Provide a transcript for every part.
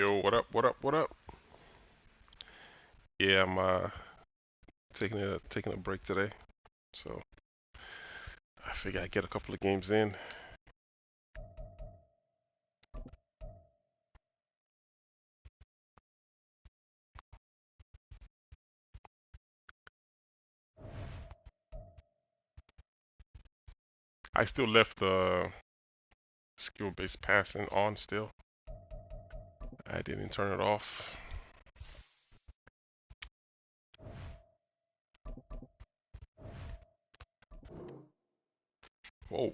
Yo, what up? What up? What up? Yeah, I'm taking a break today, so I figure I get a couple of games in. I still left the skill-based passing on still. I didn't turn it off. Whoa.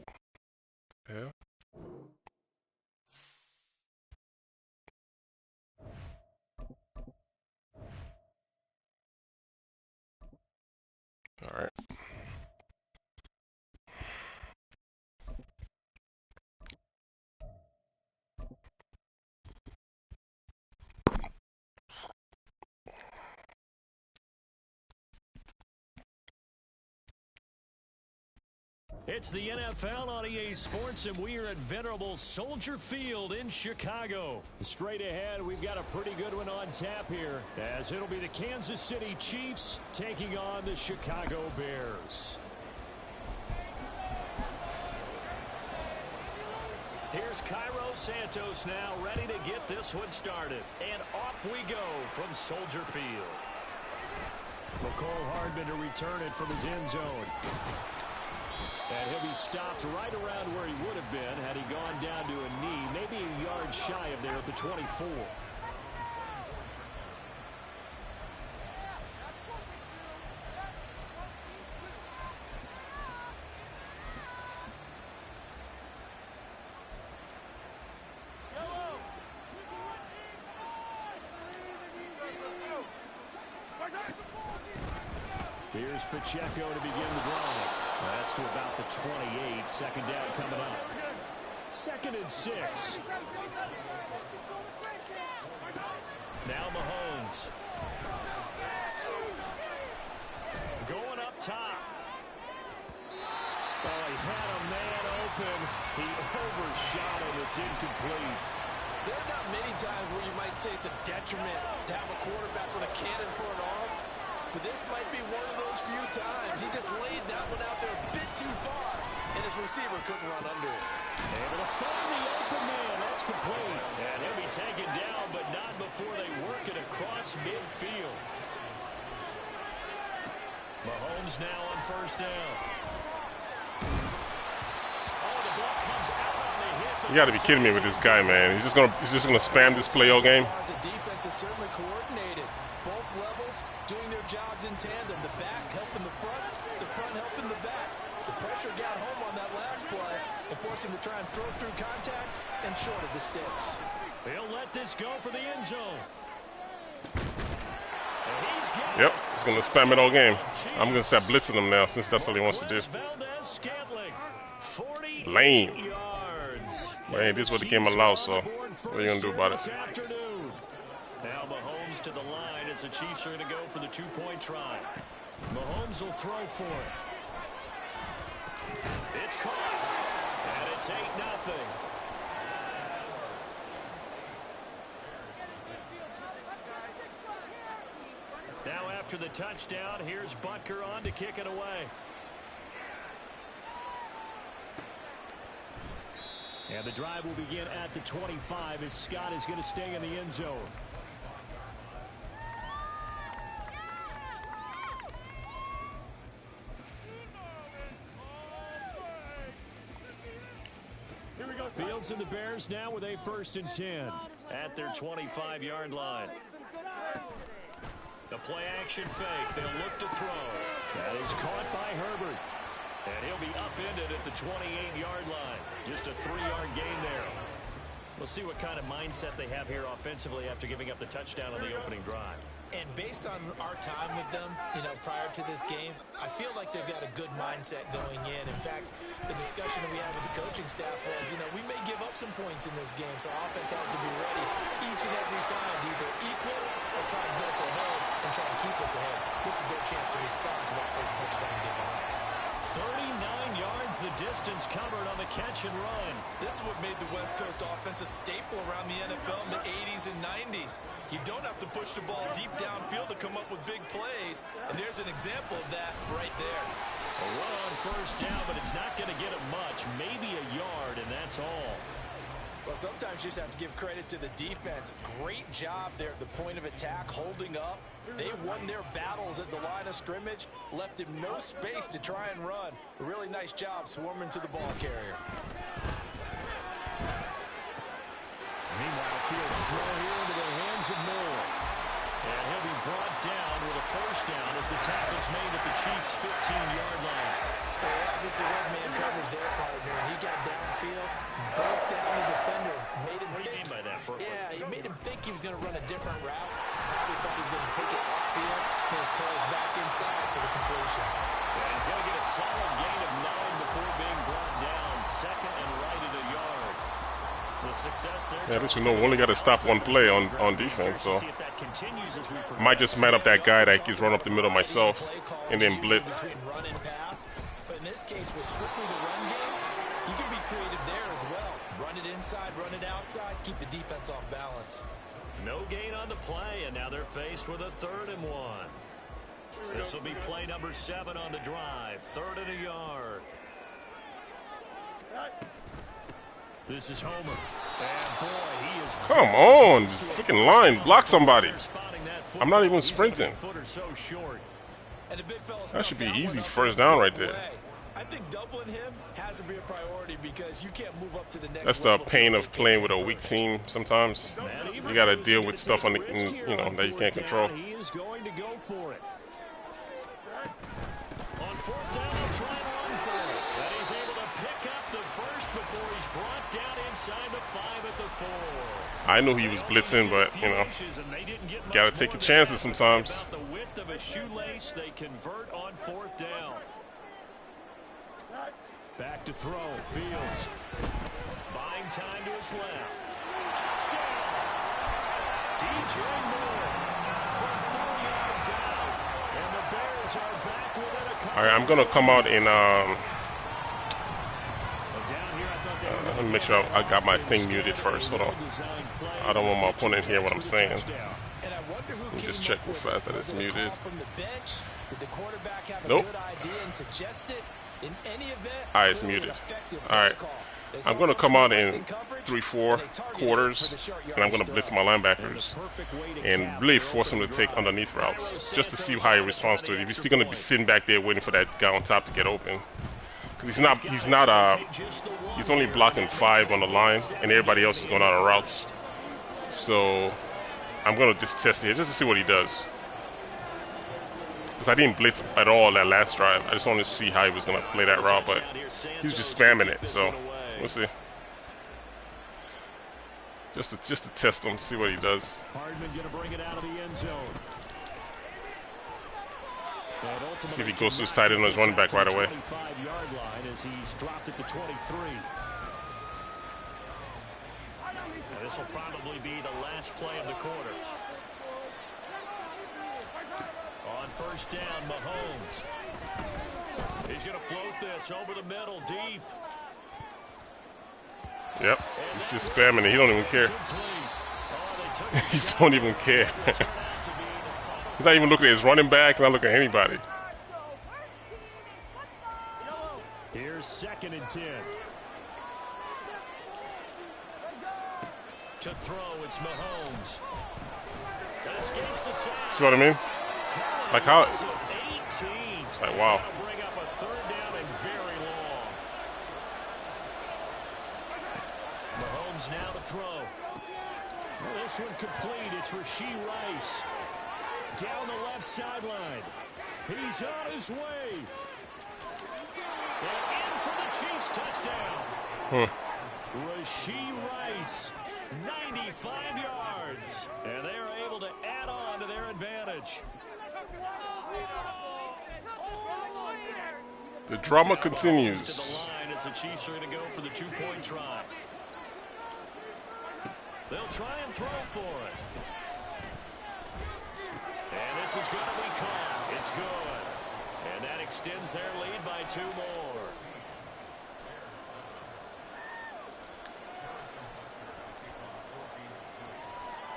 Yeah. All right. It's the NFL on EA Sports, and we are at venerable Soldier Field in Chicago. Straight ahead, we've got a pretty good one on tap here, as it'll be the Kansas City Chiefs taking on the Chicago Bears. Here's Cairo Santos now, ready to get this one started. And off we go from Soldier Field. McCole Hardman to return it from his end zone. And he'll be stopped right around where he would have been had he gone down to a knee, maybe a yard shy of there at the 24. Here's Pacheco to begin the drive. That's to about the 28. Second down coming up. 2nd and 6. Now Mahomes. Going up top. Oh, he had a man open. He overshot him. It's incomplete. There are not many times where you might say it's a detriment to have a quarterback with a cannon for an arm. But this might be one of those few times. He just laid that one out there a bit too far, and his receiver couldn't run under it. Able to find the open man. That's complete. And he'll be taken down, but not before they work it across midfield. Mahomes now on 1st down. Oh, the ball comes out on the hit. You got to be kidding me with this guy, man. He's just gonna spam this play all game. The defense is certainly coordinated. Both levels doing their jobs in tandem. The back helping the front helping the back. The pressure got home on that last play and forced him to try and throw through contact and short of the sticks. He'll let this go for the end zone. Yep, he's going to spam it all game. I'm going to start blitzing him now since that's all he wants to do. Lame. Man, this is what the game allows, so what are you going to do about it? Now Mahomes to the line as the Chiefs are going to go for the 2-point try. Mahomes will throw for it. It's caught. And it's 8-0. Now after the touchdown, here's Butker on to kick it away. And the drive will begin at the 25 as Scott is going to stay in the end zone. Fields and the Bears now with a 1st and 10 at their 25-yard line. The play action fake. They'll look to throw. That is caught by Herbert. And he'll be upended at the 28-yard line. Just a 3-yard gain there. We'll see what kind of mindset they have here offensively after giving up the touchdown on the opening drive. And based on our time with them, prior to this game, I feel like they've got a good mindset going in. In fact, the discussion that we had with the coaching staff was, we may give up some points in this game, so offense has to be ready each and every time to either equal or try and get us ahead and try and keep us ahead. This is their chance to respond to that first touchdown given up. 39 yards the distance covered on the catch and run. This is what made the West Coast offense a staple around the NFL in the 80s and 90s. You don't have to push the ball deep downfield to come up with big plays, and there's an example of that right there. A run on first down, but it's not going to get him much. Maybe a yard, and that's all. Well, sometimes you just have to give credit to the defense. Great job there at the point of attack, holding up. They won their battles at the line of scrimmage, left him no space to try and run. A really nice job swarming to the ball carrier. Meanwhile, Fields throw here into the hands of Moore. And he'll be brought down with a first down as the tackle's made at the Chiefs' 15-yard line. Well, obviously, one man covers their partner, and he got downfield, broke down the defender, made him What do you mean by that, Brooklyn? Yeah, he made him think he was going to run a different route. Probably thought he was going to take it upfield, then he curls back inside for the completion. Yeah, he's got to get a solid gain of 9 before being brought down. Second and right at a yard. The success there. Yeah, at least we know we only got to stop one play on defense, so might just man up that guy that gets run up the middle myself and then blitz. But in this case, with strictly the run game, you can be creative there as well. Run it inside, run it outside, keep the defense off balance. No gain on the play, and now they're faced with a 3rd and 1. This will be play number 7 on the drive. 3rd and a yard. This is Homer. And boy, he is... Come on, freaking line, block somebody. I'm not even sprinting. That should be easy first down right there. I think doubling him has to be a priority because you can't move up to the next That's the pain of playing with a weak team sometimes. You got to deal with stuff on the, you know, that you can't control. He is going to go for it. On 4th down, he'll try and run for it. But he's able to pick up the first before he's brought down inside the 5 at the 4. I knew he was blitzing, but, you know, got to take your chances sometimes. About the width of a shoelace, they convert on 4th down. Back to throw, Fields. Buying time to his left. Touchdown! DJ Moore from 4 yards out. And the Bears are back within a couple. All right, I'm going to come out and Down here, I thought they were let me make sure I got my thing muted first. Hold on. I don't want my opponent to hear what I'm saying. And I wonder who Let me came just check up real with fast that Was it's it a muted. call from the bench? Did the quarterback have a Nope. good idea and suggest it? In any event, All right, it's clearly an muted. effective All right. play call. They I'm saw going to come something out they in liked coverage, 3-4 and they targeted it quarters, for the short and I'm going to yardage blitz throw. my linebackers and really force him to take underneath routes just to see how he responds to it. If he's still going to be sitting back there waiting for that guy on top to get open, because he's only blocking 5 on the line, and everybody else is going out of routes. So I'm going to just test it just to see what he does. Because I didn't blitz at all that last drive. I just wanted to see how he was going to play that route, but he was just spamming it. So we'll see. Just to test him, see what he does. Hardman going to bring it out of the end zone. See if he goes to his tight end on his running back right away. 25-yard line as he's dropped it to 23. And this will probably be the last play of the quarter. On first down, Mahomes. He's going to float this over the middle, deep. Yep, he's just spamming it. He don't even care. He don't even care. He's not even looking at his running back. He's not looking at anybody. Here's 2nd and 10. To throw, it's Mahomes. That escapes the sack. See what I mean? Like how? 18. It's like, wow. Bring up a 3rd down and very long. Mahomes now to throw. Well, this one complete. It's Rashee Rice. Down the left sideline. He's on his way. And in for the Chiefs touchdown. Rashee Rice, 95 yards. And they are able to add on to their advantage. The drama continues. To the line as the Chiefs are going to go for the 2-point try. They'll try and throw for it. And this is going to be caught. It's good. And that extends their lead by 2 more.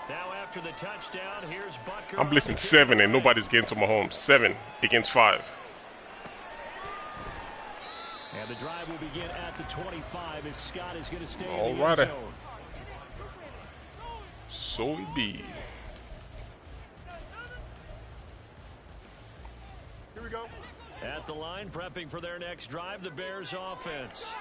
Now after the touchdown, here's Butker. I'm blitzing 7 and nobody's getting to Mahomes. 7 against 5. And the drive will begin at the 25 as Scott is going to stay All in the right. end zone. So it be. Here we go. At the line, prepping for their next drive, the Bears offense.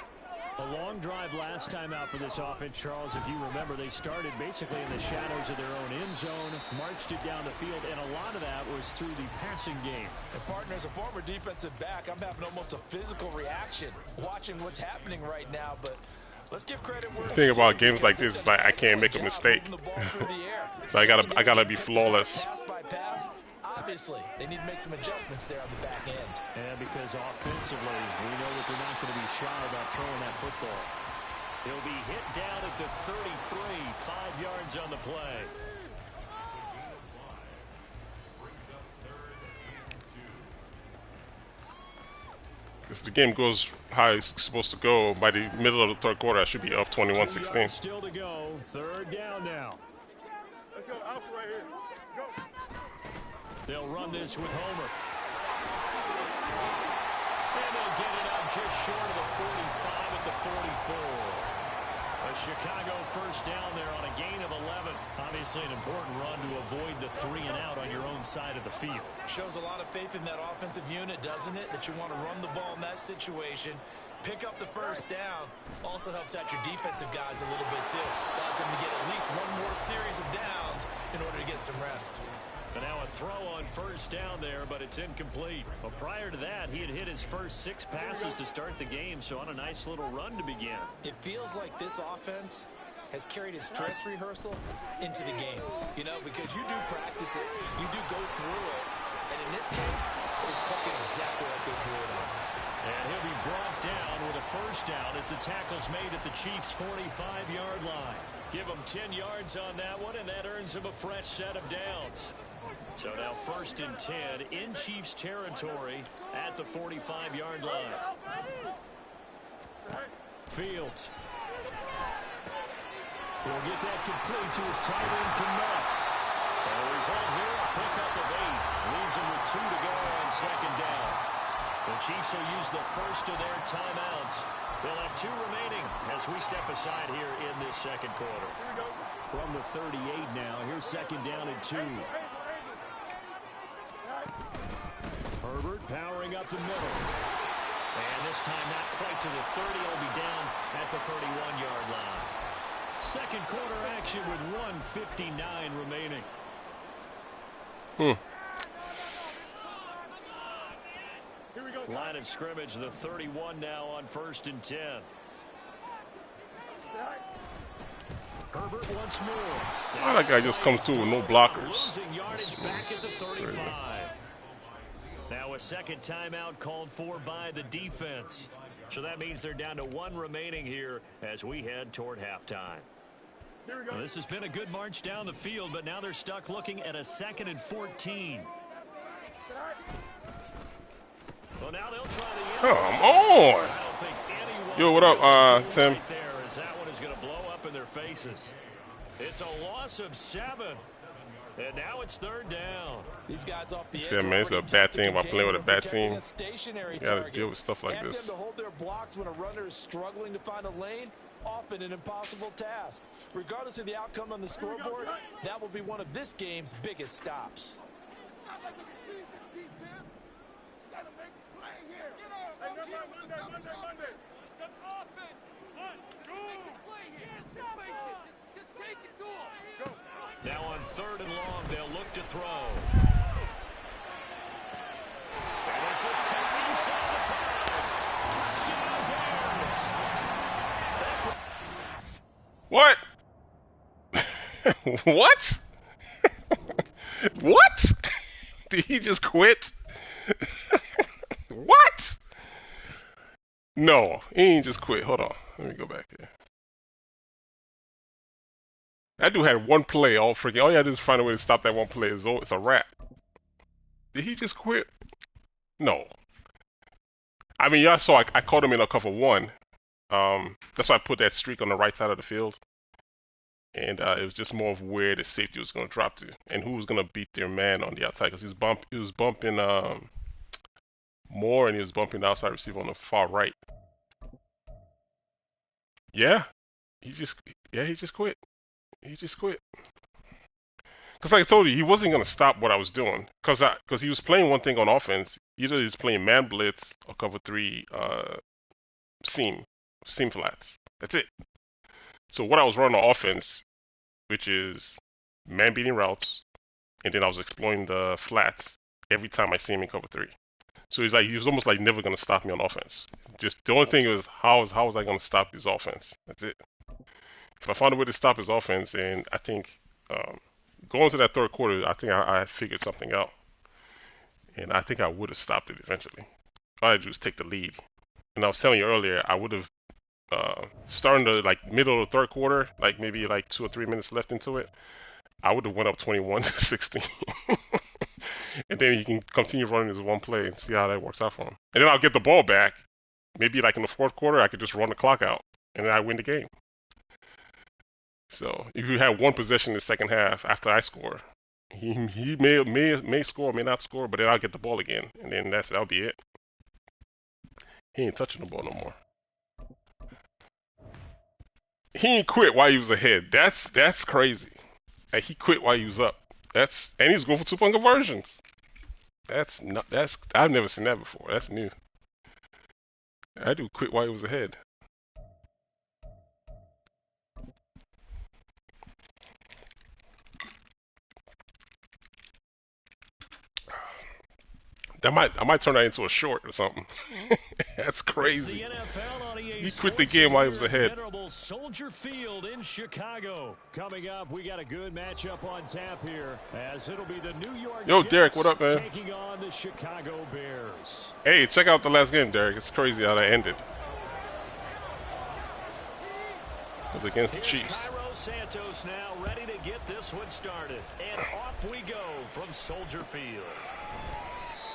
A long drive last time out for this offense, Charles. If you remember, they started basically in the shadows of their own end zone, marched it down the field, and a lot of that was through the passing game. And partner, as a former defensive back, I'm having almost a physical reaction watching what's happening right now, but let's give credit where The thing about games like this is like I can't make a mistake. So I gotta be flawless. Pass by pass. Obviously, they need to make some adjustments there on the back end. And because offensively, we know that they're not going to be shy about throwing that football. He'll be hit down at the 33, 5 yards on the play. If the game goes how it's supposed to go, by the middle of the third quarter, I should be up 21-16. Still to go. 3rd down now. Let's go. Alpha right here. Go. They'll run this with Homer. And they'll get it up just short of the 45 at the 44. A Chicago first down there on a gain of 11. Obviously an important run to avoid the 3 and out on your own side of the field. Shows a lot of faith in that offensive unit, doesn't it? That you want to run the ball in that situation. Pick up the first down. Also helps out your defensive guys a little bit too. Allows them to get at least one more series of downs in order to get some rest. And now a throw on first down there, but it's incomplete. But prior to that, he had hit his first 6 passes to start the game, so on a nice little run to begin. It feels like this offense has carried its dress rehearsal into the game. You know, because you do practice it, you do go through it, and in this case, it is clicking exactly like they drew it up. And he'll be brought down with a first down as the tackle's made at the Chiefs' 45-yard line. Give him 10 yards on that one, and that earns him a fresh set of downs. So now 1st and 10 in Chiefs territory at the 45-yard line. Fields. He'll get that complete to his tight end, Kamara. And the result here, a pickup of 8. Leaves him with 2 to go on 2nd down. The Chiefs will use the first of their timeouts. They'll have 2 remaining as we step aside here in this 2nd quarter. From the 38 now, here's 2nd down and 2. Herbert powering up the middle. And this time not quite to the 30. He'll be down at the 31-yard line. 2nd quarter action with 1:59 remaining. Line of scrimmage, the 31 now on 1st and 10. Herbert once more. Why that guy just comes through with no blockers? Losing yardage back at the 35. Now a 2nd timeout called for by the defense. So that means they're down to 1 remaining here as we head toward halftime. Well, this has been a good march down the field, but now they're stuck looking at a 2nd and 14. Well, now they'll try the Come on. I don't think anyone Yo, what up, Tim? right there, as that one is going to blow up in their faces. It's a loss of 7. And now it's 3rd down. These guys off the edge. Yeah, man, it's a bad thing about playing with a bad team. You gotta deal with stuff like Ask this. them to hold their blocks when a runner is struggling to find a lane. Often an impossible task. Regardless of the outcome on the scoreboard, that will be one of this game's biggest stops. Now on 3rd and long, they'll look to throw. And this is caught inside the 5. Touchdown, Bears. What? What? What? Did he just quit? What? No, he ain't just quit. Hold on. Let me go back here. That dude had 1 play all freaking. All you had to do is find a way to stop that 1 play. It's a wrap. Did he just quit? No. I mean, yeah, so I caught him in a cover one. That's why I put that streak on the right side of the field. And it was just more of where the safety was going to drop to and who was going to beat their man on the outside because he was bumping Moore and he was bumping the outside receiver on the far right. Yeah, he just quit. He just quit. Because like I told you, he wasn't going to stop what I was doing because he was playing one thing on offense. Either he's playing man blitz or cover three seam flats. That's it. So what I was running on offense, which is man beating routes, and then I was exploring the flats every time I see him in cover three. So he was almost like never going to stop me on offense. Just the only thing was how was I going to stop his offense? That's it. If I found a way to stop his offense, and I think going to that third quarter, I think I figured something out, and I think I would have stopped it eventually. All I had to do was take the lead. And I was telling you earlier, I would have starting the like middle of the third quarter, like maybe like 2 or 3 minutes left into it, I would have went up 21-16. And then he can continue running his one play and see how that works out for him. And then I'll get the ball back. Maybe like in the fourth quarter, I could just run the clock out, and then I win the game. So if you have one possession in the second half after I score, he may score, may not score, but then I'll get the ball again, and then that'll be it. He ain't touching the ball no more. He ain't quit while he was ahead. That's crazy. Like, he quit while he was up. And he was going for 2-point conversions. I've never seen that before. That's new. I do quit while he was ahead. I might turn that into a short or something. That's crazy. He quit the game while he was ahead. Soldier Field in Chicago. Coming up, we got a good matchup on tap here, as it'll be the New York Jets Derek, what up, man? taking on the Chicago Bears. Hey, check out the last game, Derek. It's crazy how that ended. It was against the Chiefs. Cairo Santos now ready to get this one started, and off we go from Soldier Field.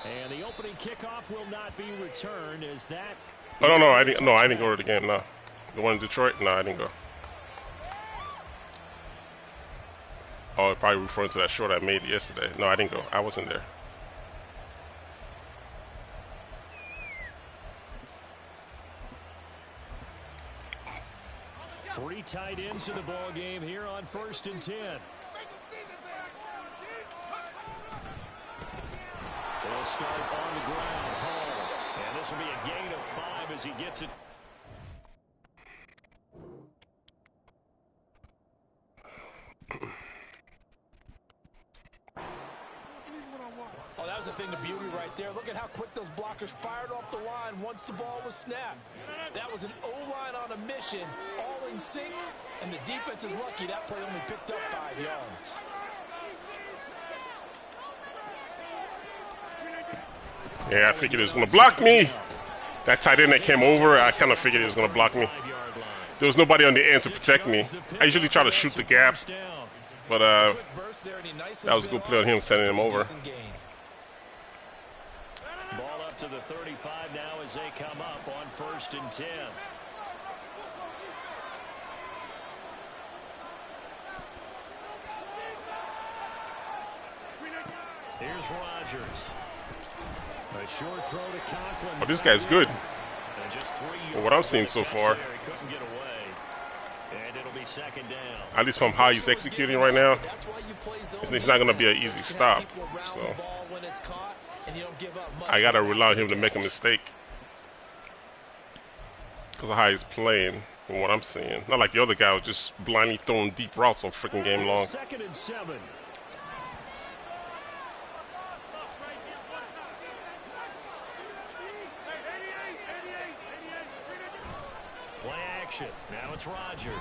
And the opening kickoff will not be returned. Is that? Oh no, I didn't go to the game. No, the one in Detroit. No, I didn't go. Oh, I'm probably referring to that short I made yesterday. No, I didn't go. I wasn't there. Three tight ends in the ball game here on 1st and 10. They'll start on the ground, Hall. And this will be a gain of 5 as he gets it. Oh, that was a thing of beauty right there. Look at how quick those blockers fired off the line once the ball was snapped. That was an O-line on a mission, all in sync, and the defense is lucky that play only picked up 5 yards. Yeah, I figured he was going to block me. That tight end that came over, I kind of figured he was going to block me. There was nobody on the end to protect me. I usually try to shoot the gap, but that was a good play on him, sending him over. Ball up to the 35 now as they come up on 1st and 10. Here's Rodgers. A short throw to Conklin. Oh, this guy's good. From what I'm seeing so far. And it'll be 2nd down. At least from how he's executing right now, it's not going to be an easy stop. So I got to rely on him to make a mistake because of how he's playing from what I'm seeing. Not like the other guy was just blindly throwing deep routes on freaking game long. 2nd and 7. Now it's Rodgers.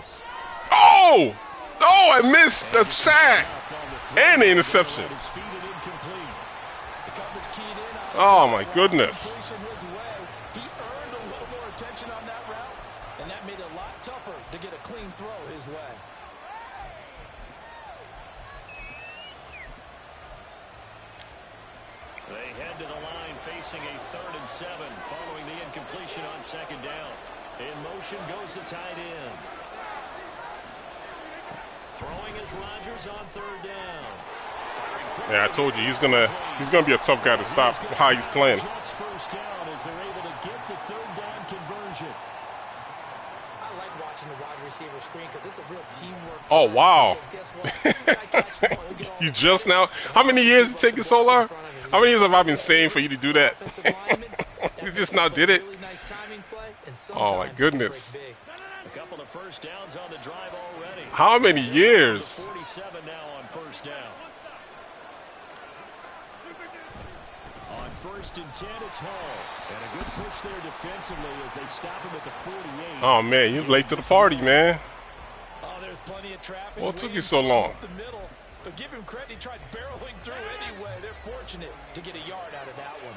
Oh! Oh, I missed the sack and the interception. Oh my goodness. He earned a little more attention on that route, and that made it a lot tougher to get a clean throw his way. They head to the line facing a 3rd and 7 following the incompletion on 2nd down. In motion goes the tight end. Throwing is Rodgers on 3rd down. Yeah, I told you he's gonna be a tough guy to stop. How he's playing. Jets first down as they're able to get the 3rd down conversion. I like watching the wide receiver screen because it's a real teamwork. Oh wow! Guess what? You just now? How many years did it take you so long? How many years have I been saying for you to do that? You just now did it. Oh my goodness! A couple of first downs on the drive already. How many years? 47 now on 1st down. On 1st and 10, it's Hall. And a good push there defensively as they stop him at the 48. Oh man, you late to the party, man. Oh, there's plenty of traffic. What took you so long? The middle, but give him credit, he tried barreling through anyway. They're fortunate to get a yard out of that one.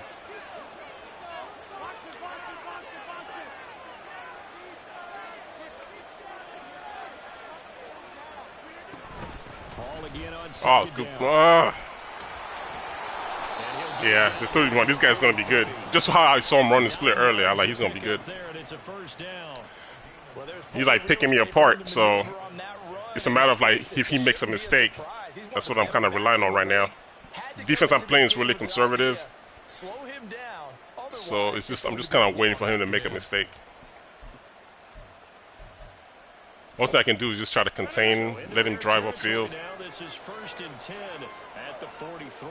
Hall again on Oh, it's good. Yeah, the 31. This guy's gonna be good. Just how I saw him run the split earlier, I like he's gonna be good. He's like picking me apart, so it's a matter of like if he makes a mistake. That's what I'm kind of relying on right now. The defense I'm playing is really conservative, so it's just I'm just kind of waiting for him to make a mistake. One thing I can do is just try to contain, let him drive upfield. This is 1st and 10 at the 43.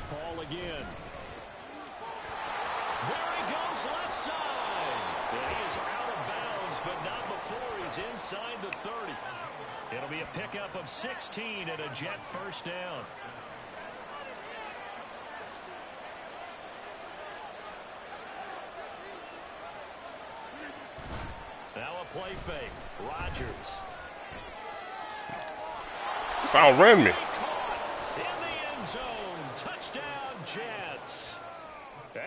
Paul again. There he goes, left side. And he is out of bounds, but not before he's inside the 30. It'll be a pickup of 16 and a Jet first down. Now a play fake. Rodgers. This outran me. In the end zone. Touchdown, Jets.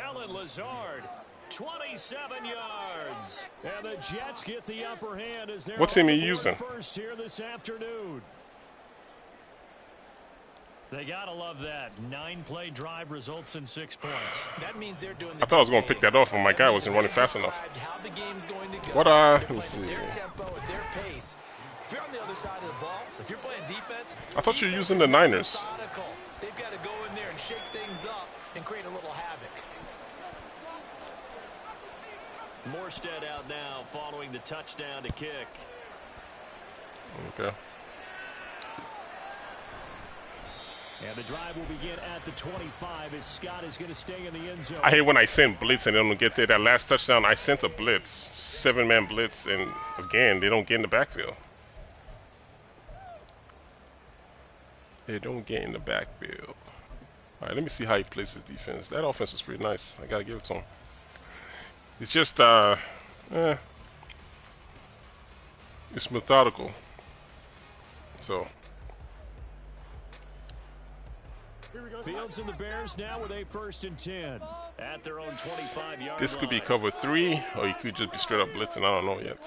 Alan Lazard, 27 yards. And the Jets get the upper hand as they're what team are you using? First here this afternoon. They gotta love that. 9-play drive results in 6 points. That means they're doing I thought I was gonna pick that off, but my guy wasn't running fast enough. What let me see. Their tempo and their pace. If you're on the other side of the ball, if you're playing defense, I thought you were using the Niners. They've got to go in there and shake things up and create a little havoc. Morstead out now following the touchdown to kick. Okay. And the drive will begin at the 25 as Scott is going to stay in the end zone. I hate when I send blitz and they don't get there. That last touchdown, I sent a blitz, 7-man blitz, and again, they don't get in the backfield. They don't get in the backfield. All right, let me see how he plays his defense. That offense is pretty nice. I gotta give it to him. It's just, it's methodical. So. Fields and the Bears now with a 1st and 10 at their own 25-yard This could be cover 3, or he could just be straight up blitzing. I don't know yet.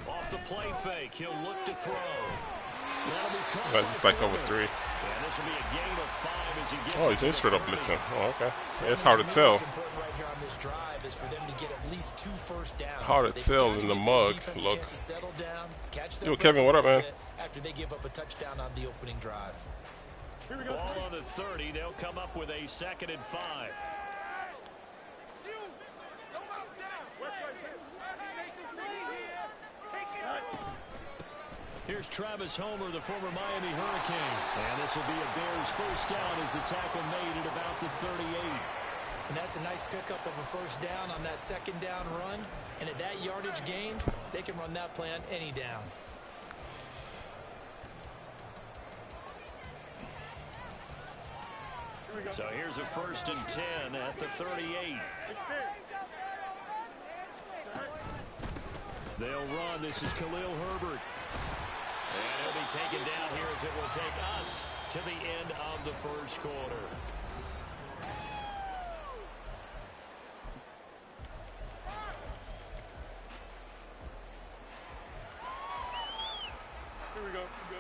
Off the play fake, he'll look to throw. That looks like cover 3. And this will be a gain of 5 as he gets Oh, he's in straight up blitzing. Oh, okay. Yeah, it's hard to tell. What's important right here on this drive is for them to get at least 2 first downs. Hard to tell in the mug. Look. Yo, Kevin, what up, man? After they give up a touchdown on the opening drive. Ball on the 30. They'll come up with a 2nd and 5. Here's Travis Homer, the former Miami Hurricane. And this will be a Bears first down as the tackle made at about the 38. And that's a nice pickup of a first down on that 2nd down run. And at that yardage gained, they can run that play on any down. So here's a 1st and 10 at the 38. They'll run. This is Khalil Herbert. And he'll be taken down here as it will take us to the end of the first quarter.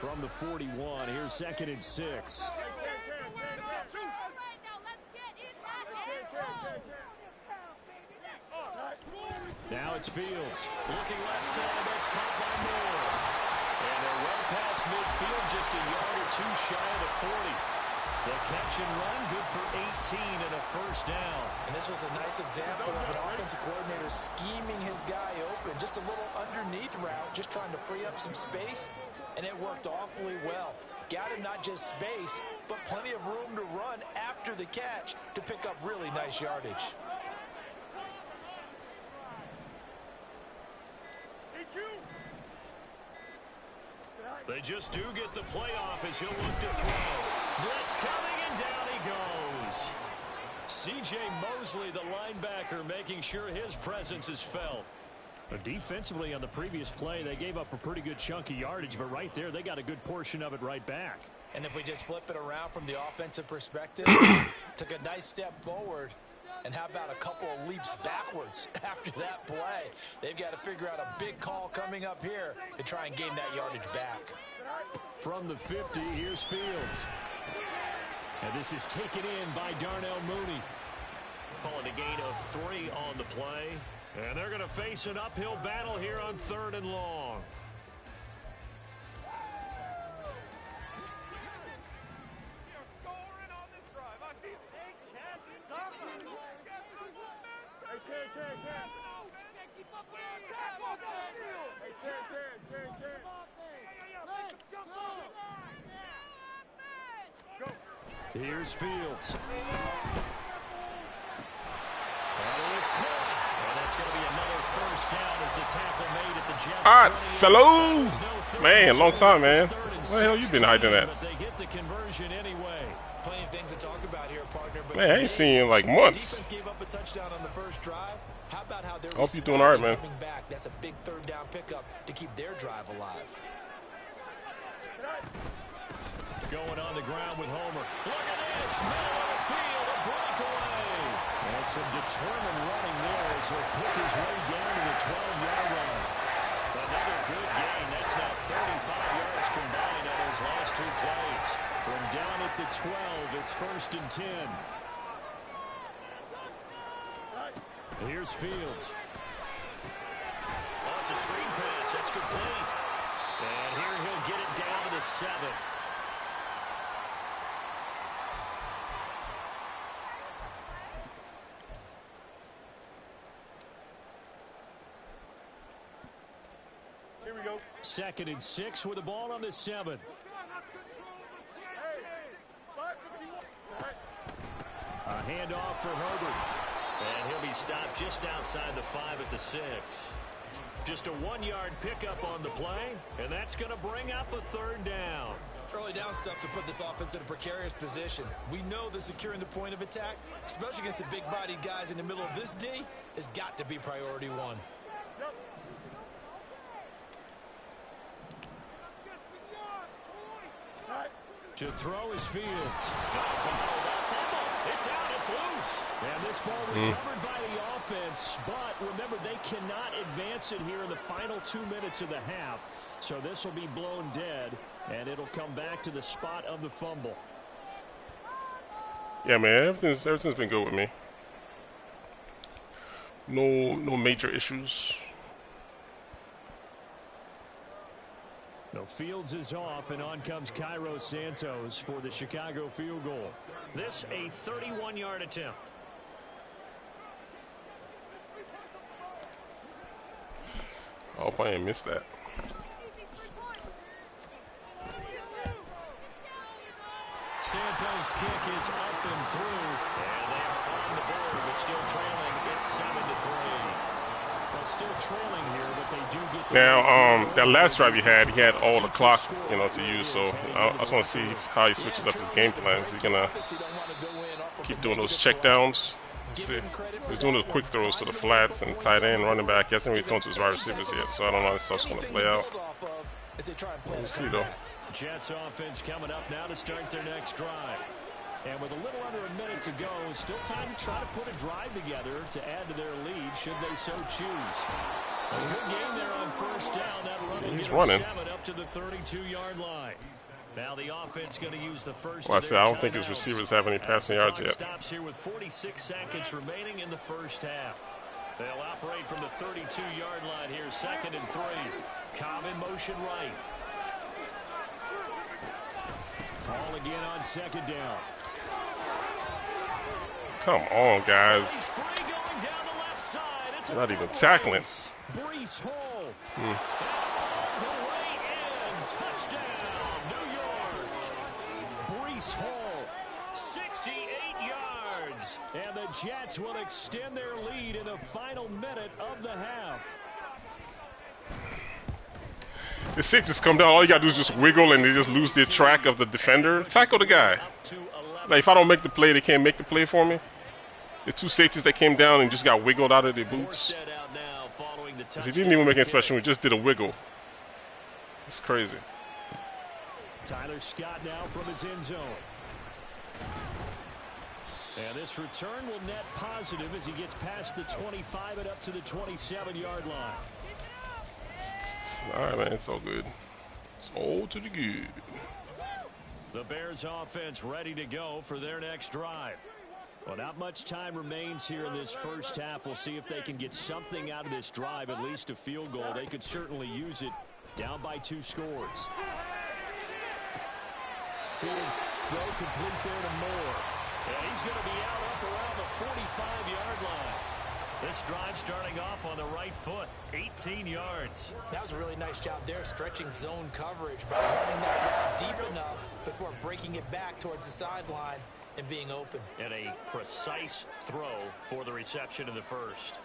From the 41, here's 2nd and 6. Now it's Fields. Looking left side, that's caught by Moore. And they're well past midfield, just a yard or two shy of the 40. The catch and run, good for 18 and a first down. And this was a nice example of an offensive coordinator scheming his guy open. Just a little underneath route, just trying to free up some space. And it worked awfully well. Got him not just space, but plenty of room to run after the catch to pick up really nice yardage. They just do get the playoff as he'll look to throw. Blitz coming, and down he goes. C.J. Mosley, the linebacker, making sure his presence is felt. Defensively on the previous play, they gave up a pretty good chunk of yardage, but right there, they got a good portion of it right back. And if we just flip it around from the offensive perspective, took a nice step forward. And how about a couple of leaps backwards after that play? They've got to figure out a big call coming up here to try and gain that yardage back. From the 50, here's Fields. And this is taken in by Darnell Mooney. Calling a gain of 3 on the play. And they're going to face an uphill battle here on 3rd and long. Here's Fields. And it is caught. And that's going to be another first down as the tackle made at the Jets. All right, fellow. Man, long time, man. Where the hell you been hiding at? But they get the conversion anyway. Plenty of things to talk about here, partner. But Man, I ain't seen you in like months. Defense gave up a touchdown on the first drive. How about how they're hope you're doing all right, man. Coming back. That's a big 3rd down pickup to keep their drive alive. Going on the ground with Homer. Look at this. Middle of the field, a breakaway. And some determined running there as he'll pick his way down to the 12-yard line. Another good gain. That's now 35 yards combined on those last 2 plays. From down at the 12, it's 1st and 10. Here's Fields. Oh, it's a screen pass. That's complete. And here he'll get it down to the 7. Here we go. 2nd and 6 with the ball on the 7. A handoff for Herbert. And he'll be stopped just outside the 5 at the 6. Just a 1-yard pickup on the play, and that's going to bring up a 3rd down. Early down stuff to put this offense in a precarious position. We know that securing the point of attack, especially against the big-bodied guys in the middle of this D, has got to be priority 1. To throw is Fields. It's out, it's loose. And this ball recovered by the offense, but remember, they cannot advance it here in the final 2 minutes of the half. So this will be blown dead, and it'll come back to the spot of the fumble. Yeah, man, everything's been good with me. No major issues. So Fields is off, and on comes Cairo Santos for the Chicago field goal. This a 31-yard attempt. I hope I ain't missed that. Santos' kick is up and through, and they are on the board, but still trailing. It's 7-3. Well, still trailing here, but they do get the now, that last drive he had all the clock, to use. So I just want to see how he switches up his game plan. Is he gonna keep doing those check downs? See, he's doing those quick throws to the flats and tight end, running back. He hasn't really thrown to his wide receivers yet, so I don't know how this stuff's gonna play out. We'll see though. Jets offense coming up now to start their next drive. And with a little under a minute to go, still time to try to put a drive together to add to their lead, should they so choose. A good game there on first down. That run he's running. 7 up to the 32-yard line. Now the offense going to use the first. Well, I don't think his receivers have any passing yards yet. Stops here with 46 seconds remaining in the first half. They'll operate from the 32-yard line here, 2nd and 3. Common motion right. Ball again on 2nd down. Come on, guys. He's free going down the left side. It's not even tackling. Brees Hall. All the way in. Touchdown, New York. Brees Hall, 68 yards. And the Jets will extend their lead in the final minute of the half. The safeties come down. All you got to do is just wiggle and they just lose their track of the defender. Tackle the guy. Like, if I don't make the play, they can't make the play for me. The two safeties that came down and just got wiggled out of their boots. He didn't even make any special. He just did a wiggle. It's crazy. Tyler Scott now from his end zone. And this return will net positive as he gets past the 25 and up to the 27-yard line. All right, man. It's all good. It's all to the good. The Bears offense ready to go for their next drive. Well, not much time remains here in this first half. We'll see if they can get something out of this drive, at least a field goal. They could certainly use it, down by 2 scores. Fields throw complete there to Moore. And he's going to be out up around the 45-yard line. This drive starting off on the right foot, 18 yards. That was a really nice job there, stretching zone coverage by running that route deep enough before breaking it back towards the sideline and being open. And a precise throw for the reception in the first.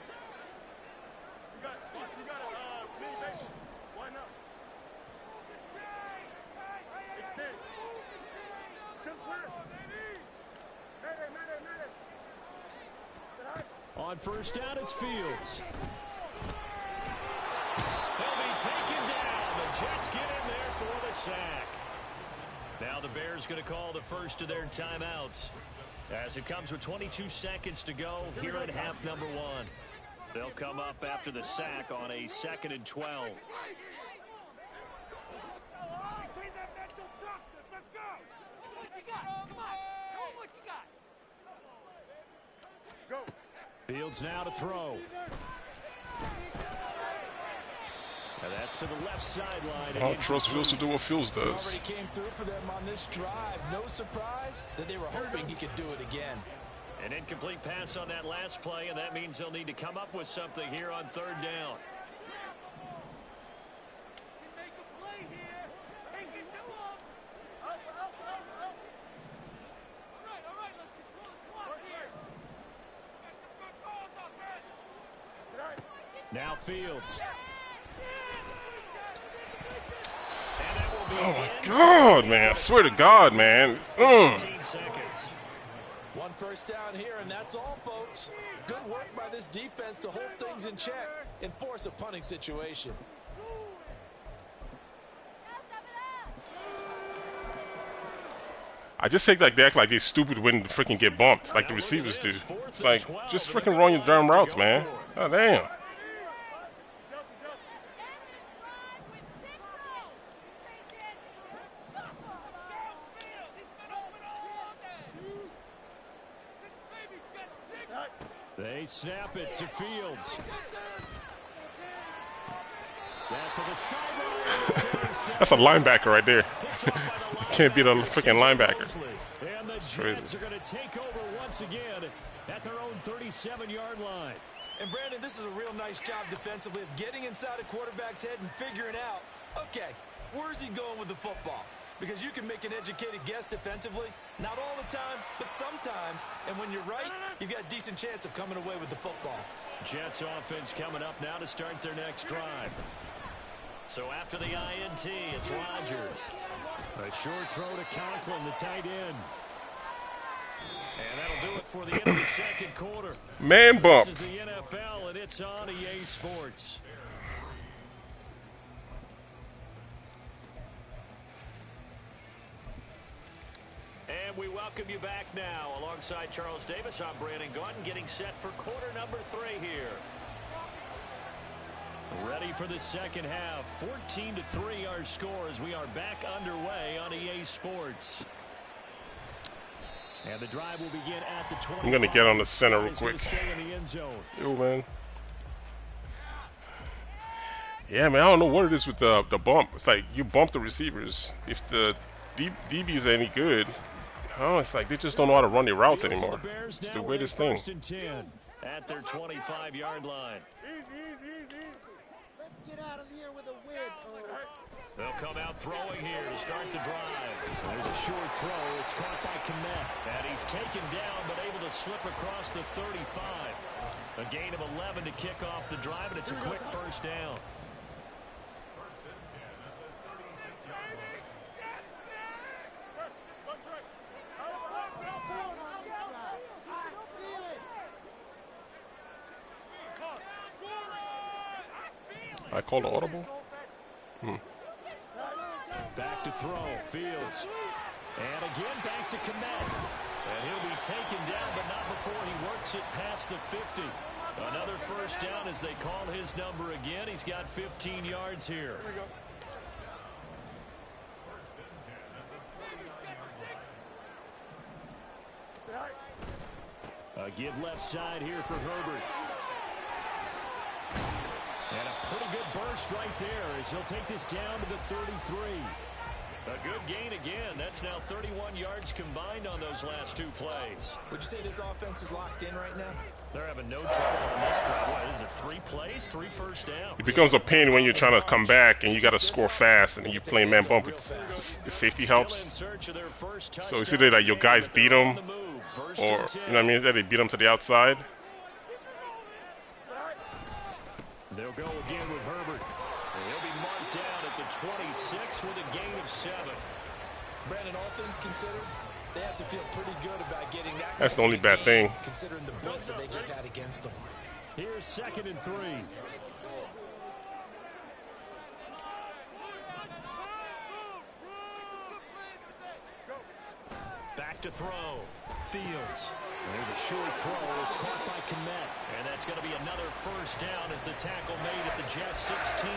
On first down, it's Fields. He'll be taken down. The Jets get in there for the sack. Now the Bears going to call the first of their timeouts as it comes with 22 seconds to go here at half number 1. They'll come up after the sack on a 2nd and 12. Fields now to throw. And that's to the left sideline. I don't trust Fields to do what Fields does. Already came through for them on this drive. No surprise that they were hoping he could do it again. An incomplete pass on that last play, and that means they'll need to come up with something here on 3rd down. Now Fields. Oh my God, man. I swear to God, man. 15 seconds. 1 first down here, and that's all, folks. Good work by this defense to hold things in check and force a punting situation. I just think like they act like they're stupid when they freaking get bumped, like the receivers do. It's like, just freaking run your damn routes, man. Oh, damn. They snap it to Fields. That's to the sideline. That's a linebacker right there. Can't beat a freaking linebacker. And the Jets are going to take over once again at their own 37-yard line. And Brandon, this is a real nice job defensively of getting inside a quarterback's head and figuring out, okay, where's he going with the football? Because you can make an educated guess defensively, not all the time, but sometimes. And when you're right, you've got a decent chance of coming away with the football. Jets offense coming up now to start their next drive. So after the INT, it's Rodgers. A short throw to Conklin, the tight end. And that'll do it for the end of the second quarter. Man bump. This is the NFL, and it's on EA Sports. And we welcome you back now. Alongside Charles Davis, I'm Brandon Gaudin, getting set for quarter number 3 here. Ready for the second half. 14-3 our score as we are back underway on EA Sports. And the drive will begin at the 20. I'm going to get on the center real quick. Yo, man. Yeah, man, I don't know what it is with the bump. It's like you bump the receivers. If the DBs are any good, oh, it's like they just don't know how to run their routes anymore. It's the weirdest thing. At their 25-yard line. Let's get out of here with a win. They'll come out throwing here to start the drive. There's a short throw. It's caught by Komet. And he's taken down but able to slip across the 35. A gain of 11 to kick off the drive, and it's a quick first down. I called audible? Back to throw, Fields. And again back to Komet. And he'll be taken down, but not before he works it past the 50. Another first down as they call his number again. He's got 15 yards here. A give left side here for Herbert. And a pretty good burst right there as he'll take this down to the 33. A good gain again. That's now 31 yards combined on those last two plays. Would you say this offense is locked in right now? They're having no trouble on this drive. What is it, 3 plays, 3 first downs? It becomes a pain when you're trying to come back and you got to score fast and you play man bump. The safety helps. So it's either that your guys beat them or, you know what I mean, that they beat them to the outside. They'll go again with Herbert. And he'll be marked down at the 26 with a gain of 7. Brandon, all things considered, they have to feel pretty good about getting that. That's the only bad thing. Considering the blitz that they just had against them. Here's 2nd and 3. Back to throw. Fields. There's a short throw. It's caught by Komet. And that's going to be another first down as the tackle made at the Jets 16.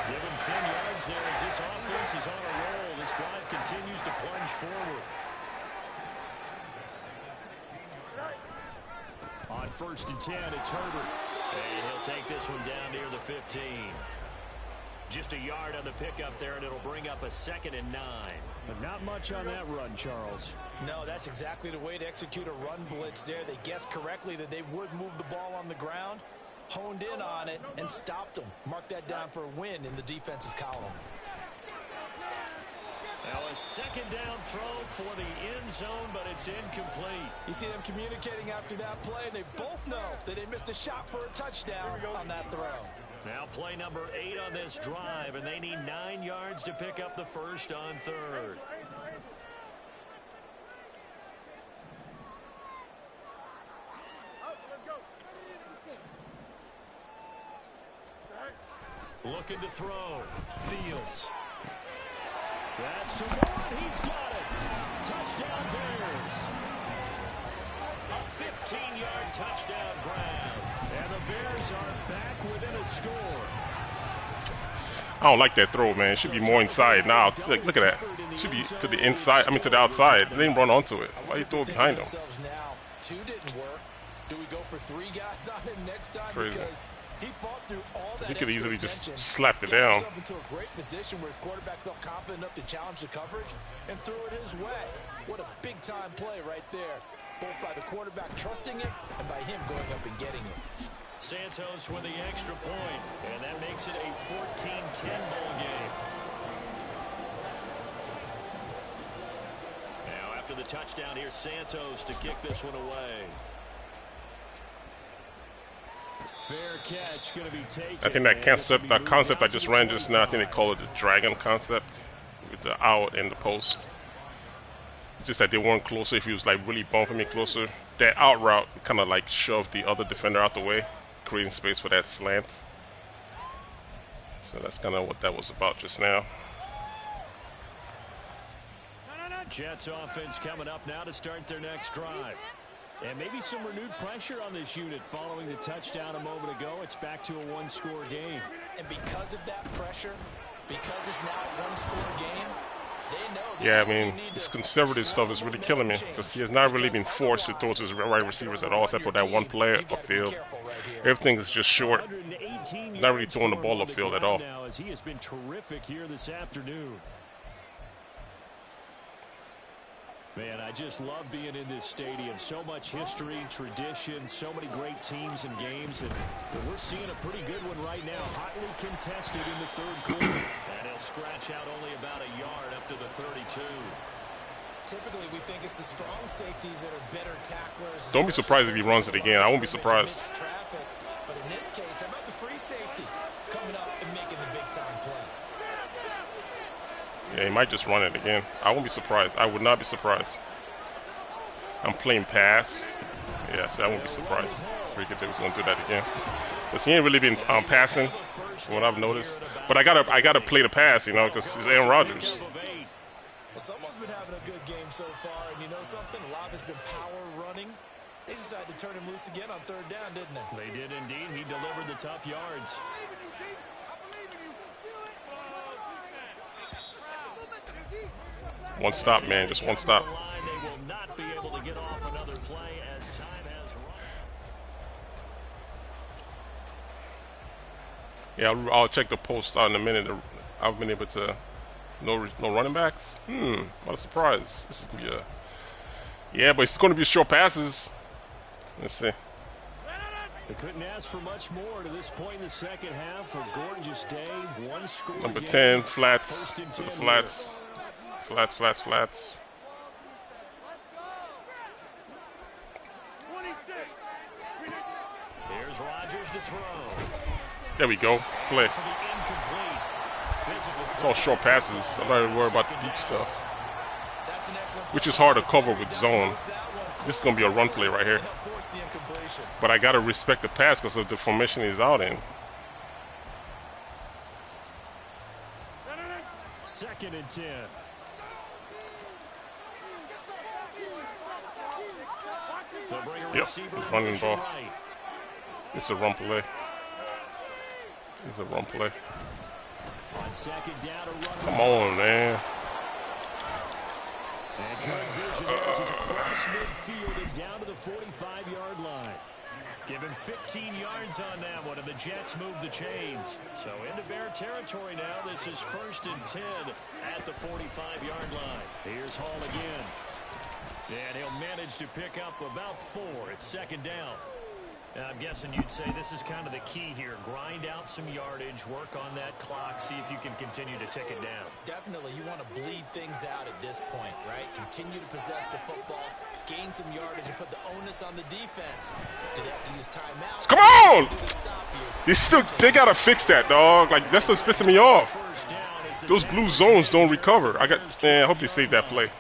Give him 10 yards there as this offense is on a roll. This drive continues to plunge forward. On 1st and 10, it's Herbert. And he'll take this one down near the 15. Just a yard on the pickup there, and it'll bring up a 2nd and 9. But not much on that run, Charles. No, that's exactly the way to execute a run blitz there. They guessed correctly that they would move the ball on the ground, honed in on it, and stopped them. Mark that down for a win in the defense's column. Now a 2nd down throw for the end zone, but it's incomplete. You see them communicating after that play, and they both know that they missed a shot for a touchdown on that throw. Now play number 8 on this drive, and they need 9 yards to pick up the first on 3rd. Looking to throw. Fields. That's to one. He's got it. Touchdown Bears. A 15-yard touchdown grab. And the Bears are back within a score. I don't like that throw, man. It should be more inside now. Look at that. It should be to the inside. I mean, to the outside. They didn't run onto it. Why you throw it behind them? 2 didn't work. Do we go for 3 guys on him next time? Crazy. Because he fought through all that. He could easily just attention, slapped it down. Into a great position where his quarterback felt confident enough to challenge the coverage and threw it his way. What a big-time play right there, both by the quarterback trusting it and by him going up and getting it. Santos with the extra point, and that makes it a 14-10 ball game. Now after the touchdown, here's Santos to kick this one away. Fair catch going to be taken. I think that concept I just ran just now, I think they call it the dragon concept with the out and the post. Just that they weren't closer. If he was like really bumping me closer, that out route kind of like shoved the other defender out the way, creating space for that slant. So that's kind of what that was about just now. Jets offense coming up now to start their next drive. And maybe some renewed pressure on this unit following the touchdown a moment ago. It's back to a one-score game. And because of that pressure, because it's now a one-score game, they know this Yeah, I is where you mean, need this to conservative stuff is really killing me because he has not really been forced to throw to his wide receivers at all, except for that one player upfield. Everything is just short. Not really throwing the ball upfield at all. Now, as he has been terrific here this afternoon. Man, I just love being in this stadium. So much history, tradition, so many great teams and games. And we're seeing a pretty good one right now. Hotly contested in the third quarter. And he'll scratch out only about a yard up to the 32. Typically, we think it's the strong safeties that are better tacklers. Don't be surprised if he runs it again. I won't be surprised. But in this case, how about the free safety coming up and making the big-time play? Yeah, he might just run it again. I won't be surprised. I would not be surprised. I'm playing pass. Yeah, so I won't be surprised. Freaking was gonna do that again. Cause he ain't really been passing, from what I've noticed. But I gotta play the pass, you know, because it's Aaron Rodgers. Well, someone's been having a good game so far, and you know something? A lot has been power running. They decided to turn him loose again on third down, didn't they? They did indeed. He delivered the tough yards. One stop, man. Just one stop. They will not be able to get off another play as time has run. Yeah, I'll check the post out in a minute. I've been able to no running backs. What a surprise! This is gonna be a yeah, but it's gonna be short passes. Let's see. They couldn't ask for much more to this point in the second half. A gorgeous day, one score. Number game. 10, flats First and to the 10 flats. here. Flats. Here's Rodgers to throw. There we go. Play. It's all short passes. I'm not even worried about the deep stuff, which is hard to cover with zone. This is going to be a run play right here. But I got to respect the pass because of the formation he's out in. Second and 10. Yep, running ball. It's a run play. It's a run play. On second down, a run. Come on, man. And good vision as he's across midfield and down to the 45-yard line. Give him 15 yards on that one, and the Jets move the chains. So into Bear territory now. This is first and 10 at the 45-yard line. Here's Hall again. And he'll manage to pick up about 4 at second down. And I'm guessing you'd say this is kind of the key here. Grind out some yardage, work on that clock, see if you can continue to tick it down. Definitely, you want to bleed things out at this point, right? Continue to possess the football, gain some yardage, and put the onus on the defense. Do they have to use timeout? Come on! They gotta fix that, dog. Like, that's what's pissing me off. Those blue zones don't recover. I hope they save that play.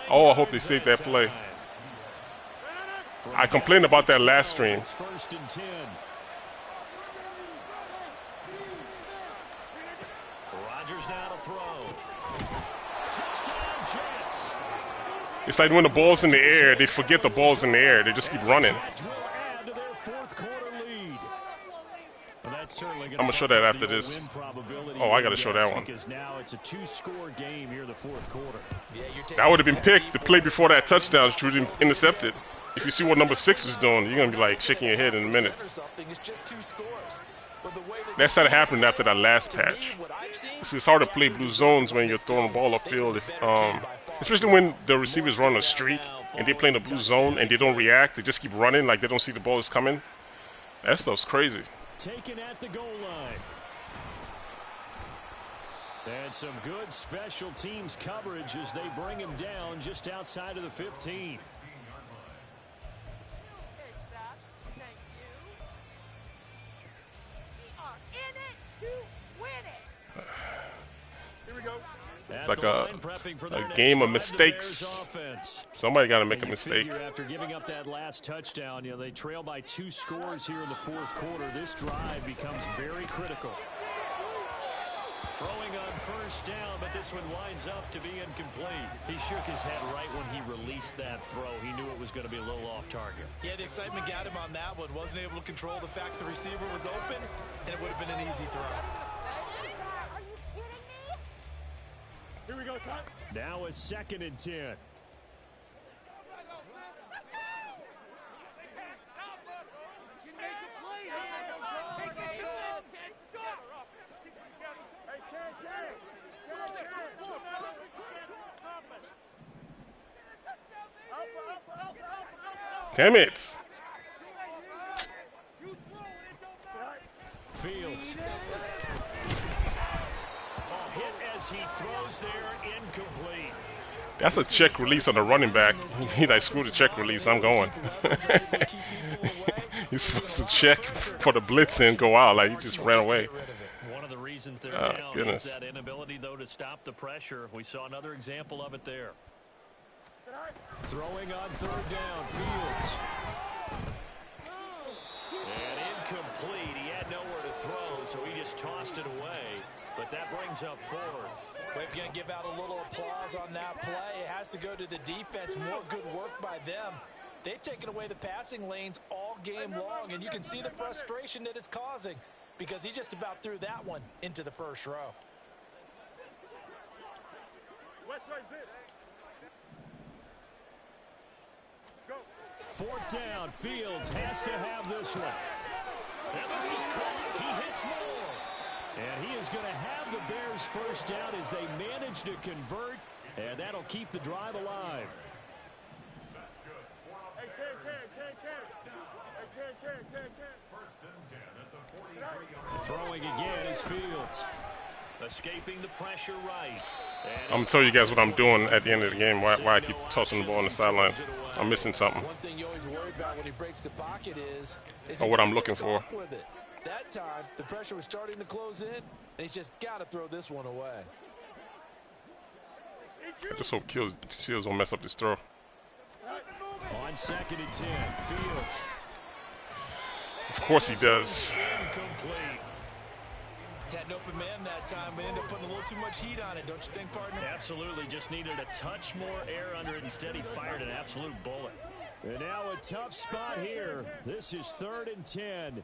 Oh, I hope they save that play. I complained about that last stream. First and 10. Rodgers now to throw. Touchdown Jets. It's like when the ball's in the air, they forget the ball's in the air. They just keep running. Add to their fourth quarter lead. Well, that's certainly I'm gonna show that after this. Oh, I gotta show that one. Because now it's a 2-score game here in the fourth quarter. That would have been picked. The play before that touchdown should have been intercepted. If you see what number 6 was doing, you're going to be like shaking your head in a minute. That started happening after that last patch. It's hard to play blue zones when you're throwing the ball upfield. Especially when the receivers run a streak and they play in the blue zone and they don't react. They just keep running like they don't see the ball is coming. That stuff's crazy. Taken at the goal line. And some good special teams coverage as they bring him down just outside of the 15. It's like a game of mistakes. Somebody got to make a mistake. After giving up that last touchdown, you know, they trail by 2 scores here in the fourth quarter. This drive becomes very critical. Throwing on first down, but this one winds up to be incomplete. He shook his head right when he released that throw. He knew it was going to be a little off target. Yeah, the excitement got him on that one. Wasn't able to control the fact the receiver was open, and it would have been an easy throw. Are you kidding me? Here we go, son. Now a 2nd and 10. Damn it. Fields. Hit as he throws there, incomplete. That's a check release on the running back. He like, screw the check release, I'm going. He's supposed to check for the blitz and go out. Like, he just ran away. One of the reasons they're down goodness. is that inability, though, to stop the pressure. We saw another example of it there. Throwing on 3rd down, Fields. And incomplete. He had nowhere to throw, so he just tossed it away. But that brings up 4th. We're going to give out a little applause on that play. It has to go to the defense. More good work by them. They've taken away the passing lanes all game long, and you can see the frustration that it's causing because he just about threw that one into the first row. Go. 4th down, Fields has to have this one. And this is caught. He hits more. And he is going to have the Bears first down as they manage to convert, and that'll keep the drive alive. Hey, First and 10 at the 43-yard line. Throwing again is Fields. Escaping the pressure right. I'm going to tell you guys what I'm doing at the end of the game, why I keep tossing the ball on the sideline. I'm missing something. One thing you always worry about when he breaks the pocket is or what I'm looking for. with it. That time, the pressure was starting to close in, and he's just got to throw this one away. I just hope Shields won't mess up his throw. On 2nd and 10, Fields. Of course he does. Incomplete. Had an open man that time, but ended up putting a little too much heat on it, don't you think, partner? Absolutely, just needed a touch more air under it. Instead, he fired an absolute bullet. And now a tough spot here. This is 3rd and 10.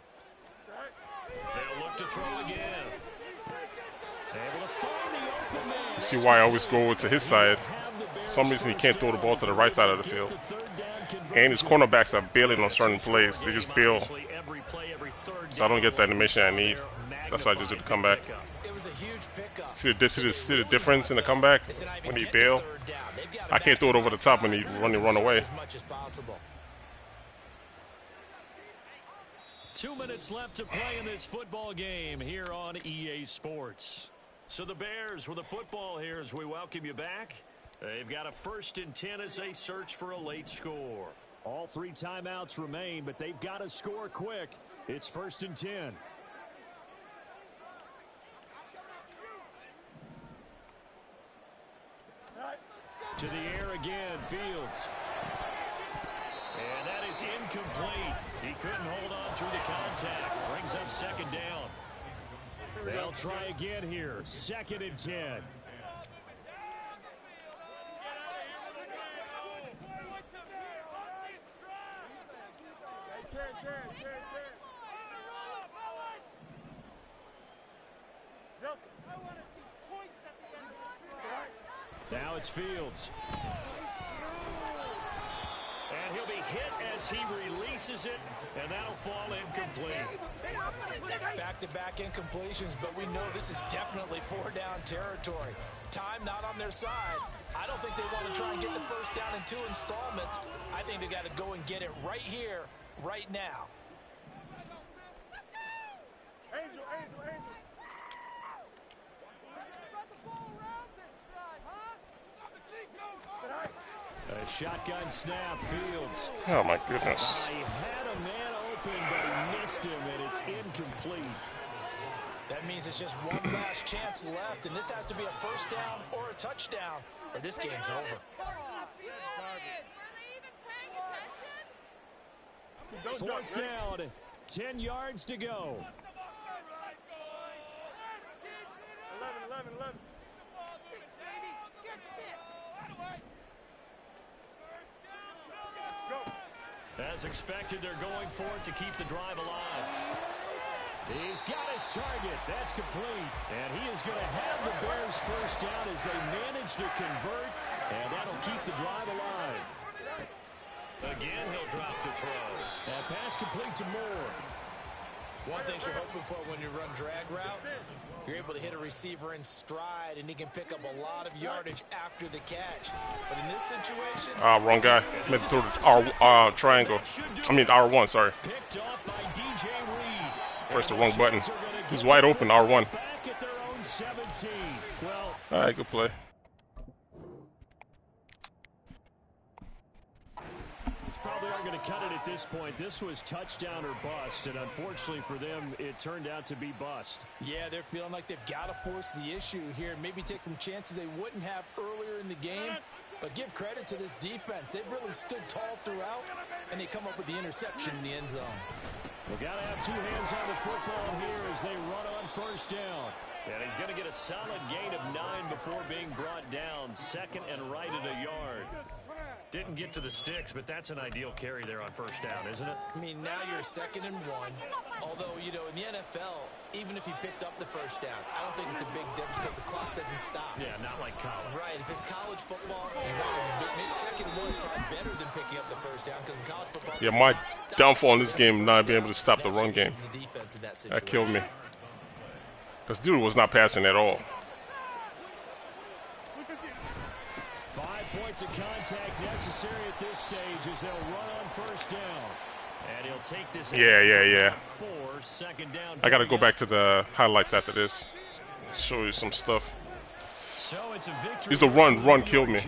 They'll look to throw again. Able to find the open man. You see why I always go over to his side. For some reason he can't throw the ball to the right side of the field. And his cornerbacks are bailing on certain plays. They just bail. So I don't get the animation I need. That's why I just do the comeback. It was a huge pickup. See the difference in the comeback when he bail? I can't throw it over the top when he run away. As much as possible. 2 minutes left to play in this football game here on EA Sports. So the Bears with the football here as we welcome you back. They've got a 1st and 10 as they search for a late score. All 3 timeouts remain, but they've got to score quick. It's 1st and 10. To the air again, Fields. And that is incomplete. He couldn't hold on through the contact. Brings up 2nd down. They'll try again here. 2nd and 10. Now it's Fields. And he'll be hit as he releases it, and that'll fall incomplete. Back-to-back incompletions, but we know this is definitely 4-down territory. Time not on their side. I don't think they want to try and get the first down in 2 installments. I think they got to go and get it right here, right now. Angel. A shotgun snap, Fields. Oh my goodness. He had a man open, but he missed him, and it's incomplete. That means it's just one last chance left, and this has to be a first down or a touchdown, or this game's over. 4th down, 10 yards to go. 11. As expected, they're going for it to keep the drive alive. He's got his target. That's complete. And he is going to have the Bears first down as they manage to convert. And that'll keep the drive alive. Again, he'll drop the throw. That pass complete to Moore. One thing you're hoping for when you run drag routes, you're able to hit a receiver in stride, and he can pick up a lot of yardage after the catch. But in this situation... Wrong guy. Meant to throw the triangle. I mean, R1, sorry. Picked off by DJ Reed. Press the wrong button. He's wide open, R1. Back at their own 17. Well, all right, good play. probably aren't going to cut it at this point. This was touchdown or bust, and unfortunately for them, it turned out to be bust. Yeah, they're feeling like they've got to force the issue here. Maybe take some chances they wouldn't have earlier in the game. But give credit to this defense. They've really stood tall throughout, and they come up with the interception in the end zone. We've got to have two hands on the football here as they run on first down. And he's going to get a solid gain of 9 before being brought down. Second and right at a yard. Didn't get to the sticks, but that's an ideal carry there on first down, isn't it? I mean, now you're 2nd and 1. Although, you know, in the NFL, even if he picked up the first down, I don't think it's a big difference because the clock doesn't stop. Yeah, not like college. Right. If it's college football, maybe 2nd and 1 is probably better than picking up the first down because in college football... Yeah, my downfall in this game not being able to stop the run game. That killed me. Because dude was not passing at all. 5 points of contact necessary at this stage as they'll run on first down. And he'll take this. Yeah. 4, second down. I got to go back to the highlights after this. Show you some stuff. So it's a victory. It's the run killed me.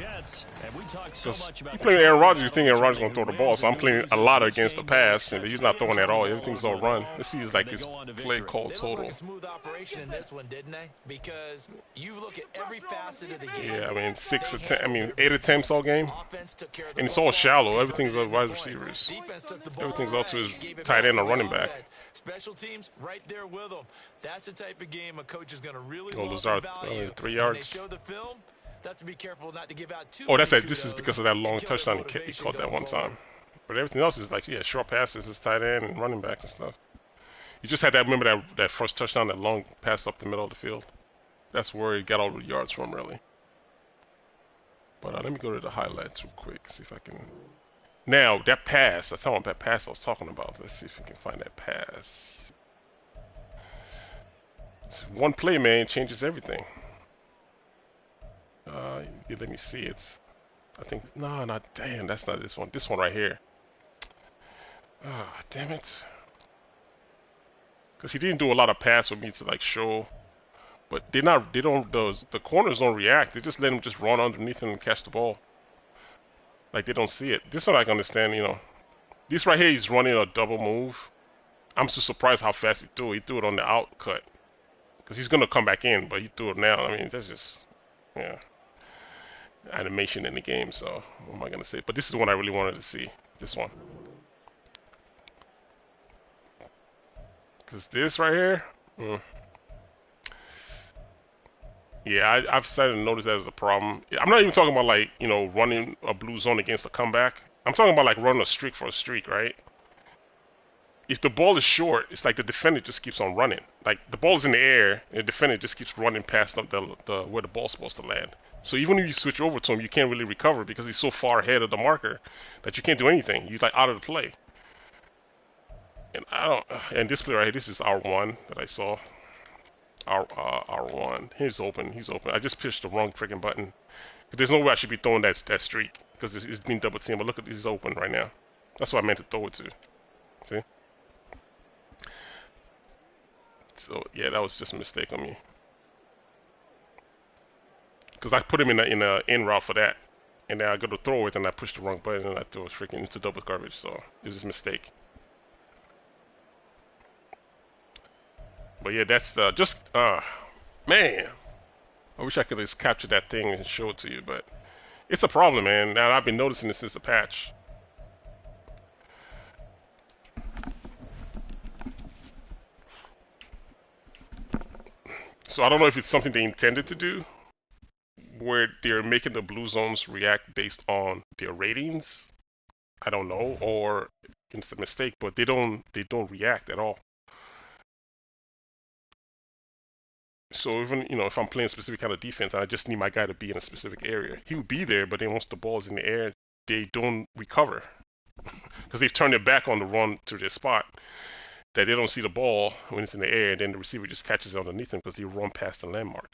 You playing Aaron Rodgers, you think Aaron Rodgers is going to throw the ball, so I'm playing a lot against the pass, and he's not throwing at all. Everything's all run. This is like his play call total. Like a smooth operation in this one, didn't they? Because you look at every facet of the game. Yeah, I mean 8 attempts all game, and it's all shallow. Everything's all wide receivers. Everything's all to his tight end or running back. Special teams right there with them. That's the type of game a coach is going to really lose love and value. 3 yards. When they show the film, that's to be careful not to give out too Oh, that's many that. This is kudos because of that long and kill touchdown their he caught motivation that one going time. But everything else is like, yeah, short passes, his tight end and running backs and stuff. You just had that. Remember that first touchdown, that long pass up the middle of the field. That's where he got all the yards from, really. But let me go to the highlights real quick, see if I can. Now that pass, that's how that pass I was talking about. Let's see if we can find that pass. One play, man, changes everything. Let me see it. I think damn, that's not this one. This one right here. Damn it. Because he didn't do a lot of pass for me to like show. But the corners don't react. They just let him just run underneath him and catch the ball. Like they don't see it. This one I can understand, you know. This right here, he's running a double move. I'm so surprised how fast he threw it. He threw it on the out cut. Because he's going to come back in, but he threw it now. I mean, that's just, yeah, animation in the game, so what am I going to say? But this is the one I really wanted to see, this one. Because this right here, yeah, I've started to notice that as a problem. I'm not even talking about, like, you know, running a blue zone against a comeback. I'm talking about, like, running a streak for a streak, right? If the ball is short, it's like the defender just keeps on running. Like the ball's in the air, and the defender just keeps running past the where the ball's supposed to land. So even if you switch over to him, you can't really recover because he's so far ahead of the marker that you can't do anything. You're like out of the play. And I don't. And this play right here, this is R1 that I saw. R1. He's open. He's open. I just pushed the wrong freaking button. There's no way I should be throwing that streak because it's being double teamed. But look at, he's open right now. That's what I meant to throw it to. See? So yeah, that was just a mistake on me. Because I put him in a in route for that, and then I go to throw it, and I pushed the wrong button, and I threw it freaking into double coverage. So it was just a mistake. But yeah, that's the man. I wish I could just capture that thing and show it to you, but it's a problem, man. Now I've been noticing this since the patch. So I don't know if it's something they intended to do, where they're making the blue zones react based on their ratings. I don't know, or it's a mistake, but they don't react at all. So even if I'm playing a specific kind of defense, I just need my guy to be in a specific area. He will be there, but then once the ball's in the air, they don't recover because they've turned their back on the run to their spot. That they don't see the ball when it's in the air, and then the receiver just catches it underneath them because they run past the landmark.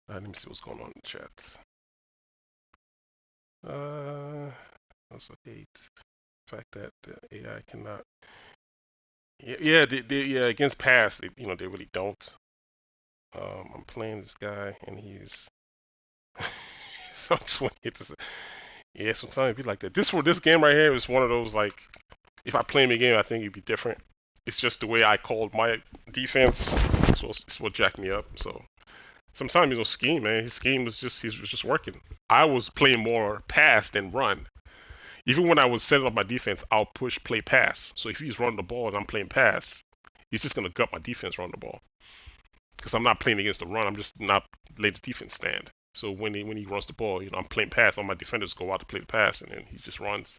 Let me see what's going on in the chat. Also 8. The fact that the AI cannot. Yeah, yeah, against pass, they really don't. I'm playing this guy, and he's so 20 hits. Yeah, sometimes it'd be like that. This game right here is one of those, like, if I play him a game, I think it'd be different. It's just the way I called my defense, so it's what jacked me up. So sometimes scheme, man. His scheme was just working. I was playing more pass than run. Even when I was setting up my defense, I'll push play pass. So if he's running the ball and I'm playing pass, he's just gonna gut my defense running the ball. Because I'm not playing against the run, I'm just not letting the defense stand. So when he runs the ball, I'm playing pass. All my defenders go out to play the pass, and then he just runs.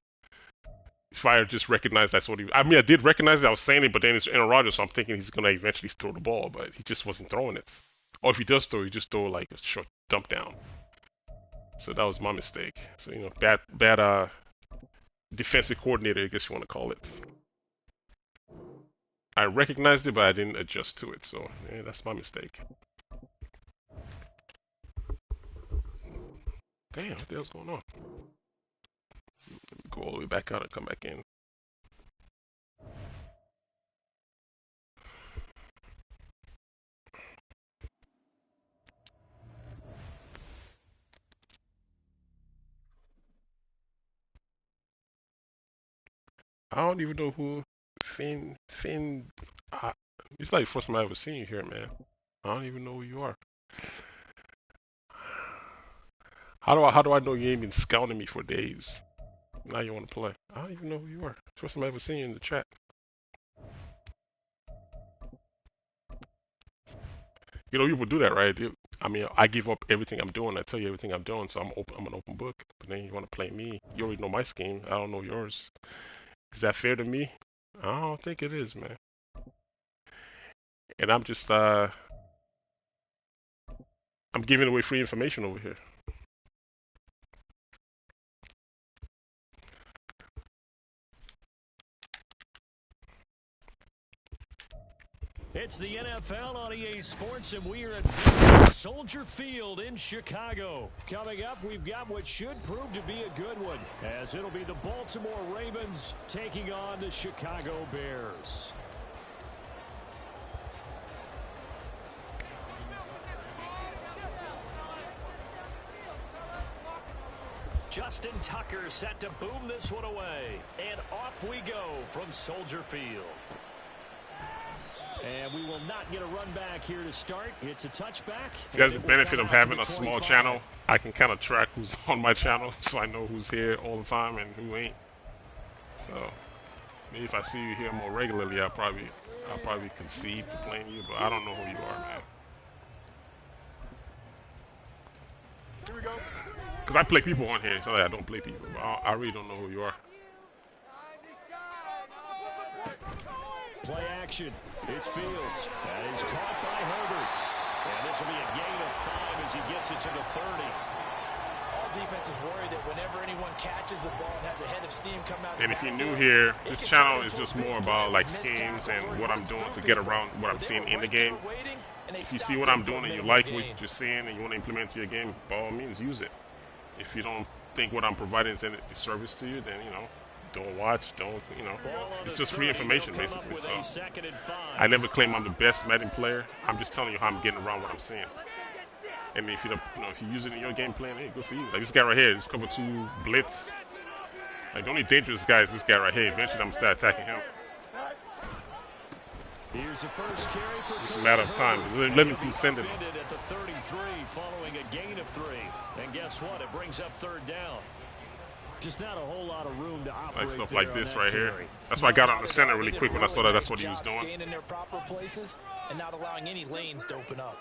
Fire just recognized that's what he. I mean, I did recognize that I was saying it, but then it's Aaron Rodgers, so I'm thinking he's gonna eventually throw the ball, but he just wasn't throwing it. Or if he does throw, he just throw like a short dump down. So that was my mistake. So bad defensive coordinator, I guess you want to call it. I recognized it, but I didn't adjust to it. So yeah, that's my mistake. Damn, what the hell's going on? Let me go all the way back out and come back in. I don't even know who Finn. It's like the first time I ever seen you here, man. I don't even know who you are. How do I know you ain't been scouting me for days? Now you want to play? I don't even know who you are. First time I ever seen you in the chat. People do that, right? I mean, I give up everything I'm doing. I tell you everything I'm doing, so I'm an open book. But then you want to play me. You already know my scheme. I don't know yours. Is that fair to me? I don't think it is, man. And I'm just I'm giving away free information over here. It's the NFL on EA Sports, and we are at Soldier Field in Chicago. Coming up, we've got what should prove to be a good one, as it'll be the Baltimore Ravens taking on the Chicago Bears. Justin Tucker set to boom this one away. And off we go from Soldier Field. And we will not get a run back here to start. It's a touchback. You guys, the benefit of having a small channel, I can kind of track who's on my channel, so I know who's here all the time and who ain't. So maybe if I see you here more regularly, I'll probably concede to playing you, but I don't know who you are, man. Here we go. Because I play people on here, so I don't play people. But I really don't know who you are. Play action. It's Fields. That is caught by Herbert. And this will be a gain of 5 as he gets it to the 30. All defense is worried that whenever anyone catches the ball and has a head of steam come out. And if you're new here, this channel is just more about like schemes and what I'm doing to get around what I'm seeing in the game. If you see what I'm doing and you like what you're seeing and you want to implement to your game, by all means, use it. If you don't think what I'm providing is a service to you, then, don't watch, it's just free information, basically. So I never claim I'm the best Madden player. I'm just telling you how I'm getting around what I'm seeing. And if if you use it in your game plan, hey, good for you. Like this guy right here, just cover 2 blitz. Like the only dangerous guy is this guy right here. Eventually, I'm gonna start attacking him. Here's the first carry for it's a matter of time. Let me keep sending them. At the 33, following a gain of 3. And guess what? It brings up 3rd down. Just not a whole lot of room to operate. Like stuff like this right here. That's why I got on the center really quick when I saw that that's what he was doing. In their proper places. and not allowing any lanes to open up.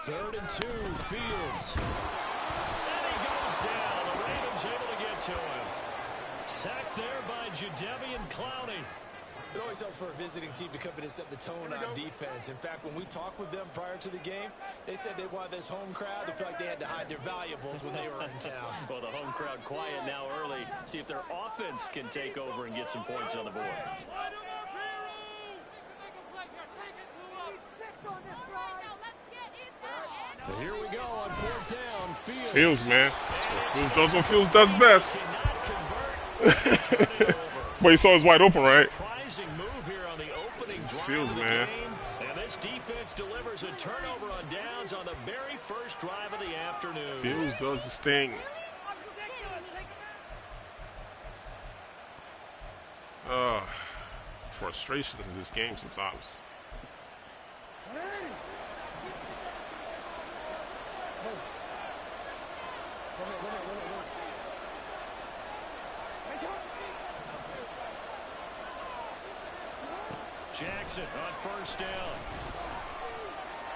Third and 2, Fields. And he goes down. The Ravens able to get to him. Sacked there by Jadeveon Clowney. It always helps for a visiting team to come in and set the tone on defense. In fact, when we talked with them prior to the game, they said they wanted this home crowd to feel like they had to hide their valuables when they were in town. Well, the home crowd quiet now early. See if their offense can take over and get some points on the board. Here we go on 4th down. Fields, man. Fields does what Fields does best. But he saw his wide open, right? Surprising move here on the opening drive Fields, of the man. game. And this defense delivers a turnover on downs on the very first drive of the afternoon. Fields does his thing. Frustrations in this game sometimes. Jackson on 1st down.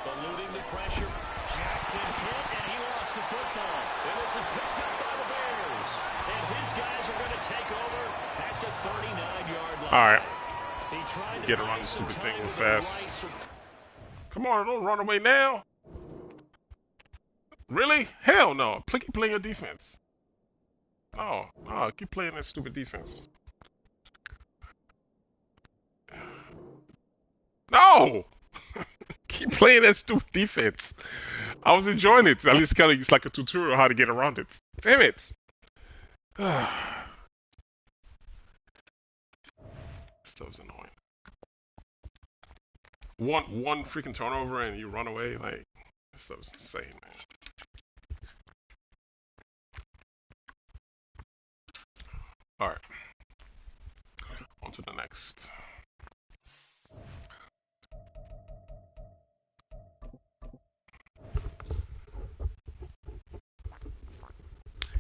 Eluding the pressure. Jackson hit, and he lost the football. And this is picked up by the Bears. And his guys are going to take over at the 39-yard line. All right. He tried to Get around this stupid thing real fast. Come on, don't run away now. Really? Hell no. Keep playing your defense. No, keep playing that stupid defense. No! Keep playing that stupid defense. I was enjoying it. At least it's like a tutorial how to get around it. Damn it! Stuff's annoying. One freaking turnover and you run away. Like, this stuff's insane, man. All right. On to the next.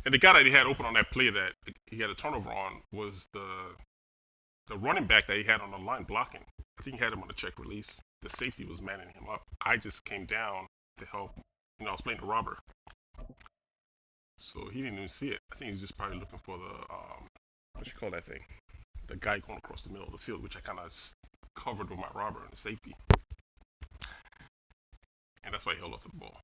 And the guy that he had open on that play that he had a turnover on was the running back that he had on the line blocking. I think he had him on the check release. The safety was manning him up. I just came down to help. I was playing the robber. So he didn't even see it. I think he was just probably looking for the, what you call that thing? The guy going across the middle of the field, which I kind of covered with my robber and the safety. And that's why he held on to the ball.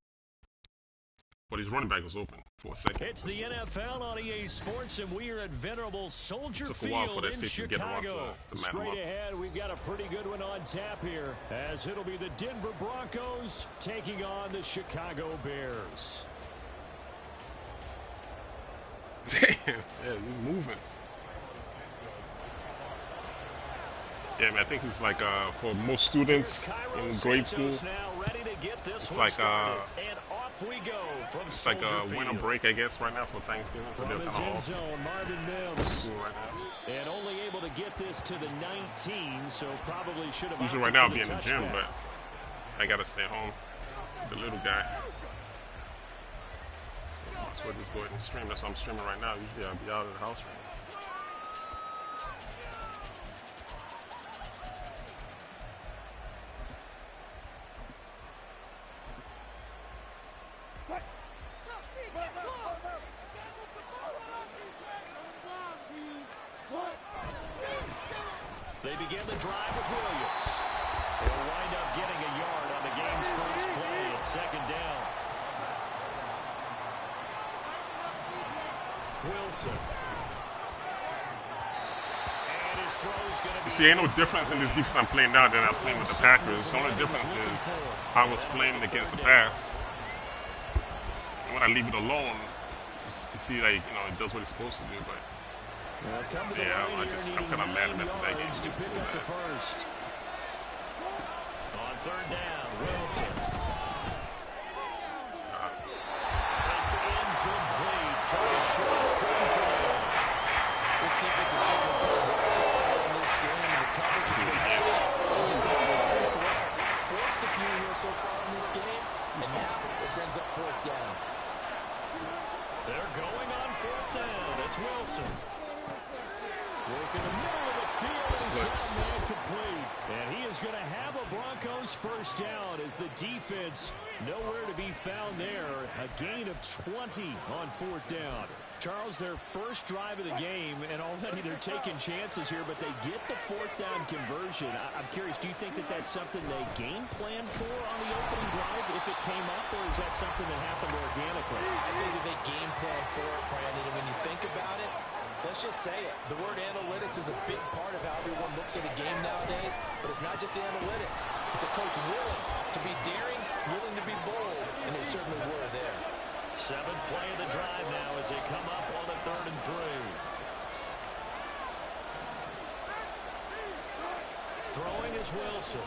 But his running back was open for a second. It's the NFL on EA Sports, and we are at venerable Soldier Took a while for Field that in safety to get around Chicago. to man him Straight up. ahead, we've got a pretty good one on tap here, as it'll be the Denver Broncos taking on the Chicago Bears. Damn, yeah, he's moving. Yeah, man, I think it's like for most students in grade school, it's like a winter break, I guess, right now for Thanksgiving. So they're kind of off school right now. And only able to get this to the 19, so probably should have. Usually right now I'll be in the gym, but I gotta stay home with the little guy. So that's why just go ahead and stream. That's why I'm streaming right now. Usually I'll be out of the house right now. They begin the drive with Williams. They'll wind up getting a yard on the game's first play at 2nd down. Wilson. And his throw's going to be... You see, ain't no difference in this defense I'm playing now than I'm playing with the Packers. The only difference is I was playing against the pass. And when I leave it alone, you see, like, it does what it's supposed to do, but... Yeah, I'm kind of mad at messing that game. To pick up the first. On 3rd down, Wilson. It's incomplete. Target short, couldn't play. This defense is so good so far in this game, and the coverage has been tough. Just forced a few here so far in this game, and now it brings up 4th down. They're going on 4th down. It's Wilson. Work in the middle of Broncos first down as the defense nowhere to be found there. A gain of 20 on 4th down. Charles, their first drive of the game, and already they're taking chances here, but they get the 4th down conversion. I'm curious, do you think that that's something they game planned for on the opening drive if it came up, or is that something that happened organically? I think that they game planned for it, Brandon, and when you think about it, let's just say it. The word analytics is a big part of how everyone looks at a game nowadays, but it's not just the analytics. It's a coach willing to be daring, willing to be bold, and they certainly were there. 7th play of the drive now as they come up on the 3rd and 3. Throwing is Wilson.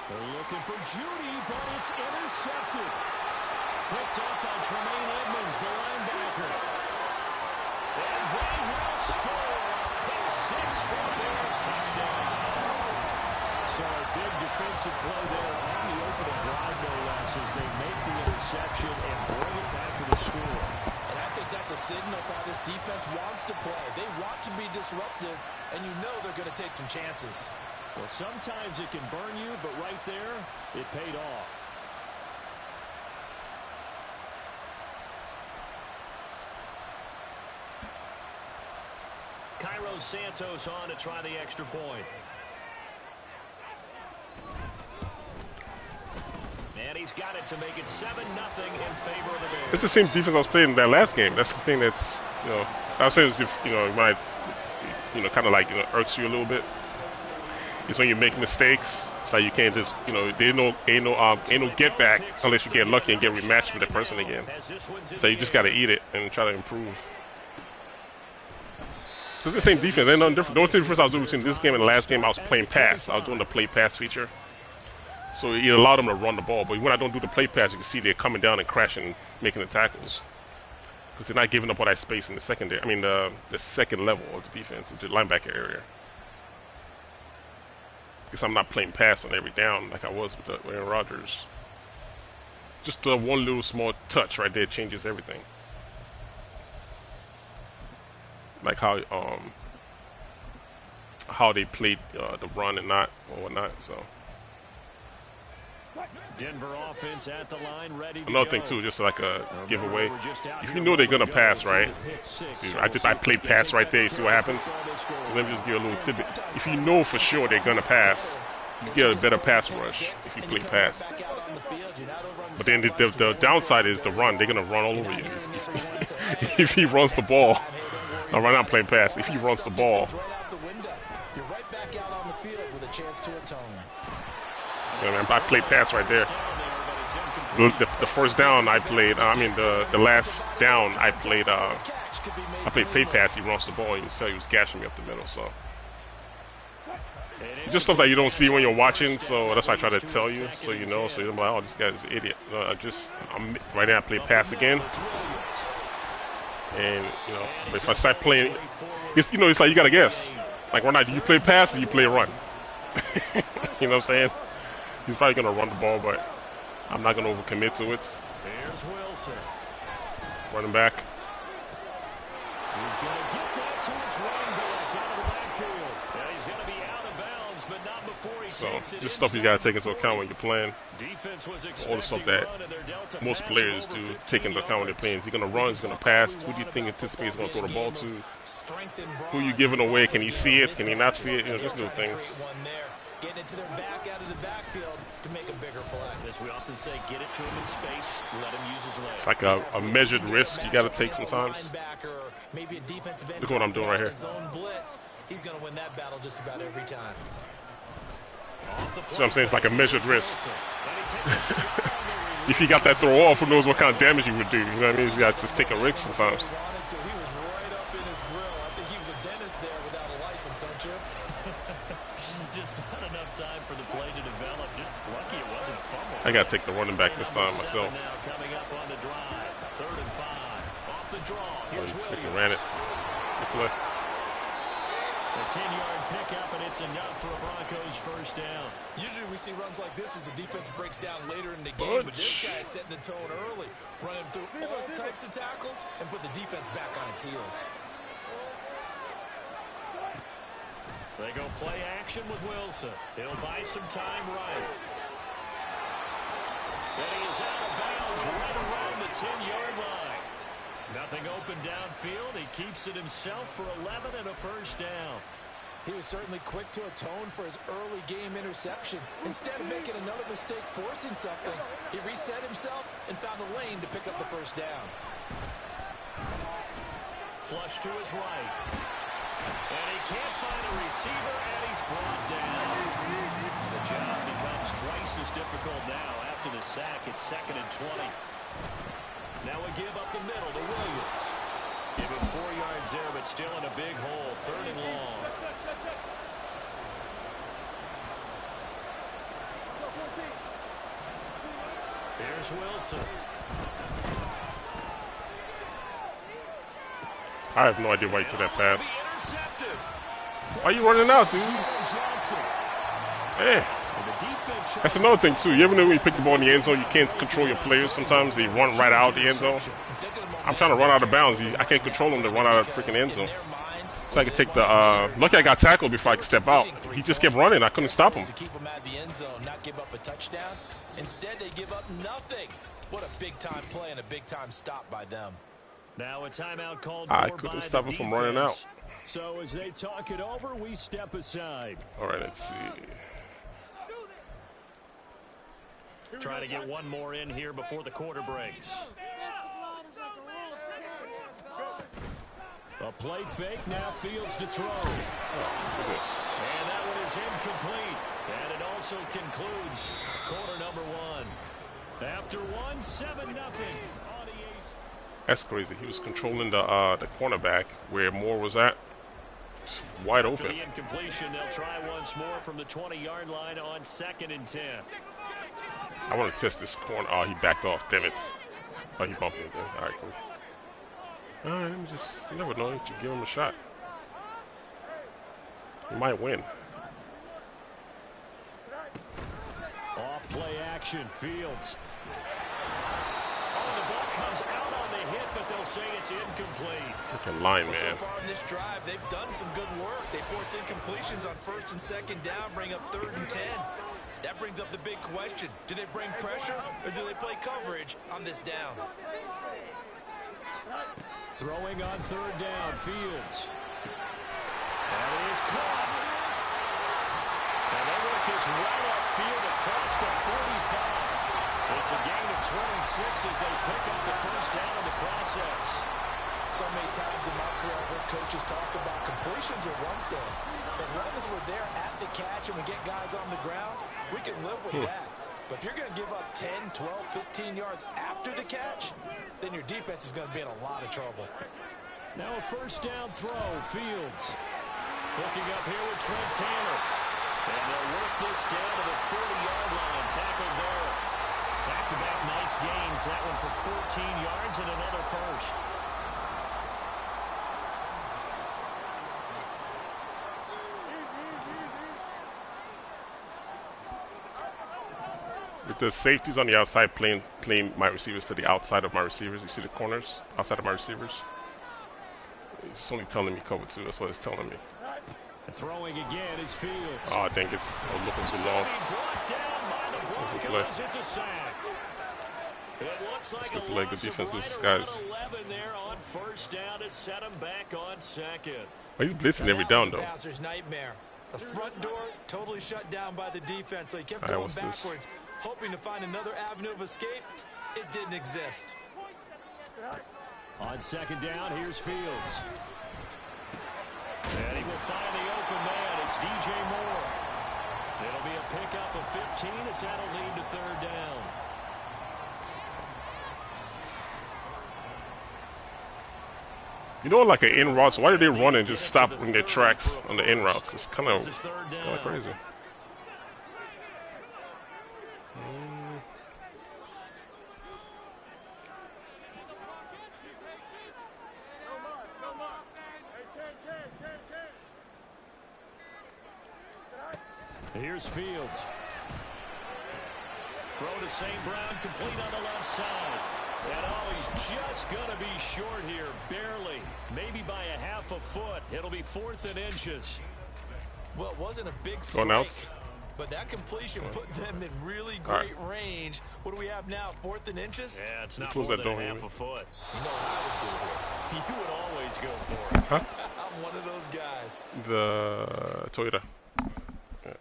They're looking for Judy, but it's intercepted. Picked up by Tremaine Edmonds, the linebacker. And they will score. Pick 6 for the Bears, touchdown. So a big defensive play there on the opening drive, no less, as they make the interception and bring it back to the score. And I think that's a signal of how this defense wants to play. They want to be disruptive, and you know they're going to take some chances. Well, sometimes it can burn you, but right there, it paid off. Cairo Santos on to try the extra point. And he's got it to make it 7-0 in favor of the Bears. It's the same defense I was playing in that last game. That's the thing that's, you know, I was saying, if, you know, it might, you know, kind of like, you know, irks you a little bit. It's when you make mistakes. It's like you can't just, you know, ain't no get back unless you get lucky and get rematched with that person again. So you just got to eat it and try to improve. It's the same defense. They're nothing different. The only difference I was doing between this game and the last game, I was playing pass. I was doing the play pass feature. So it allowed them to run the ball. But when I don't do the play pass, you can see they're coming down and crashing, making the tackles. Because they're not giving up all that space in the secondary. I mean, the second level of the defense, the linebacker area. Because I'm not playing pass on every down like I was with Aaron Rodgers. Just one little small touch right there changes everything. Like how they played the run and not or whatnot. So Denver offense at the line, ready to another go. thing too, just like a giveaway. If you know they're gonna pass, right? See, I played pass right there. You see what happens? So let me just give you a little tidbit. If you know for sure they're gonna pass, you get a better pass rush if you play pass. But then the downside is the run. They're gonna run all over you. If he runs the ball. I'm right now playing pass. If he runs the ball, you're right back out on the field with a chance to atone. So I played pass right there. The first down I played, the last down I played play pass. He runs the ball. You can tell he was gashing me up the middle. So it's just stuff that you don't see when you're watching. So that's why I try to tell you, so you know. So you're like, oh, this guy's an idiot. I'm right now. I play pass again. And, you know, if I start playing, it's like you got to guess. Like, right now, do you play pass or do you play run? You know what I'm saying? He's probably going to run the ball, but I'm not going to overcommit to it. There's Wilson. Running back. He's going to get that to his running back out of the backfield. Yeah, he's going to be out of bounds, but not before he takes it. Just stuff you got to take into account when you're playing. Defense was all the stuff that most players do take into account when they're playing. Is he going to run? Is he going to pass? Who do you think anticipates going to throw the ball to? Who are you giving away? Can you see it? Can you not see it? You know, just little things. Getting it to their back out of the backfield to make a bigger play. As we often say, get it to him in space, let him use his legs. It's like a measured risk you got to take sometimes. Look at what I'm doing right here. He's going to win that battle just about every time. So I'm saying it's like a measured risk. If you got that throw off, who knows what kind of damage you would do? You know what I mean? You got to just take a risk sometimes. He was right up in his grill. I think he was a dentist there without a license, don't you? Just not enough time for the play to develop. Just lucky it wasn't a fumble. I got to take the running back this time myself. Now coming up on the drive. 3rd and 5. Off the draw. Here's Freaking ran it. Good play. A 10-yard pickup, and it's enough for a Broncos first down. Usually we see runs like this as the defense breaks down later in the game, but this guy is setting the tone early, running through all types of tackles and put the defense back on its heels. They go play action with Wilson. He'll buy some time right. And he is out of bounds right around the 10-yard line. Nothing open downfield. He keeps it himself for 11 and a first down. He was certainly quick to atone for his early game interception. Instead of making another mistake forcing something, he reset himself and found a lane to pick up the first down. Flush to his right. And he can't find a receiver, and he's brought down. The job becomes twice as difficult now. After the sack, it's 2nd and 20. Now we give up the middle to Williams. Give him 4 yards there, but still in a big hole. 3rd and long. Here's Wilson. I have no idea why you threw that pass. Why are you running out, dude? Hey. That's another thing, too. You ever know when you pick the ball in the end zone, you can't control your players. Sometimes they run right out of the end zone. I'm trying to run out of bounds. I can't control them to run out of the freaking end zone. So I could take the, lucky I got tackled before I could step out. He just kept running. I couldn't stop him. To keep him at the end zone, not give up a touchdown. Instead, they give up nothing. What a big-time play and a big-time stop by them. Now a timeout called I for couldn't by stop the him from running out. So as they talk it over, we step aside. All right, let's see. Trying to get one more in here before the quarter breaks. A play fake, now Fields to throw. Oh, look at this. And that one is incomplete. And it also concludes quarter number 1. After 1, 7-0. That's crazy. He was controlling the cornerback where Moore was at. Wide open. After the incompletion, they'll try once more from the 20-yard line on 2nd and 10. I want to test this corner. Oh, he backed off. Damn it. Oh, he bumped me again. All right, cool. All right, let me just, you never know. You should give him a shot. He might win. Off play action, Fields. Oh, the ball comes out on the hit, but they'll say it's incomplete. Freaking line, man. So far in this drive, they've done some good work. They force incompletions on 1st and 2nd down, bring up 3rd and 10. That brings up the big question. Do they bring pressure or do they play coverage on this down? Throwing on 3rd down, Fields. That is caught. And they work this right upfield across the 45. It's a gain of 26 as they pick up the first down in the process. So many times in my career, I've heard coaches talk about completions are one thing. As long as we're there at the catch and we get guys on the ground, we can live with that. But if you're going to give up 10, 12, 15 yards after the catch, then your defense is going to be in a lot of trouble. Now a first down throw, Fields. Looking up here with Trent Taylor. And they'll work this down to the 40-yard line. Tackled there. Back-to-back nice gains. That one for 14 yards and another first. With the safeties on the outside playing my receivers to the outside of my receivers. You see the corners outside of my receivers? It's only telling me cover 2. That's what it's telling me. Throwing again is Fields. Oh, I think it's looking too long. Brought down by the Broncos. It's a sack. It looks like good a play, good loss defense, of good right disguise. around 11 there on first down to set him back on 2nd. Oh, he's blitzing every down, though. Passer's nightmare. The front door totally shut down by the defense, so he kept All right, going what's this? backwards, hoping to find another avenue of escape. It didn't exist. On 2nd down, here's Fields. And he will find the open man. It's DJ Moore. It'll be a pickup of 15 as that'll lead to 3rd down. You know, like an in routes, why do they run and just stop in their tracks on the in routes? It's kind of crazy. Here's Fields. Throw to St. Brown, complete on the left side. And oh, he's just going to be short here, barely. Maybe by a half a foot. It'll be 4th and inches. Well, it wasn't a big Going out. strike, but that completion put them in really great range. What do we have now? 4th and inches? Yeah, it's not Close more that than door, half Amy. a foot. You know what I would do here? You would always go for it. Huh? I'm one of those guys. The Toyota. Yeah.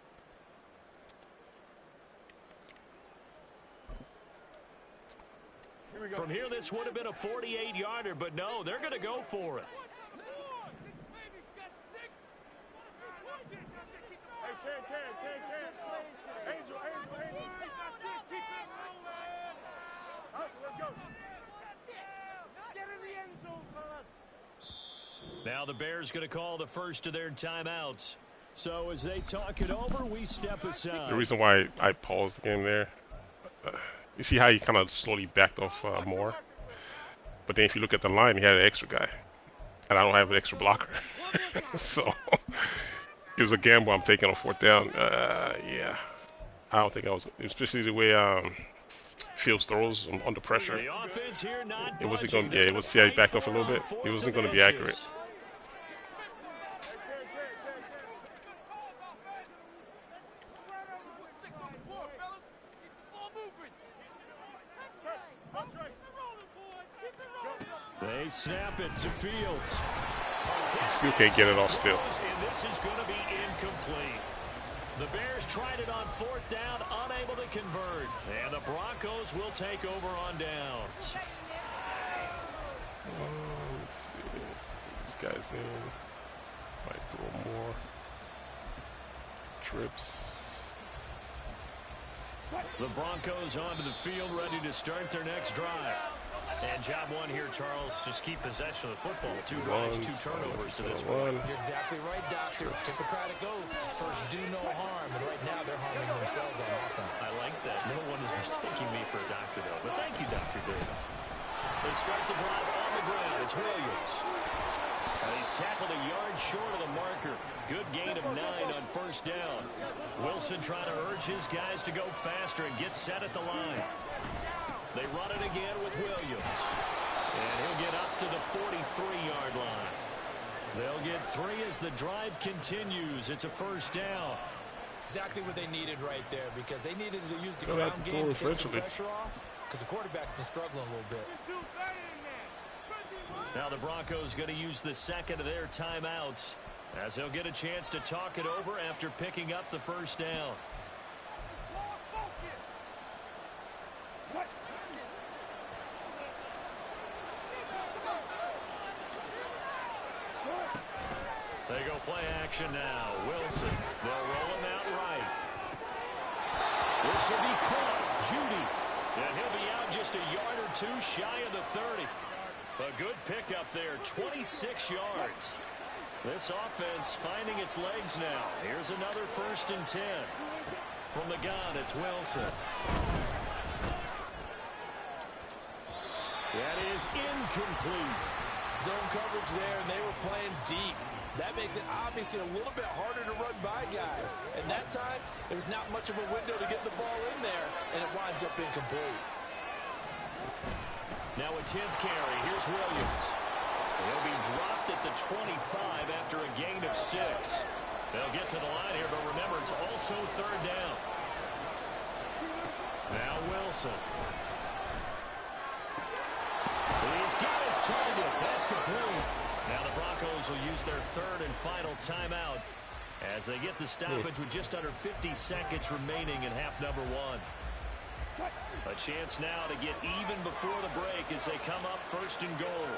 From here, this would have been a 48-yarder, but no, they're going to go for it. Now the Bears going to call the first of their timeouts. So as they talk it over, we step aside. The reason why I paused the game there, you see how he kind of slowly backed off more? But then if you look at the line, he had an extra guy. And I don't have an extra blocker. So it was a gamble I'm taking on 4th down. Yeah. I don't think I was, especially the way Fields throws under pressure. The offense here not It wasn't budging. going. Yeah, it was. Yeah, he backed off a little bit. It wasn't going to be accurate. They snap it to Fields. Still can't get it off still. And this is going to be incomplete. The Bears tried it on 4th down, unable to convert. And the Broncos will take over on downs. Let's see. This guy's in. Might throw more trips. The Broncos onto the field, ready to start their next drive. And job one here, Charles, just keep possession of the football. 2 drives, 2 turnovers to this point. You're exactly right, Doctor. Hippocratic oath. First, do no harm. And right now, they're harming themselves on offense. I like that. No one is mistaking me for a doctor, though. But thank you, Dr. Davis. They start the drive on the ground. It's Williams. And he's tackled a yard short of the marker. Good gain of 9 on 1st down. Wilson trying to urge his guys to go faster and get set at the line. They run it again with Williams. And he'll get up to the 43-yard line. They'll get 3 as the drive continues. It's a 1st down. Exactly what they needed right there, because they needed to use the ground game to take some pressure off, because the quarterback's been struggling a little bit. Now the Broncos going to use the second of their timeouts as they'll get a chance to talk it over after picking up the 1st down. They go play action now. Wilson. They'll roll him out right. This will be caught. Judy. And he'll be out just a yard or 2 shy of the 30. A good pickup there. 26 yards. This offense finding its legs now. Here's another 1st and 10. From the gun, it's Wilson. That is incomplete. Zone coverage there, and they were playing deep. That makes it obviously a little bit harder to run by guys. And that time, there was not much of a window to get the ball in there, and it winds up incomplete. Now a 10th carry. Here's Williams. He'll be dropped at the 25 after a gain of 6. They'll get to the line here, but remember, it's also 3rd down. Now Wilson. He's got his target. That's complete. Now the Broncos will use their 3rd and final timeout as they get the stoppage with just under 50 seconds remaining in half number 1. A chance now to get even before the break as they come up 1st and goal.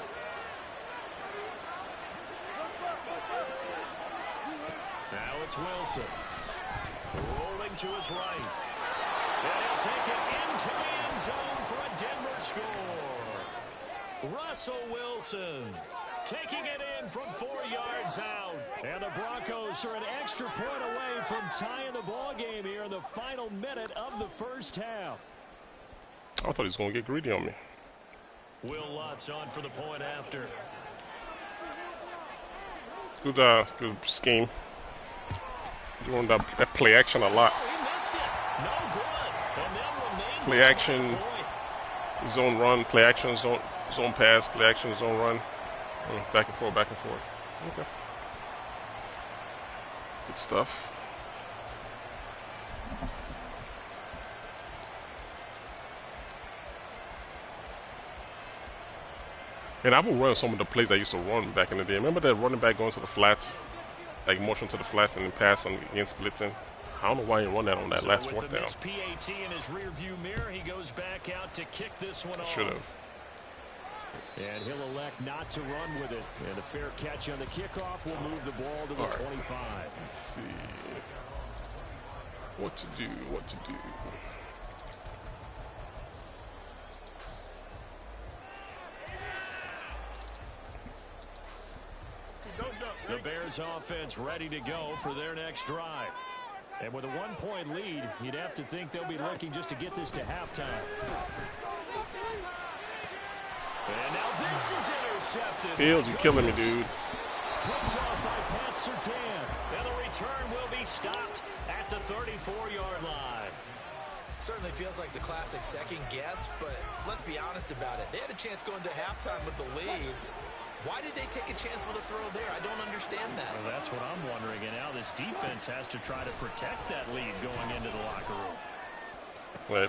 Now it's Wilson. Rolling to his right. And he'll take it into the end zone for a Denver score. Russell Wilson taking it in from 4 yards out. And the Broncos are an extra point away from tying the ball game here in the final minute of the 1st half. I thought he was going to get greedy on me. Will Lutz on for the point after. Good scheme. Doing that play action a lot. Oh, he missed it. No good. And they'll remain Play action, zone run, play action, zone pass, play action, zone run. Back and forth, back and forth. Okay. Good stuff. And I would run some of the plays I used to run back in the day. Remember that running back going to the flats, like motion to the flats and then pass on against blitzing? I don't know why he run that on that last fourth down. PAT in his rearview mirror, he goes back out to kick this one off. Should have. And he'll elect not to run with it. And a fair catch on the kickoff will move the ball to the 25. Let's see. What to do, what to do. The Bears offense ready to go for their next drive. And with a 1-point lead, you'd have to think they'll be looking just to get this to halftime. And now this is intercepted. Fields, you're killing me, dude. Picked off by Pat Surtain. And the return will be stopped at the 34-yard line. Certainly feels like the classic second guess, but let's be honest about it. They had a chance going to halftime with the lead. Why did they take a chance with a throw there? I don't understand that. Well, that's what I'm wondering. And now this defense has to try to protect that lead going into the locker room. Well,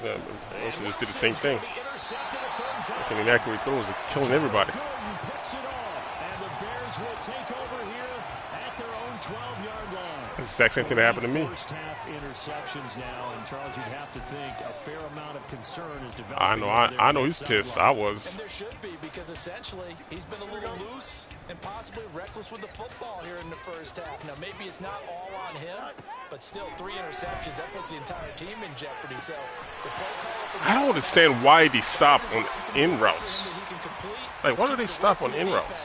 also just did the same thing. Making inaccurate throws and killing everybody. Gordon picks it off, and the Bears will take over here at their own 12-yard line. That's the exact same thing that happened to me. First half interceptions now, and Charles, you'd have to think a fair amount of concern is developing. I know he's pissed. I was. And there should be, because essentially he's been a little loose and possibly reckless with the football here in the first half. Now maybe it's not all on him, but still 3 interceptions. That puts the entire team in jeopardy. So the play call I don't understand why they stop on in routes. Like, why do they stop on in routes?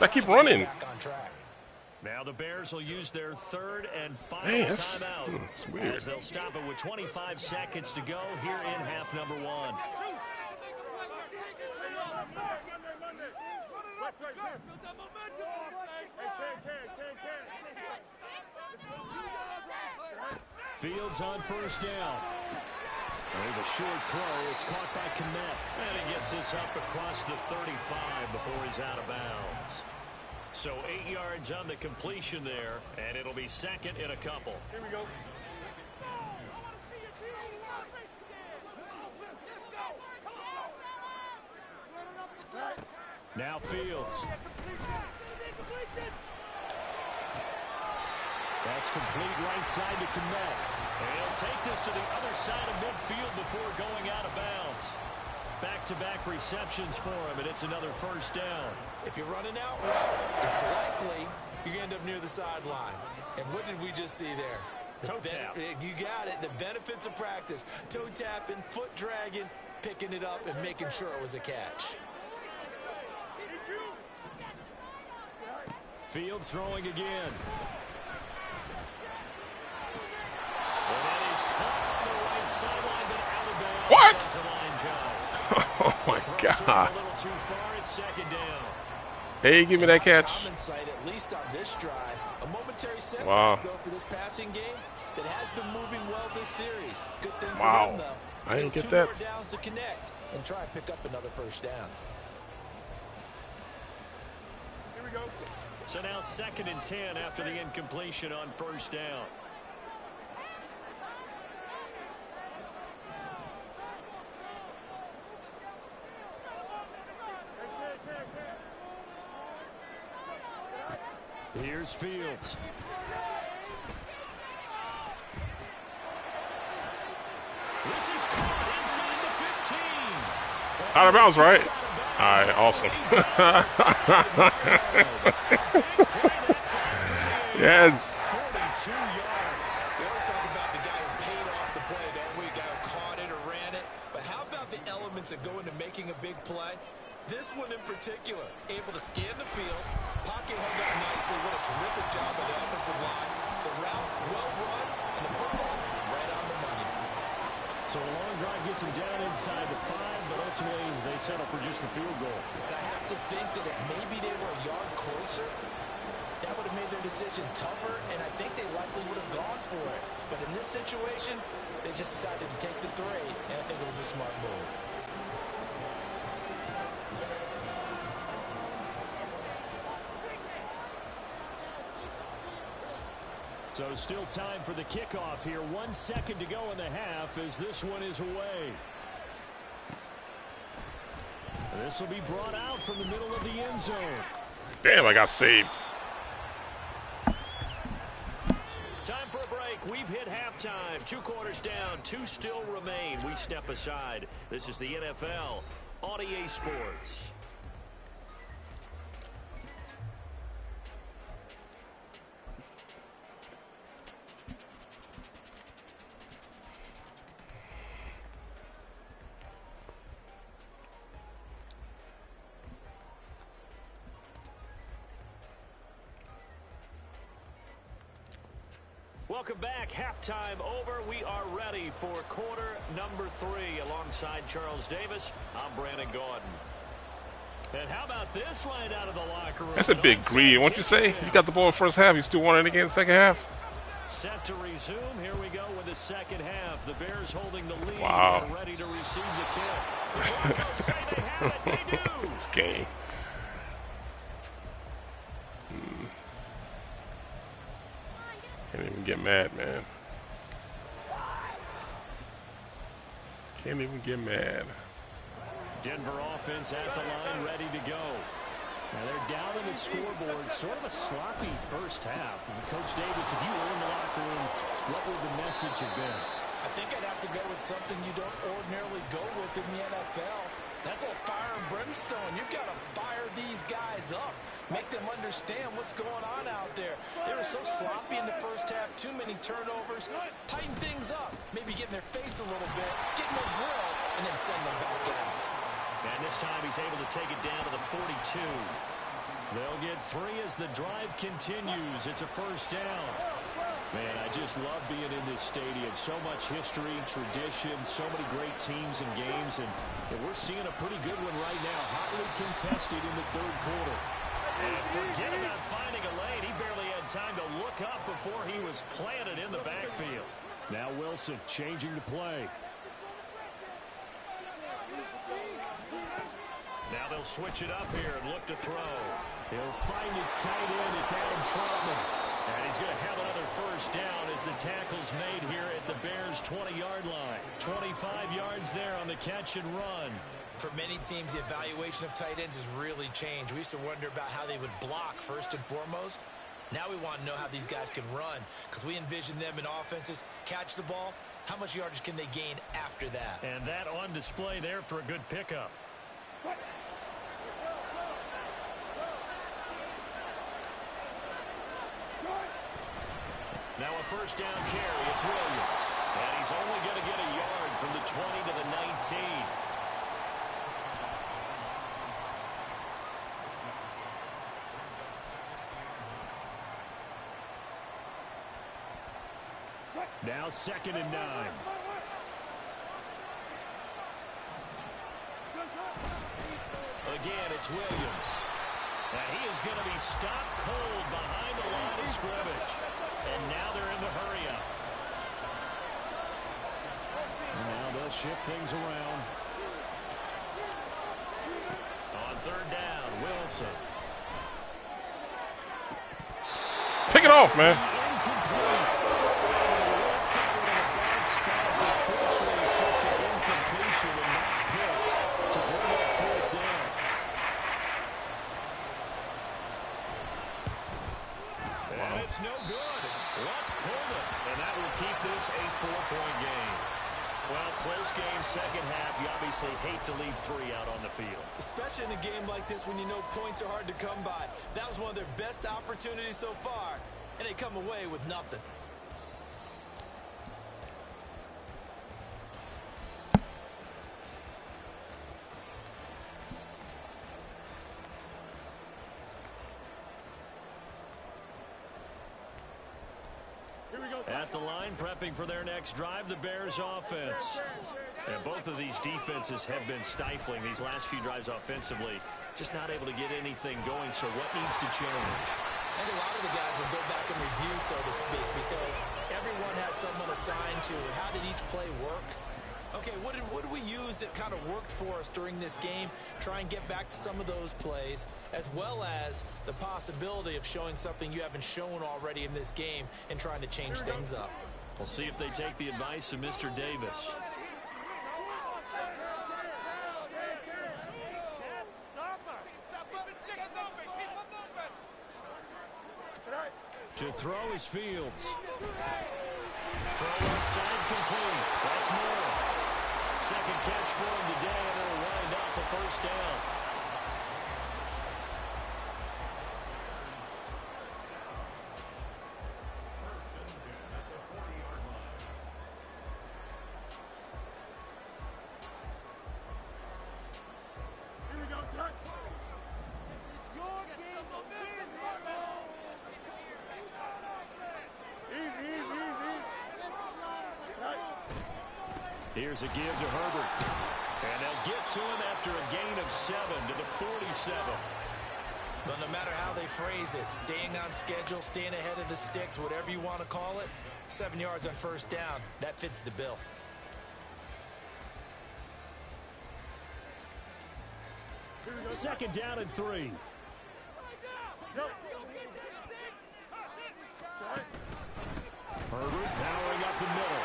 I keep running. Now the Bears will use their 3rd and final timeout. It's weird. As they'll stop it with 25 seconds to go here in half number 1. Fields on first down. There's a short throw. It's caught by Kmet. And he gets this up across the 35 before he's out of bounds. So 8 yards on the completion there, and it'll be 2nd and a couple. Here we go. Now Fields. That's complete right side to Kmet. And he'll take this to the other side of midfield before going out of bounds. Back-to-back receptions for him, and it's another first down. If you're running out, it's likely you're going to end up near the sideline. And what did we just see there? Toe tap. You got it. The benefits of practice. Toe tapping, foot dragging, picking it up, and making sure it was a catch. Fields throwing again. And that is caught on the right sideline, but out of bounds. What? That's a line drive. Oh my God. A little too far. It's 2nd down. Hey, give me that catch. Common sight, at least on this drive. A momentary setback, Wow. though, for this passing game that has been moving well this series. Good thing Wow. for them, though. I didn't Still get 2 that. more downs to connect and try and pick up another first down. Here we go. So now 2nd and 10 after the incompletion on first down. Here's Fields. This is caught inside the 15. Out of bounds, right? All right, awesome. Yes. 42 yards. We always talk about the guy who paid off the play, don't we? The guy who caught it or ran it. But how about the elements that go into making a big play? This one in particular, able to scan the field, pocket held up nicely. What a terrific job of the offensive line. The route well run, and the football right on the money. So a long drive gets him down inside the 5, but ultimately they settle for just the field goal. I have to think that if maybe they were a yard closer, that would have made their decision tougher, and I think they likely would have gone for it. But in this situation, they just decided to take the 3, and I think it was a smart move. So still time for the kickoff here. 1 second to go in the half as this one is away. This will be brought out from the middle of the end zone. Damn, I got saved. Time for a break. We've hit halftime. 2 quarters down. 2 still remain. We step aside. This is the NFL on EA Sports. Welcome back. Halftime over. We are ready for quarter number 3. Alongside Charles Davis, I'm Brandon Gordon. And how about this line out of the locker room? That's a big greed. Won't you say? You got the ball first half. You still want it again second half? Set to resume. Here we go with the second half. The Bears holding the lead. Wow. They're ready to receive the kick. The Broncos say they have it. They do. This game. Can't even get mad, man. Can't even get mad. Denver offense at the line, ready to go. Now they're down in the scoreboard. Sort of a sloppy first half. And Coach Davis, if you were in the locker room, what would the message have been? I think I'd have to go with something you don't ordinarily go with in the NFL. That's a fire and brimstone. You've got to fire these guys up. Make them understand what's going on out there. They were so sloppy in the first half. Too many turnovers. Tighten things up. Maybe get in their face a little bit. Get in their grill. And then send them back out. And this time he's able to take it down to the 42. They'll get 3 as the drive continues. It's a first down. Man, I just love being in this stadium. So much history, tradition, so many great teams and games. And we're seeing a pretty good one right now. Hotly contested in the third quarter. And forget about finding a lane. He barely had time to look up before he was planted in the backfield. Now Wilson changing the play. Now they'll switch it up here and look to throw. He'll find his tight end. It's Adam Trautman. And he's going to have another first down as the tackle's made here at the Bears' 20-yard line. 25 yards there on the catch and run. For many teams, the evaluation of tight ends has really changed. We used to wonder about how they would block first and foremost. Now we want to know how these guys can run because we envision them in offenses, catch the ball. How much yardage can they gain after that? And that on display there for a good pickup. Now a first down carry. It's Williams. And he's only going to get a yard from the 20 to the 19. Now 2nd and 9. Again, it's Williams. And he is going to be stopped cold behind the line of scrimmage. And now they're in the hurry-up. Now they'll shift things around. On 3rd down, Wilson. Pick it off, man. Incomplete. It's no good. Let's pull it. And that will keep this a 4-point game. Well, close game, second half. You obviously hate to leave 3 out on the field. Especially in a game like this when you know points are hard to come by. That was one of their best opportunities so far. And they come away with nothing. At the line, prepping for their next drive, the Bears offense. And both of these defenses have been stifling these last few drives offensively. Just not able to get anything going, so what needs to change? And a lot of the guys will go back and review, so to speak, because everyone has someone assigned to how did each play work. Okay, what did we use that kind of worked for us during this game? Try and get back to some of those plays, as well as the possibility of showing something you haven't shown already in this game and trying to change things up. We'll see if they take the advice of Mr. Davis. To throw is Fields. Throw outside complete. That's more. Second catch for him today, and it'll wind up a first down. Here's a give to Herbert. And they'll get to him after a gain of 7 to the 47. But no matter how they phrase it, staying on schedule, staying ahead of the sticks, whatever you want to call it, 7 yards on first down, that fits the bill. Second down and 3. Herbert powering up the middle.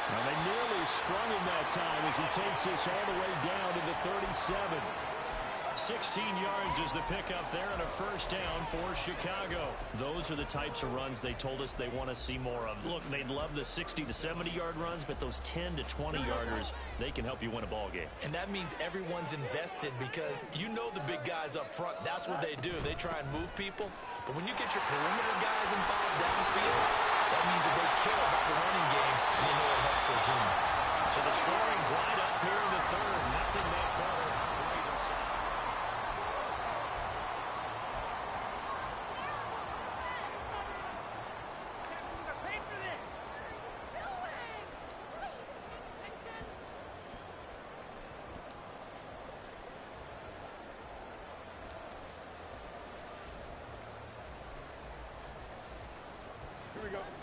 Now they nearly sprung him that time as he takes this all the way down to the 37. 16 yards is the pickup there and a first down for Chicago. Those are the types of runs they told us they want to see more of. Look, they'd love the 60 to 70-yard runs, but those 10 to 20-yarders, they can help you win a ball game. And that means everyone's invested because you know the big guys up front, that's what they do. They try and move people. But when you get your perimeter guys involved downfield, that means that they care about the running game and they know it helps their team. So the scoring dried up here in the third. Nothing that quarter.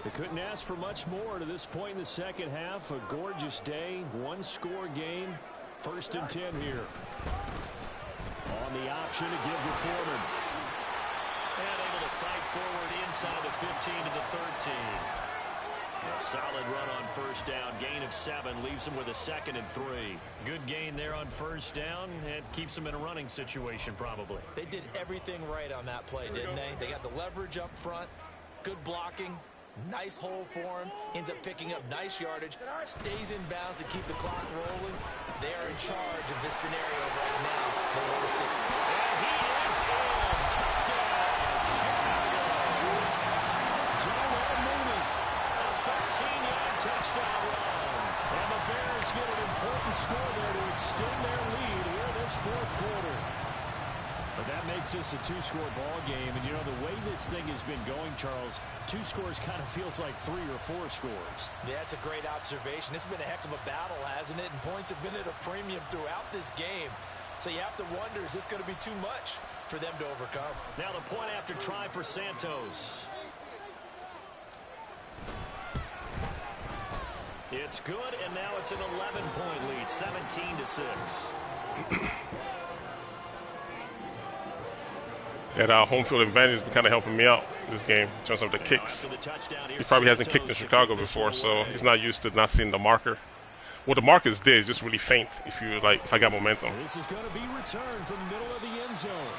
They couldn't ask for much more to this point in the second half. A gorgeous day, one-score game. First and 10 here. On the option to give to Foreman. And able to fight forward inside the 15 to the 13. A solid run on first down. Gain of 7 leaves him with a second and 3. Good gain there on first down. It keeps him in a running situation probably. They did everything right on that play, didn't they? They got the leverage up front, good blocking. Nice hole for him. Ends up picking up nice yardage. Stays in bounds to keep the clock rolling. They are in charge of this scenario right now. They want to stay. And he is in. Touchdown, Chicago. John Mooney. A 13-yard touchdown run. And the Bears get an important score there to extend their lead here this fourth quarter. But that makes this a two-score ball game. And, you know, the way this thing has been going, Charles, 2 scores kind of feels like 3 or 4 scores. Yeah, that's a great observation. It's been a heck of a battle, hasn't it? And points have been at a premium throughout this game. So you have to wonder, is this going to be too much for them to overcome? Now the point after try for Santos. It's good, and now it's an 11-point lead, 17 to 6. That home field advantage has been kind of helping me out this game in terms of the kicks. He probably hasn't kicked in Chicago before, so he's not used to not seeing the marker. What the marker is there is just really faint if I got momentum. This is going to be returned from the middle of the end zone.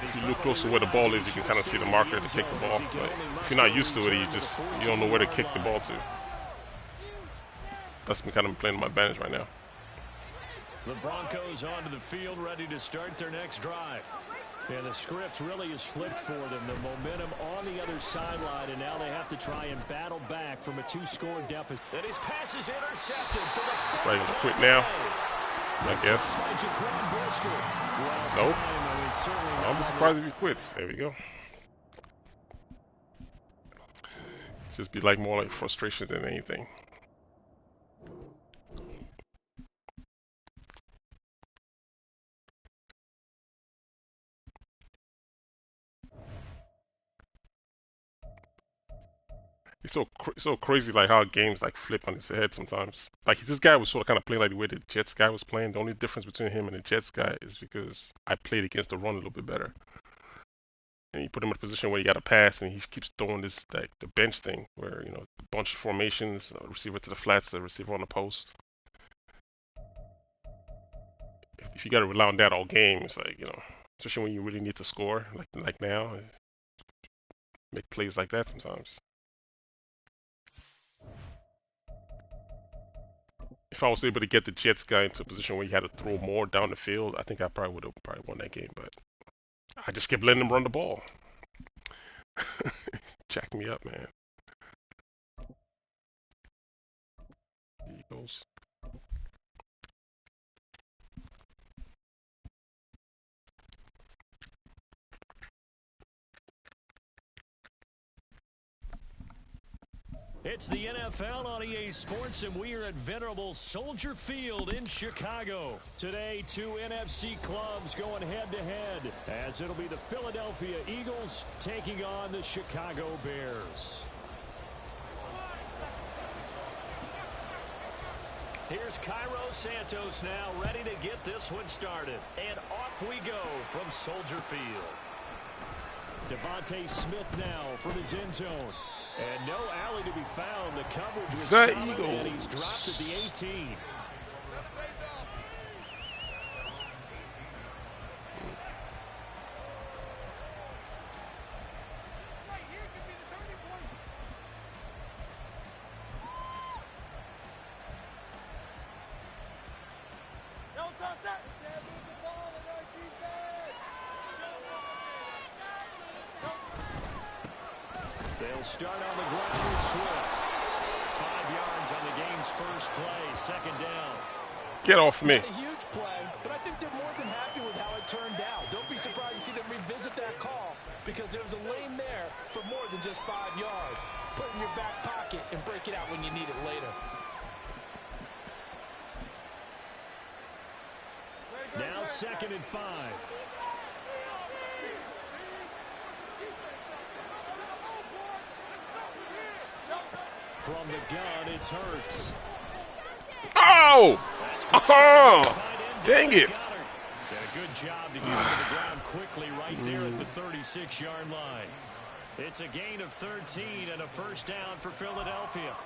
If you look close to where the ball is, you can kind of see the marker to kick the ball. But if you're not used to it, you don't know where to kick the ball to. That's been kind of playing to my advantage right now. The Broncos onto the field, ready to start their next drive. And the script really is flipped for them. The momentum on the other sideline, and now they have to try and battle back from a 2-score deficit. And his pass is intercepted for the Probably gonna quit now, I guess. Nope. I'm surprised if he quits. There we go. Just be like more like frustration than anything. It's so crazy like how games like flip on his head sometimes. Like this guy was sort of kind of playing like the way the Jets guy was playing. The only difference between him and the Jets guy is because I played against the run a little bit better. And you put him in a position where you got to pass, and he keeps throwing this like the bench thing, where a bunch of formations, receiver to the flats, a receiver on the post. If you got to rely on that all game, it's like especially when you really need to score, like now, make plays like that sometimes. If I was able to get the Jets guy into a position where he had to throw more down the field, I think I probably would have won that game. But I just kept letting him run the ball. Jack me up, man. Eagles. It's the NFL on EA Sports, and we are at venerable Soldier Field in Chicago. Today, two NFC clubs going head-to-head, as it'll be the Philadelphia Eagles taking on the Chicago Bears. Here's Cairo Santos now, ready to get this one started. And off we go from Soldier Field. Devontae Smith now from his end zone. And no alley to be found. The coverage was solid, and he's dropped at the 18. They'll start on the ground with Swift. 5 yards on the game's first play, second down. Get off me. A huge play, but I think they're more than happy with how it turned out. Don't be surprised to see them revisit that call, because there's a lane there for more than just 5 yards. Put it in your back pocket and break it out when you need it later. Now 2nd and 5. From the gun, it's Hurts. Oh! Oh! Dang it! Did a good job to get him to the ground quickly right there at the 36-yard line. It's a gain of 13 and a first down for Philadelphia.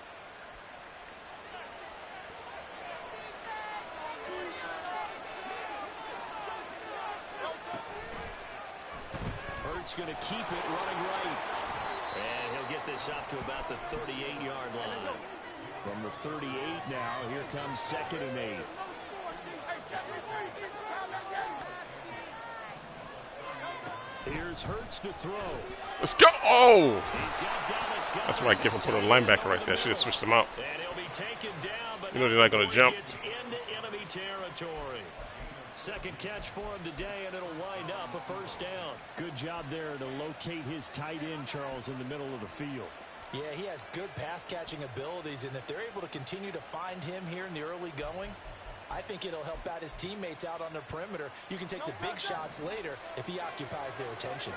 Hurts going to keep it running right. And he'll get this up to about the 38-yard line. From the 38 now, here comes 2nd and 8. Here's Hurts to throw. Let's go! Oh! That's why I give him put a linebacker right there. I should have switched him out. And he'll be taken down, but they're not going to jump. It's into enemy territory. Second catch for him today, and it'll wind up a first down. Good job there to locate his tight end, Charles, in the middle of the field. Yeah, he has good pass-catching abilities, and if they're able to continue to find him here in the early going, I think it'll help out his teammates out on the perimeter. You can take the big shots later if he occupies their attention.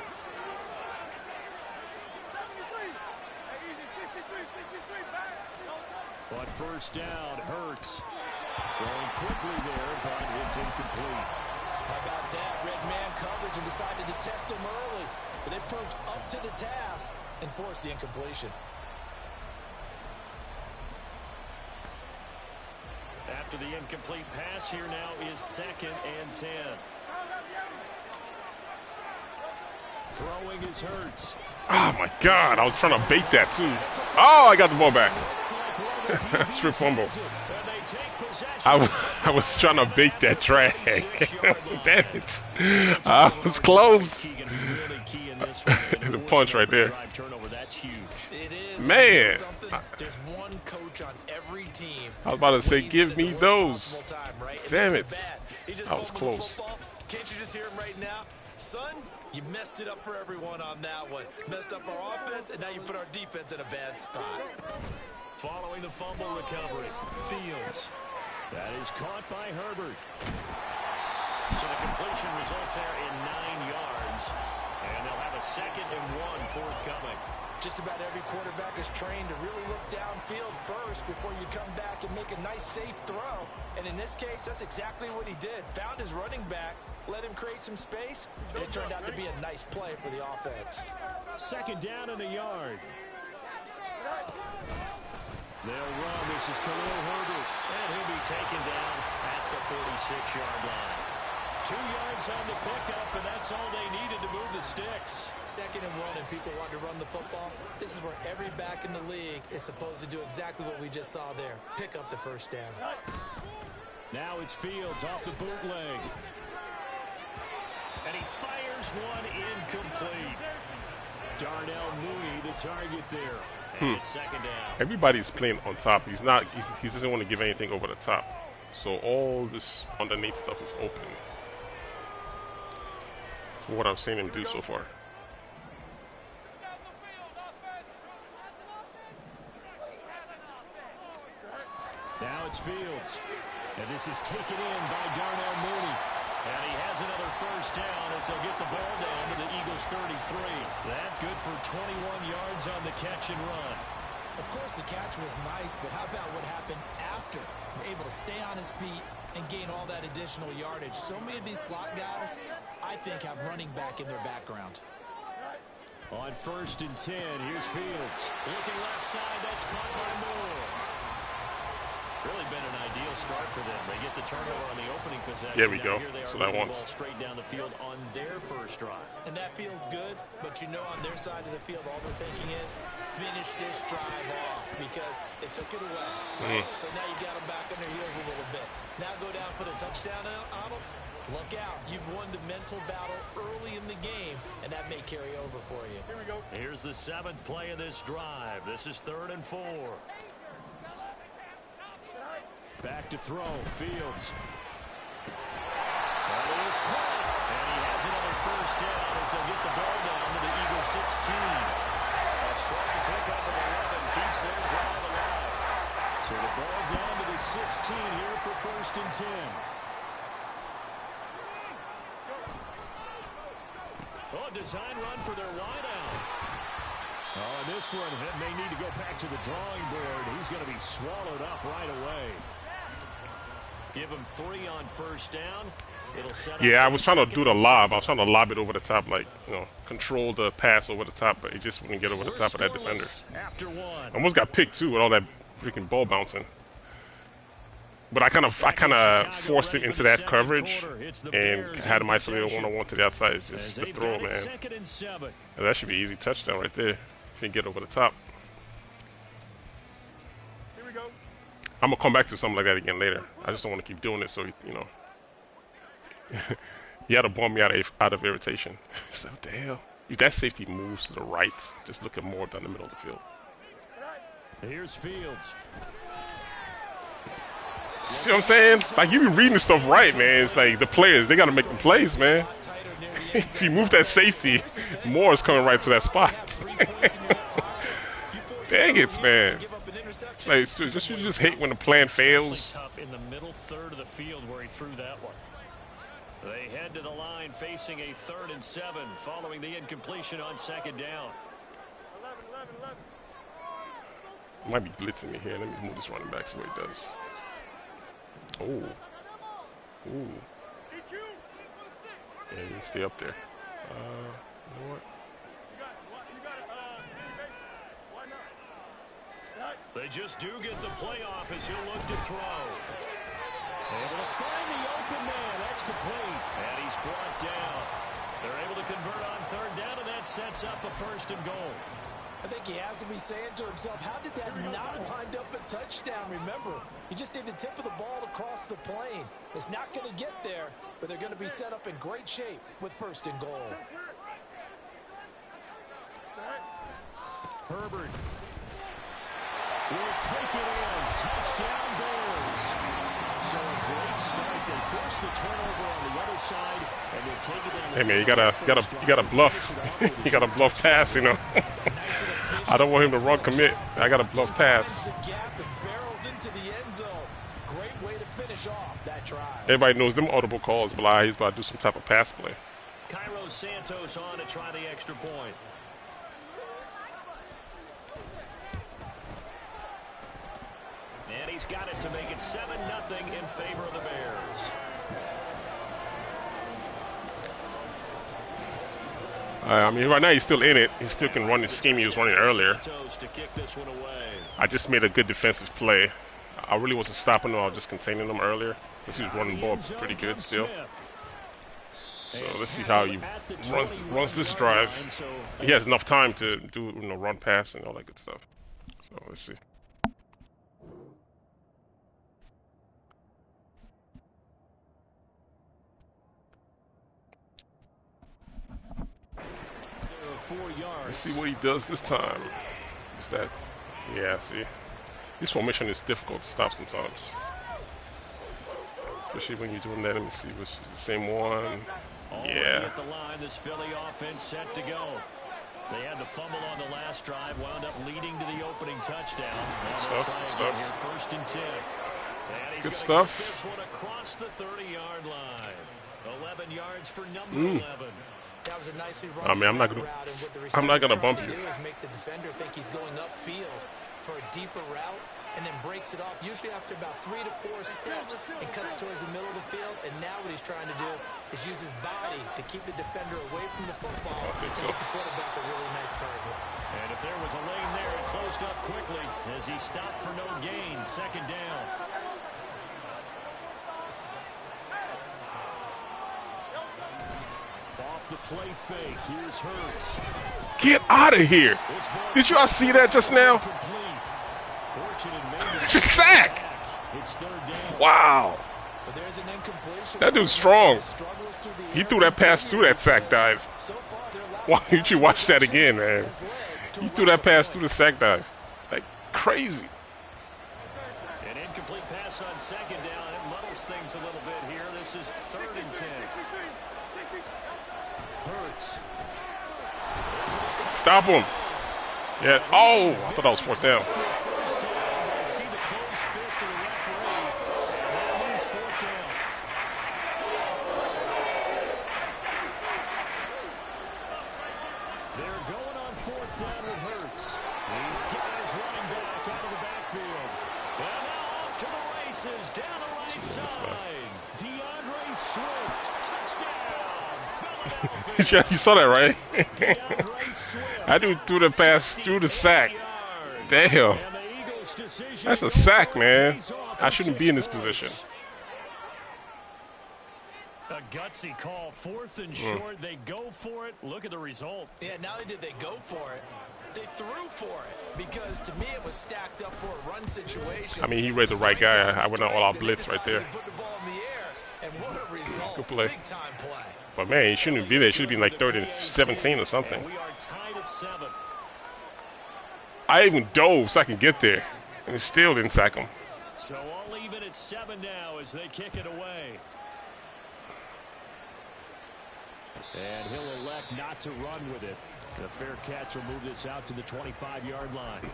But first down, Hurts. Going quickly there, but it's incomplete. How about that? Red man coverage and decided to test him early. But they proved up to the task and forced the incompletion. After the incomplete pass, here now is 2nd and 10. Throwing is Hurts. Oh my God! I was trying to bait that too. Oh, I got the ball back. Strip fumble. I was trying to bait that drag. Damn it! I was close. The punch right there. Man, there's one coach on every team. I was about to say, give me those. Damn it! I was close. Can't you just hear him right now? Son, you messed it up for everyone on that one. Messed up our offense, and now you put our defense in a bad spot. Following the fumble recovery, Fields. That is caught by Herbert. So the completion results there in 9 yards. And they'll have a 2nd and 1 forthcoming. Just about every quarterback is trained to really look downfield first before you come back and make a nice, safe throw. And in this case, that's exactly what he did. Found his running back, let him create some space, and it turned out to be a nice play for the offense. Second down and a yard. They'll run. This is Khalil Herbert. And he'll be taken down at the 46-yard line. 2 yards on the pickup, and that's all they needed to move the sticks. Second and 1, and people want to run the football. This is where every back in the league is supposed to do exactly what we just saw there. Pick up the first down. Now it's Fields off the bootleg. And he fires one incomplete. Darnell Mooney, the target there. And it's second down. Everybody's playing on top. He's not. He doesn't want to give anything over the top. So all this underneath stuff is open. For what I've seen him do so far. Now it's Fields. And this is taken in by Darnell Mooney. And he has another first down as they'll get the ball down to the Eagles' 33. That good for 21 yards on the catch and run. Of course, the catch was nice, but how about what happened after? Able to stay on his feet and gain all that additional yardage. So many of these slot guys, I think, have running back in their background. On 1st and 10, here's Fields. Looking left side, that's caught by Moore. Really been an ideal start for them. They get the turnover on the opening possession. There we go. So that wants. Ball straight down the field on their first drive. And that feels good, but you know on their side of the field, all they're thinking is finish this drive off because it took it away. So now you got them back on their heels a little bit. Now go down, put a touchdown on them. Look out. You've won the mental battle early in the game, and that may carry over for you. Here we go. Here's the 7th play of this drive. This is 3rd and 4. Back to throw. Fields. That is caught. And he has another first down as they'll get the ball down to the Eagles' 16. A strong pickup of 11 keeps their drive alive. So the ball down to the 16 here for 1st and 10. Oh, design run for their wideout. Oh, this one may need to go back to the drawing board. He's going to be swallowed up right away. Give him 3 on 1st down. It'll set Yeah, I was trying to do the lob. I was trying to lob it over the top, like, you know, control the pass over the top, but it just wouldn't get over the top of that defender. After one. Almost got picked too with all that freaking ball bouncing. But I kind of forced him into that coverage and had him isolated one-on-one to the outside. It's just the throw, man. And that should be an easy touchdown right there if you can get over the top. Here we go. I'm gonna come back to something like that again later. I just don't want to keep doing it, so you know. You had to bum me out of irritation. So what the hell? If that safety moves to the right, just look at more down the middle of the field. Here's Fields. See what I'm saying? Like, you be reading stuff right, man. It's like the players, they got to make the plays, man. If you move that safety, more is coming right to that spot. Dang it, man. Like, you just hate when the plan fails. Tough in the middle third of the field where he threw that one. They head to the line facing a 3rd and 7 following the incompletion on 2nd down. 11. Might be blitzing me here. Let me move this running back so he does. Oh. Ooh. Yeah, you can stay up there. You know what? They just do get the playoff as he'll look to throw. Able to find the open man. That's complete. And he's brought down. They're able to convert on 3rd down, and that sets up a 1st and goal. I think he has to be saying to himself, how did that not wind up a touchdown? Remember, he just did the tip of the ball across the plane. It's not going to get there, but they're going to be set up in great shape with 1st and goal. Herbert will take it in. Touchdown Bears. So a great start. They force the turnover on the other side, and they take it down. Hey man, you gotta bluff. You gotta bluff pass, you know. I don't want him to run commit. I gotta bluff pass. Everybody knows them audible calls, Bly. He's about to do some type of pass play. Cairo Santos on to try the extra point. he's got it to make it 7-0 in favor of the Bears. I mean, right now he's still in it. He still can run the scheme he was running earlier. I just made a good defensive play. I really wasn't stopping him. I was just containing him earlier. Because he was running the ball pretty good still. So let's see how he runs this drive. He has enough time to do, run, pass, and all that good stuff. So let's see. Let's see what he does this time. Is that? Yeah, see. This formation is difficult to stop sometimes. Especially when you're doing that. Let me see, this is the same one. Yeah. At the line, this Philly offense set to go. They had the fumble on the last drive, wound up leading to the opening touchdown. Good stuff. Here, 1st and 10. And he's good stuff. Get this one across the 30-yard line. 11 yards for number 11. That was a nicely run. I mean, I'm not gonna bump you. Do is make the defender think he's going upfield for a deeper route, and then breaks it off, usually after about 3 to 4 steps, and cuts towards the middle of the field. And now what he's trying to do is use his body to keep the defender away from the football and get the quarterback a really nice target. And if there was a lane there, it closed up quickly as he stopped for no gain. 2nd down. Off the play fake. Here's Hurts. Get out of here! Did y'all see that just now? It's a sack! Wow! That dude's strong. He threw that pass through that sack dive. Why didn't you watch that again, man? He threw that pass through the sack dive. Like crazy. An incomplete pass on 2nd down. It muddles things a little bit here. This is 3rd and 10. Hurts. Stop him. Yeah. Oh, I thought that was 4th down. Yeah, you saw that, right? I threw the pass through the sack. Damn. That's a sack, man. I shouldn't be in this position. A gutsy call. 4th and short. They go for it. Look at the result. Yeah, not only did they go for it, they threw for it. Because to me, it was stacked up for a run situation. I mean, he read the right guy. I went all out blitz right there. Put the ball in the air, and what a result. Good play. Big time play. But man, he shouldn't be there. He should have been like 3rd and 17 or something. We are tied at 7. I even dove so I can get there, and it still didn't sack him. So all even at 7 now as they kick it away. And he'll elect not to run with it. The fair catch will move this out to the 25-yard line.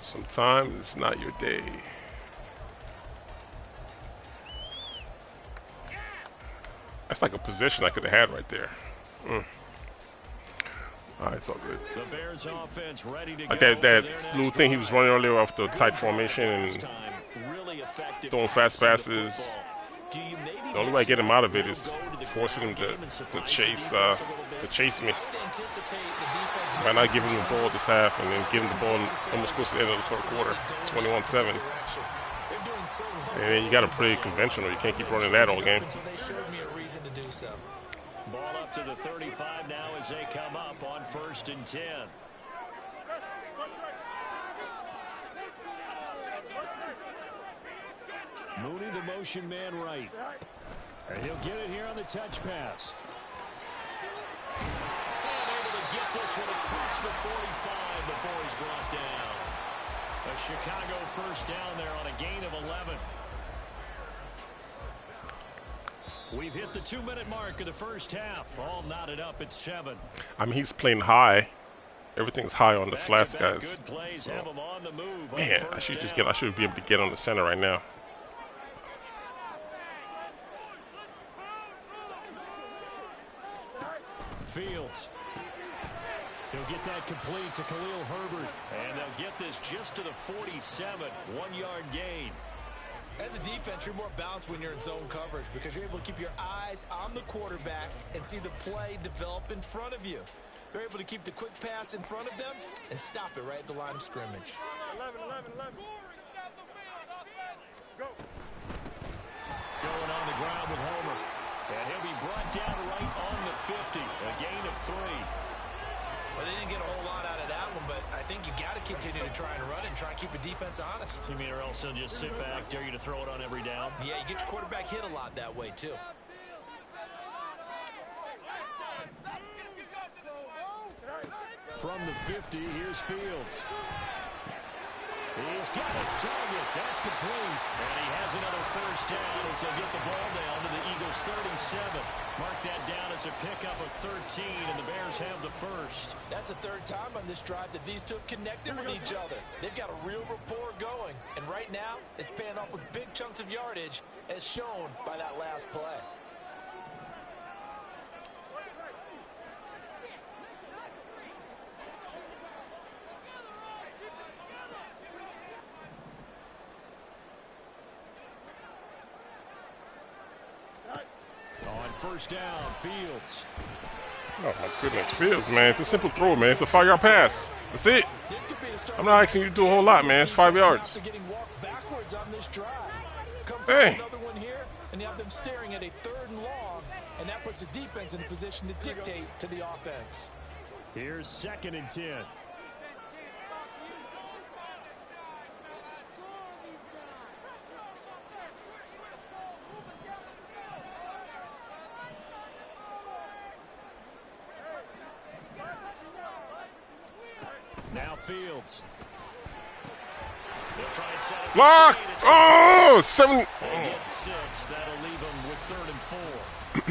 Sometimes it's not your day. That's like a position I could have had right there. All right, it's all good. The Bears offense ready to like go that little thing he was running earlier off the tight formation and throwing fast passes. The only way I get him out of it is forcing him to chase me. By not giving him the ball this half and then giving the ball almost close to the end of the 3rd quarter, 21-7. And then you got to play conventional. You can't keep running that all game. Ball up to the 35 now as they come up on 1st and 10. Mooney, the motion man right. And he'll get it here on the touch pass. And able to get this one across the 45 before he's brought down. A Chicago 1st down there on a gain of 11. We've hit the 2-minute mark of the 1st half. All knotted up at 7. I mean, he's playing high. Everything's high on the flats, guys. So, man, I should be able to get on the center right now. Fields. He'll get that complete to Khalil Herbert. And they'll get this just to the 47, 1-yard gain. As a defense, you're more balanced when you're in zone coverage because you're able to keep your eyes on the quarterback and see the play develop in front of you. You're able to keep the quick pass in front of them and stop it right at the line of scrimmage. 11. Go. Going on the ground with Homer. And he'll be brought down right on the 50. A gain of 3. Well, they didn't get a whole lot out of that one, but I think you got to continue to try and run and try and keep the defense honest. You mean or else he'll just sit back, dare you to throw it on every down? Yeah, you get your quarterback hit a lot that way, too. From the 50, here's Fields. He's got his target. That's complete. And he has another first down as he'll get the ball down to the Eagles' 37. Mark that down as a pickup of 13, and the Bears have the first. That's the third time on this drive that these two have connected with each other. They've got a real rapport going. And right now, it's paying off with big chunks of yardage, as shown by that last play. First down, Fields. Oh my goodness, Fields, man. It's a simple throw, man. It's a 5-yard pass. That's it. I'm not asking you to do a whole lot, man. It's 5 yards. Hey. Another one here, and you have them staring at a 3rd and long, and that puts the defense in a position to dictate to the offense. Here's 2nd and 10. Now Fields. They'll try and set it. Block! Oh, 7. They get 6. That'll leave them with 3rd and 4.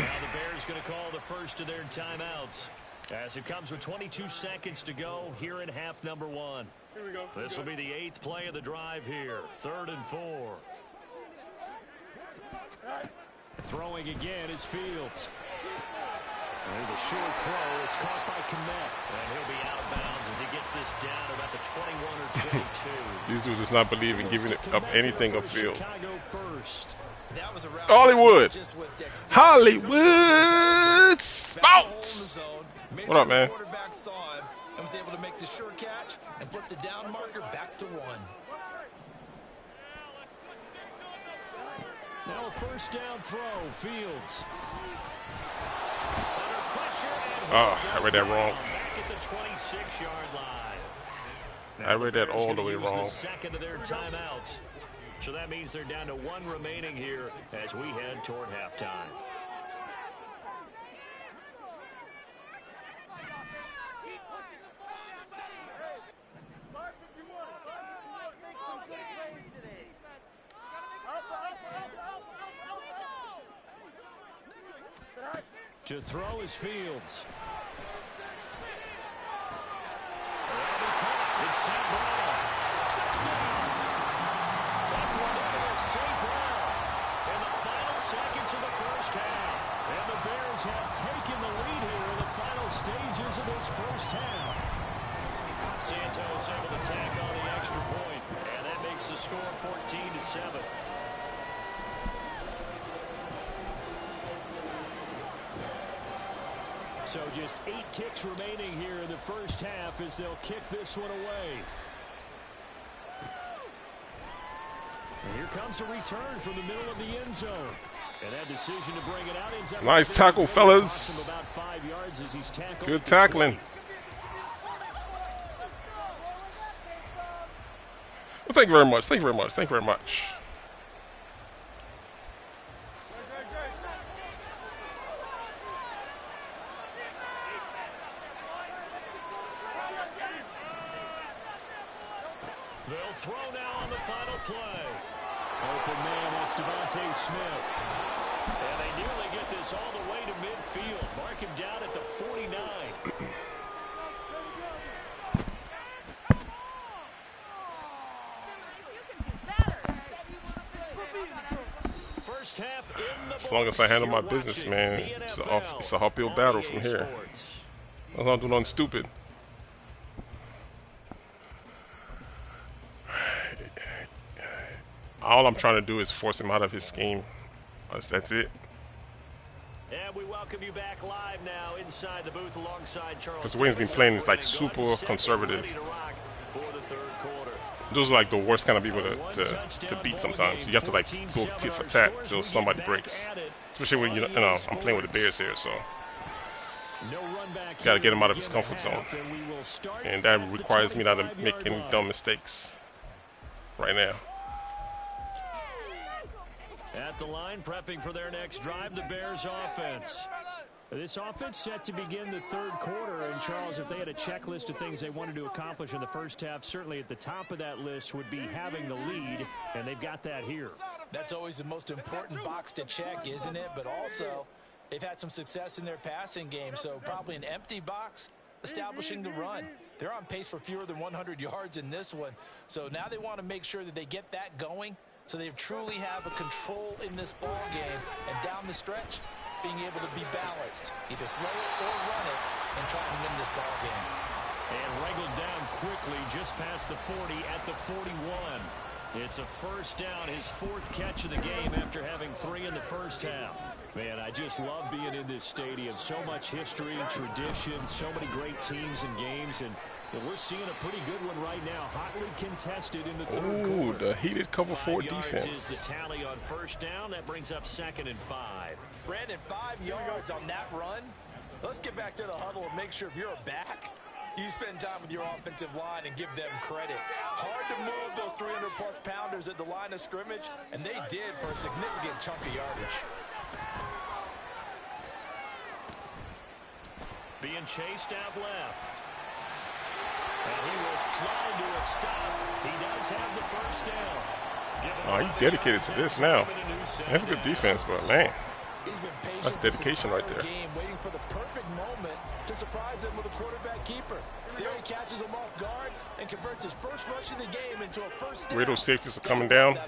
Now the Bears going to call the first of their timeouts as it comes with 22 seconds to go here in half number 1. Here we go. This will be the 8th play of the drive here. 3rd and 4. Throwing again is Fields. There's a short throw. It's caught by Kmet. And he'll be out of bounds as he gets this down about the 21 or 22. These dudes does not believe in giving up anything upfield. That was a Hollywood. Hollywood Spouts. What up, man? Quarterback saw him and was able to make the sure catch and flip the down marker back to 1. Now a first down throw. Fields. Oh, I read that wrong. Back at the 26-yard line. I read that all the way wrong. The second of their timeouts. So that means they're down to 1 remaining here as we head toward halftime. To throw is Fields. It's Sam Brown. Touchdown. That one in was St. Brown in the final seconds of the first half. And the Bears have taken the lead here in the final stages of this first half. Santos able to tack on the extra point, and that makes the score 14-7. So just 8 ticks remaining here in the first half as they'll kick this one away. And here comes a return from the middle of the end zone. And that decision to bring it out ends up. Nice tackle, fellas. About 5 yards as he's tackled. Good tackling. Well, thank you very much. Thank you very much. Thank you very much. They'll throw now on the final play. Open man, that's Devontae Smith. And they nearly get this all the way to midfield. Mark him down at the 49. First half in the As long as I handle my business, man, it's a uphill battle from here. I'm not doing nothing stupid. All I'm trying to do is force him out of his scheme. That's it. And we welcome you back live now inside the booth alongside Charles. Because the way he's been playing is like super conservative. Those are like the worst kind of people to beat sometimes. You have to like go tit for tat till somebody breaks. Especially when you know I'm playing with the Bears here, so gotta get him out of his comfort zone. And that requires me not to make any dumb mistakes right now. At the line, prepping for their next drive, the Bears offense. This offense set to begin the third quarter. And, Charles, if they had a checklist of things they wanted to accomplish in the first half, certainly at the top of that list would be having the lead, and they've got that here. That's always the most important box to check, isn't it? But also, they've had some success in their passing game, so probably an empty box establishing the run. They're on pace for fewer than 100 yards in this one. So now they want to make sure that they get that going so they truly have a control in this ball game. And down the stretch, being able to be balanced. Either throw it or run it and try and win this ball game. And wrangled down quickly just past the 40 at the 41. It's a first down, his fourth catch of the game after having 3 in the first half. Man, I just love being in this stadium. So much history, tradition, so many great teams and games, and we're seeing a pretty good one right now, hotly contested in the third quarter. Ooh, the heated cover 4 defense. Is the tally on first down. That brings up 2nd and 5. Brandon, 5 yards on that run. Let's get back to the huddle and make sure if you're a back, you spend time with your offensive line and give them credit. Hard to move those 300-plus pounders at the line of scrimmage, and they did for a significant chunk of yardage. Being chased out left. And he will slide to a stop. He does have the first down. Oh, he's dedicated to this now. That's a good defense, but man, that's dedication right there. Waiting for the perfect moment to surprise them with a quarterback keeper. There he catches him off guard and converts his first rush of the game into a first down. Where those safeties are coming down.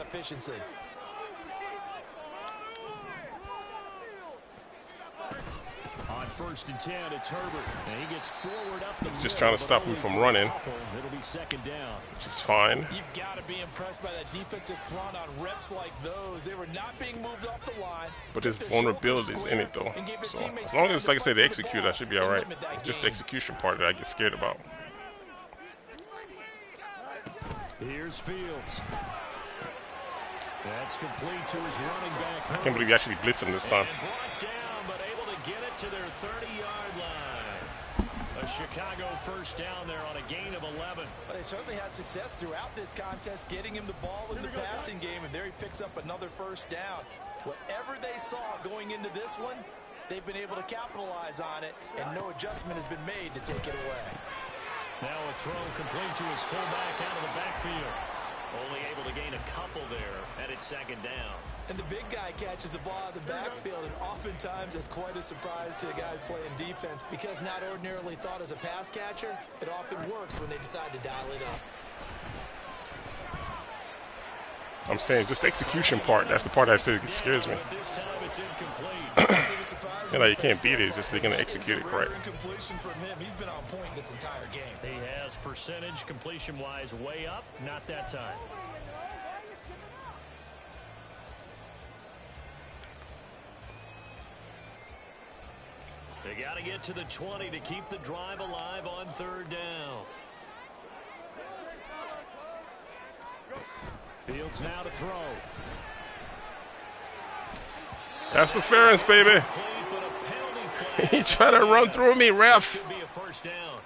On 1st and 10, it's Herbert. And he gets forward up the just trying to stop him from running. It'll be 2nd down. Which is fine. You've got to be impressed by that defensive front on reps like those. They were not being moved off the line. But there's vulnerabilities in it, though. So as long as, like I said, they execute, I should be all right. It's just the execution part that I get scared about. Here's Fields. That's complete to his running back. I can't believe he actually blitzed him this time. Get it to their 30-yard line. A Chicago first down there on a gain of 11. But they certainly had success throughout this contest, getting him the ball in the passing game, and there he picks up another first down. Whatever they saw going into this one, they've been able to capitalize on it, and no adjustment has been made to take it away. Now a throw complete to his fullback out of the backfield. Only able to gain a couple there, and it's 2nd down. And the big guy catches the ball out of the backfield, and oftentimes that's quite a surprise to the guys playing defense because not ordinarily thought as a pass catcher, it often works when they decide to dial it up. I'm saying just the execution part, that's the part I say scares me. This time it's incomplete. You know, you can't beat it, it's just they're going to execute it correct. Completion from him. He's been on point this entire game. He has percentage completion-wise way up, not that time. They got to get to the 20 to keep the drive alive on 3rd down. Fields now to throw. That's the fairness, baby. He tried to run through me, ref. Could be a first down.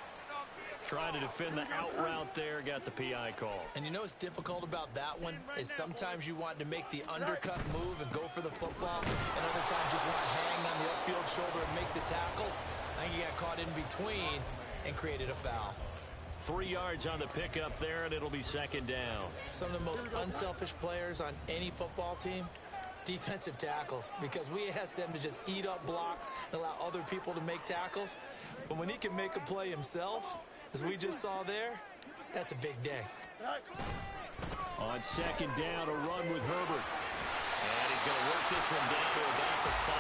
Trying to defend the out route there, got the PI call. And you know what's difficult about that one is sometimes you want to make the undercut move and go for the football, and other times just want to hang on the upfield shoulder and make the tackle. I think he got caught in between and created a foul. 3 yards on the pickup there, and it'll be 2nd down. Some of the most unselfish players on any football team, defensive tackles, because we ask them to just eat up blocks and allow other people to make tackles. But when he can make a play himself, as we just saw there, that's a big day. On 2nd down, a run with Herbert. And he's going to work this one down to about the 5.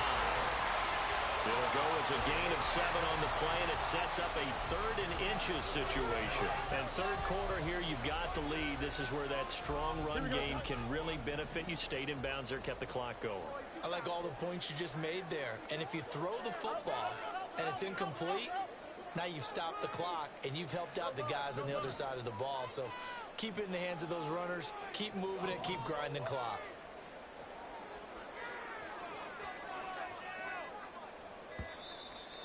It'll go as a gain of 7 on the play, and it sets up a 3rd and inches situation. And third quarter here, you've got the lead. This is where that strong run game can really benefit you. Stayed in bounds there, kept the clock going. I like all the points you just made there. And if you throw the football and it's incomplete, now you've stopped the clock and you've helped out the guys on the other side of the ball. So keep it in the hands of those runners. Keep moving it. Keep grinding clock.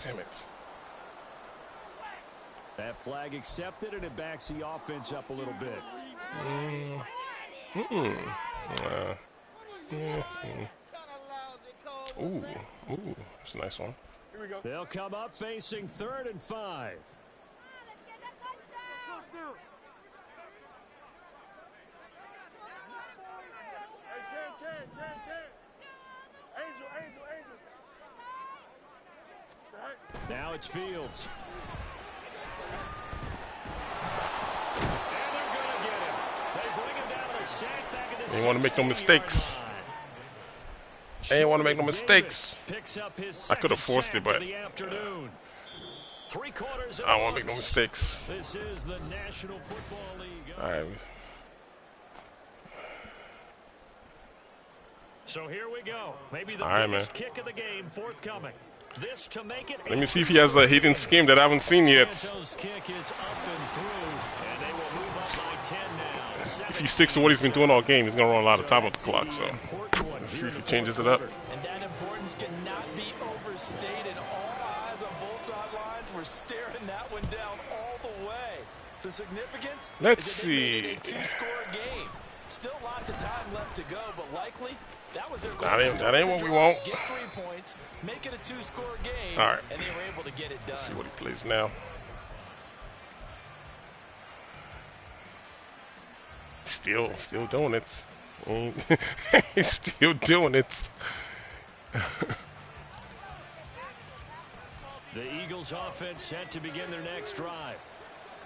Damn it. That flag accepted, and it backs the offense up a little bit. Ooh, that's a nice one. They'll come up facing 3rd and 5. Now it's Fields. And they're going to get him. They bring him down and sack back at the Ain't want to make no mistakes. Ain't want to make no mistakes. I could have forced it, but I don't want to make no mistakes. This is the National Football League. All right. So here we go. Maybe the biggest kick of the game forthcoming. This to make it. Let me see if he has a hidden scheme that I haven't seen yet. Kick is up and through, and they will move up by 10 now. If he sticks to what he's been doing all game, he's going to run a lot of time off the clock. So let's see if he changes it up. And that importance cannot be overstated. All eyes on both sidelines were staring that one down all the way. The significance? Let's is see. a 2-score game. Still lots of time left to go, but likely that was their goal. That ain't what we want. Get 3 points, make it a 2-score game, all right. And they were able to get it done. Let's see what he plays now. Still doing it. He's still doing it. The Eagles offense set to begin their next drive.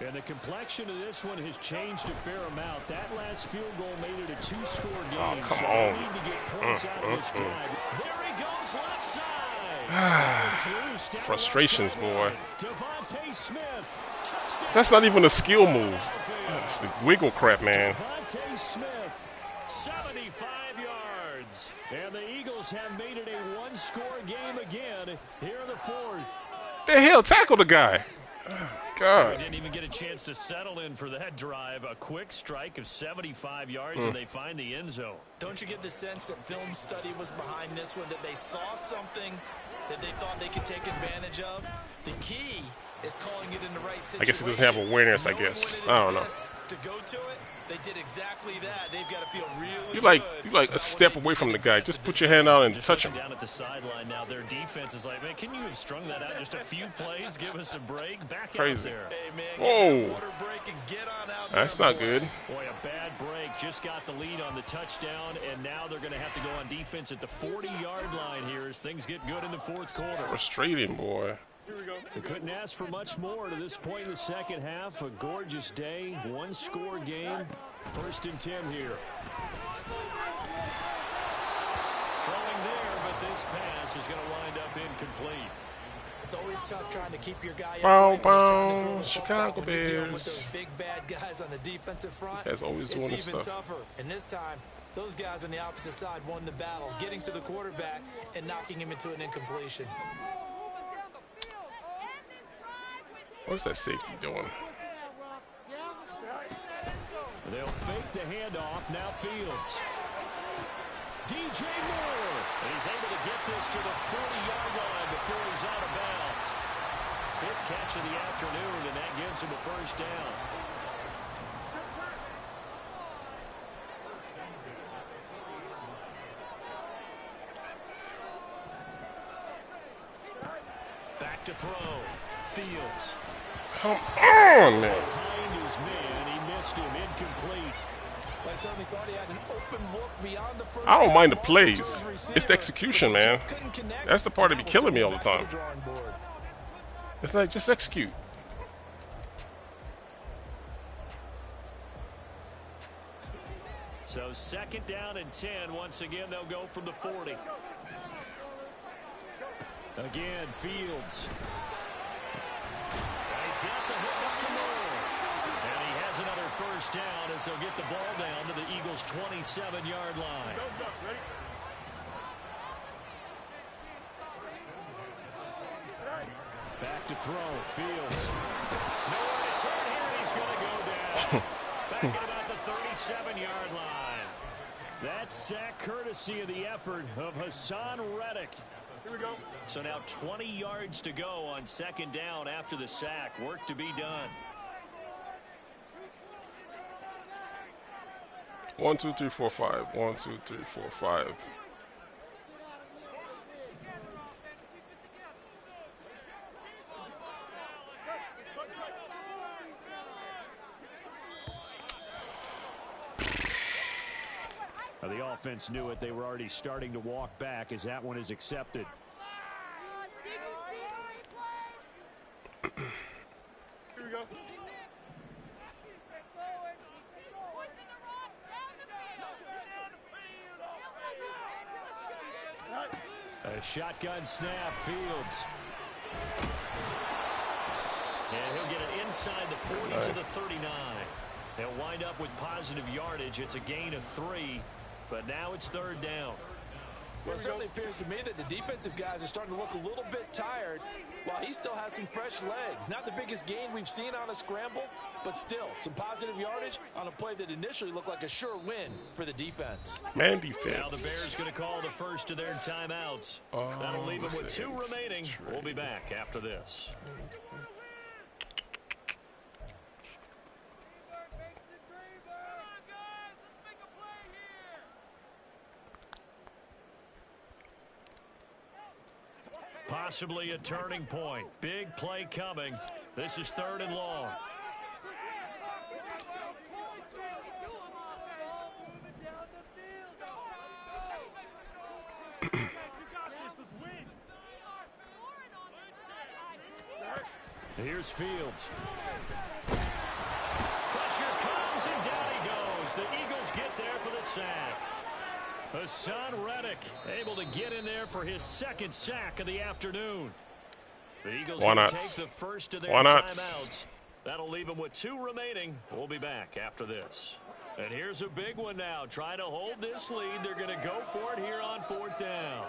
And the complexion of this one has changed a fair amount. That last field goal made it a 2-score game. Oh, come so on. They need to get points out of this drive. There he goes, left side. Frustrations, boy. Devontae Smith. Touchdown. That's not even a skill move. It's the wiggle crap, man. Devontae Smith, 75 yards. And the Eagles have made it a 1-score game again here in the 4th. The hell, tackle the guy. God. They didn't even get a chance to settle in for that drive. A quick strike of 75 yards, and they find the end zone. Don't you get the sense that film study was behind this one, that they saw something that they thought they could take advantage of? The key is calling it in the right situation. I guess he doesn't have awareness, I guess. I don't know. To go to it, they did exactly that. They've got to feel really You like a step away from the guy. Just put your hand out and touch him. Down at the sideline now, their defense is like, man, can you have strung that out just a few plays? Give us a break. Back Crazy. out there. Hey, man, whoa. get that water break and get on out That's there, not boy. good. Boy, a bad break. Just got the lead on the touchdown, and now they're going to have to go on defense at the 40-yard line here as things get good in the 4th quarter. Frustrating, boy. They couldn't ask for much more to this point in the second half. A gorgeous day, 1-score game. 1st and 10 here. Throwing there, but this pass is going to wind up incomplete. It's always tough trying to keep your guy Bow, upright when he's trying to throw bow, the Chicago football. When you're dealing with Bears. those big bad guys on the defensive front, That's always doing it's this even stuff. tougher. And this time, those guys on the opposite side won the battle, getting to the quarterback and knocking him into an incompletion. What's that safety doing? They'll fake the handoff. Now Fields. DJ Moore. And he's able to get this to the 40-yard line before he's out of bounds. 5th catch of the afternoon, and that gives him a 1st down. Back to throw. Fields. Come on, man. Behind his man, he missed him. Incomplete. I certainly thought he had an open look beyond the first. I don't mind the plays. It's the execution, man. That's the part that be killing me all the time. It's like, just execute. So 2nd down and 10. Once again, they'll go from the 40. Again, Fields. He's got the hook up to Moore. And he has another first down as they'll get the ball down to the Eagles' 27-yard line. Back to throw. Fields. Nowhere to turn here, and he's going to go down. Back at about the 37-yard line. That sack courtesy of the effort of Hassan Reddick. Here we go. So now 20 yards to go on second down after the sack. Work to be done. 1, 2, 3, 4, 5. 1, 2, 3, 4, 5. The offense knew it. They were already starting to walk back as that one is accepted. Here we go. A shotgun snap, Fields. And he'll get it inside the 40 to the 39. They'll wind up with positive yardage. It's a gain of 3, but now it's third down. Well, it certainly appears to me that the defensive guys are starting to look a little bit tired while he still has some fresh legs. Not the biggest gain we've seen on a scramble, but still some positive yardage on a play that initially looked like a sure win for the defense. Man defense. Now the Bears going to call the first of their timeouts. That'll leave them with 2 remaining. We'll be back after this. Possibly a turning point. Big play coming. This is 3rd and long. Here's Fields. Pressure comes and down he goes. The Eagles get there for the sack. Hassan Reddick able to get in there for his 2nd sack of the afternoon. The Eagles will take the first of their timeouts. That'll leave them with 2 remaining. We'll be back after this. And here's a big one now. Trying to hold this lead. They're going to go for it here on 4th down.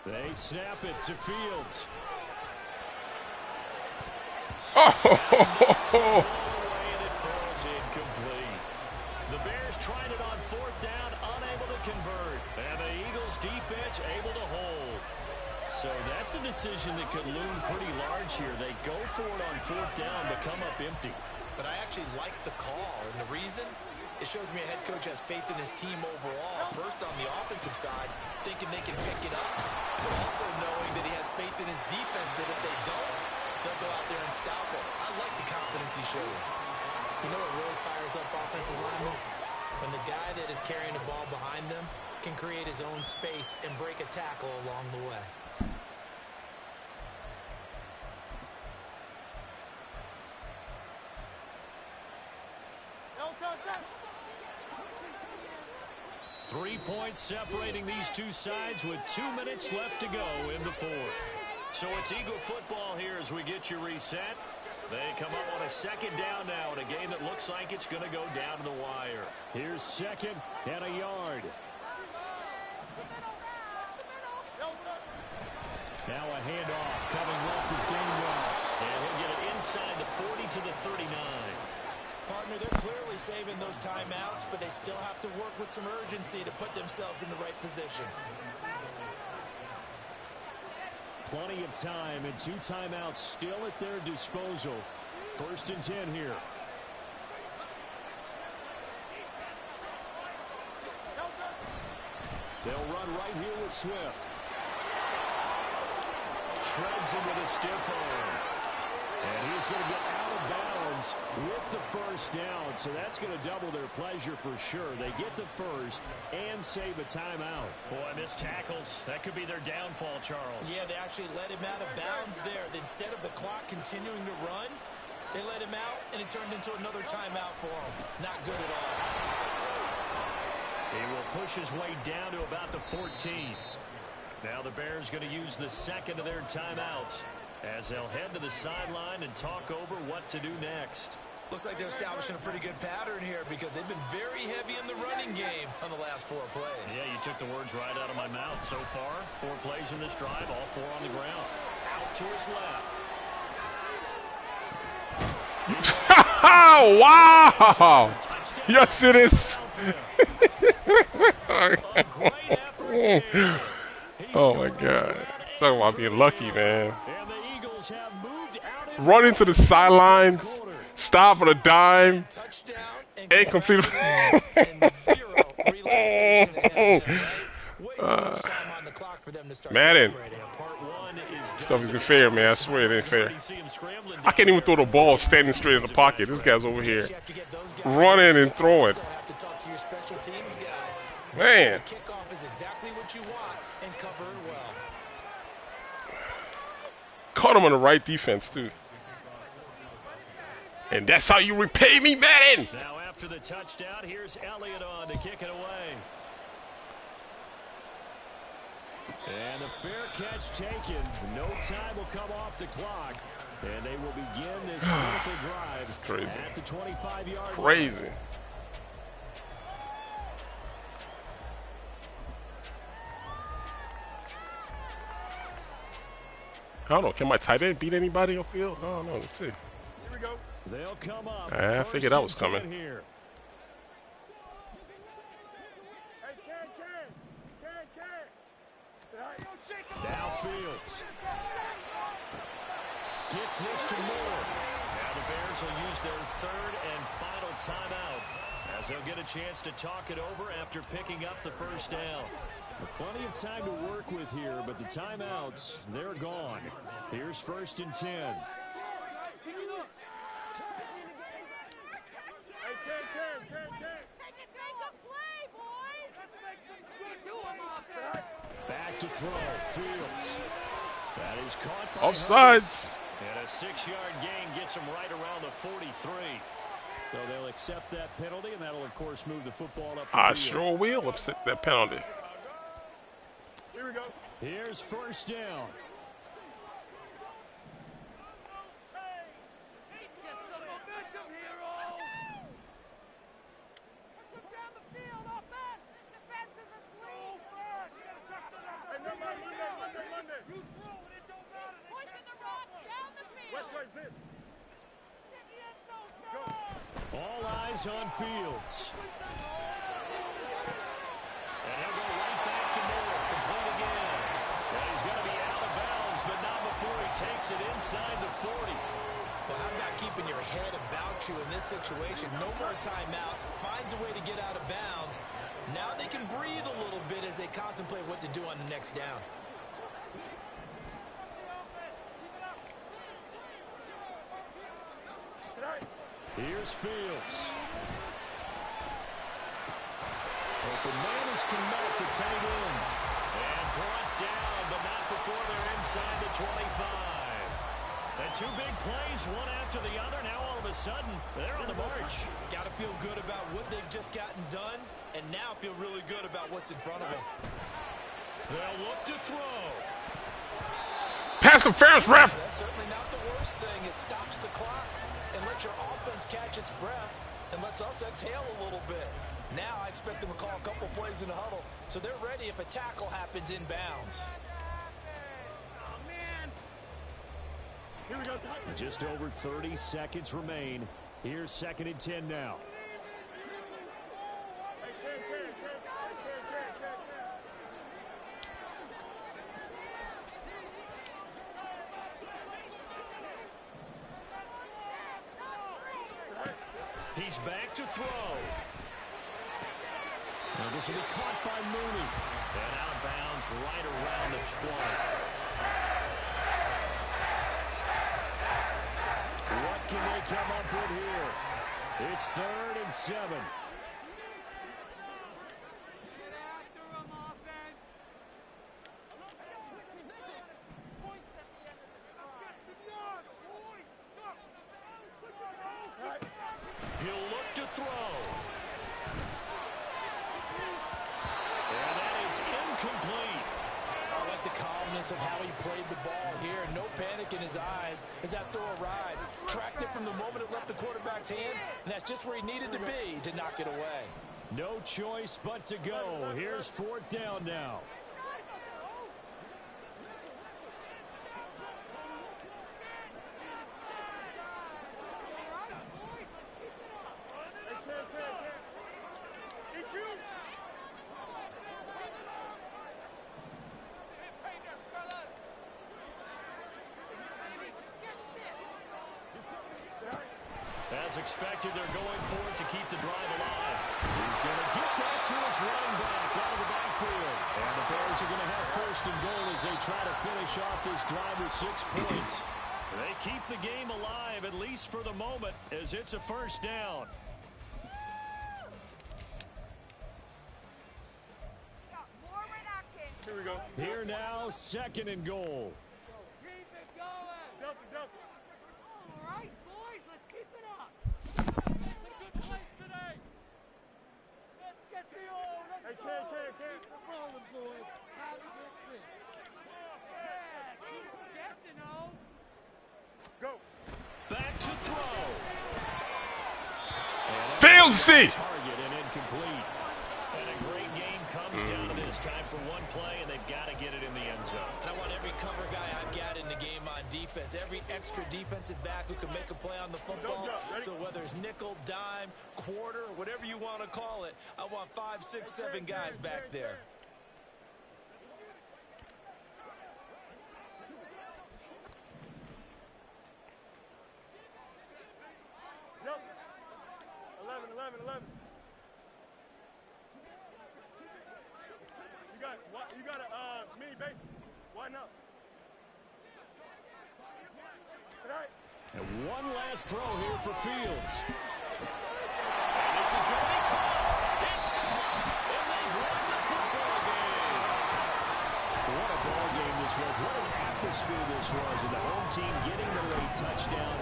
They snap it to Fields. Oh! And it falls incomplete. The Bears trying it on 4th down, unable to convert. And the Eagles defense able to hold. So that's a decision that could loom pretty large here. They go for it on 4th down, but come up empty. But I actually like the call, and the reason? It shows me a head coach has faith in his team overall. First on the offensive side, thinking they can pick it up, but also knowing that he has faith in his defense that if they don't, they'll go out there and stop him. I like the confidence he showed. You know what really fires up offensive linemen? When the guy that is carrying the ball behind them can create his own space and break a tackle along the way. Three points separating these two sides with 2 minutes left to go in the 4th. So it's Eagle football here as we get you reset. They come up on a 2nd down now in a game that looks like it's going to go down to the wire. Here's 2nd and a yard. Now a handoff coming left is gained well. And he'll get it inside the 40 to the 39. Partner, they're clearly saving those timeouts, but they still have to work with some urgency to put themselves in the right position. Plenty of time and 2 timeouts still at their disposal. 1st and 10 here. They'll run right here with Swift. Shreds him with a stiff arm. And he's going to get out of bounds with the first down. So that's going to double their pleasure for sure. They get the first and save a timeout. Boy, missed tackles. That could be their downfall, Charles. Yeah, they actually let him out of bounds there. Instead of the clock continuing to run, they let him out, and it turned into another timeout for him. Not good at all. He will push his way down to about the 14. Now the Bears going to use the second of their timeouts as they'll head to the sideline and talk over what to do next. Looks like they're establishing a pretty good pattern here because they've been very heavy in the running game on the last 4 plays. Yeah, you took the words right out of my mouth. So far, 4 plays in this drive, all 4 on the ground. Out to his left. Wow! Yes, it is. Oh my God! Talking about being lucky, man. Run into the sidelines, stop on a dime, and complete. Madden. Stuff isn't fair, man. I swear it ain't fair. I can't even throw the ball standing straight in the pocket. This guy's over here running and throwing. Man. Kickoff is exactly what you want and cover it well. Caught him on the right defense, too. And that's how you repay me, Madden. Now after the touchdown, here's Elliott on to kick it away. And a fair catch taken. No time will come off the clock. And they will begin this critical drive crazy. At the 25-yard Crazy. line. I don't know. Can my tight end beat anybody on field? I don't know. Let's see. Here we go. They'll come up. I figured that was coming. Here. Downfield. Gets Mr. Moore. Now the Bears will use their 3rd and final timeout as they'll get a chance to talk it over after picking up the first down. Plenty of time to work with here, but the timeouts, they're gone. Here's 1st and 10. Back to throw. Fields. That is caught by Offsides. And a 6-yard gain gets him right around the 43. So they'll accept that penalty, and that'll, of course, move the football up the I field. sure will accept that penalty. Here we go. Here's 1st down. All eyes on Fields. And he'll go right back to Moore, complete again. And he's going to be out of bounds, but not before he takes it inside the 40. Well, how about keeping your head about you in this situation? No more timeouts. Finds a way to get out of bounds. Now they can breathe a little bit as they contemplate what to do on the next down. Here's Fields. Open man is connect the tight end. And brought down, but not before they're inside the 25. And 2 big plays, one after the other. Now all of a sudden, they're on the march. Got to feel good about what they've just gotten done, and now feel really good about what's in front of them. They'll look to throw. Pass interference, ref. That's certainly not the worst thing. It stops the clock and lets your offense catch its breath and lets us exhale a little bit. Now I expect them to call a couple plays in the huddle, so they're ready if a tackle happens in bounds. Oh, man. Here we go. Just over 30 seconds remain. Here's 2nd and 10 now. He's back to throw. Now this will be caught by Mooney. And out of bounds right around the 20. can they come up with here? It's 3rd and 7. He'll look to throw. And that is incomplete. I like the calmness of how he played the ball here. No panic in his eyes as that throw arrived. Tracked it from the moment it left the quarterback's hand, and that's just where he needed to be to knock it away. No choice but to go. Here's 4th down now. As expected, they're going for it to keep the drive alive. He's going to get that to his running back out of the backfield. And the Bears are going to have 1st and goal as they try to finish off this drive with 6 points. They keep the game alive, at least for the moment, as it's a 1st down. Here we go. Here now, 2nd and goal. Keep it going. Delta, Delta. All right, boys, let's keep it up. Some good plays today. Let's get the old. Let's go. Can't. We're rolling, boys. Time to get 6. Yeah, keep guessing, oh. Go. Back to throw. Failed to see. Target and incomplete. And a great game comes down to this. Time for one play, and they've got to get it in the end zone. And I want every cover guy I've got in the game on defense, every extra defensive back who can make a play on the football. So whether it's nickel, dime, quarter, whatever you want to call it, I want 5, 6, 7 guys back there. Delta. 11. You got a mini base. Why not? Tonight. And one last throw here for Fields. And this is going to be caught. It's caught. And they've won the football game. What a ball game this was. What an atmosphere this was. And the home team getting the late touchdown,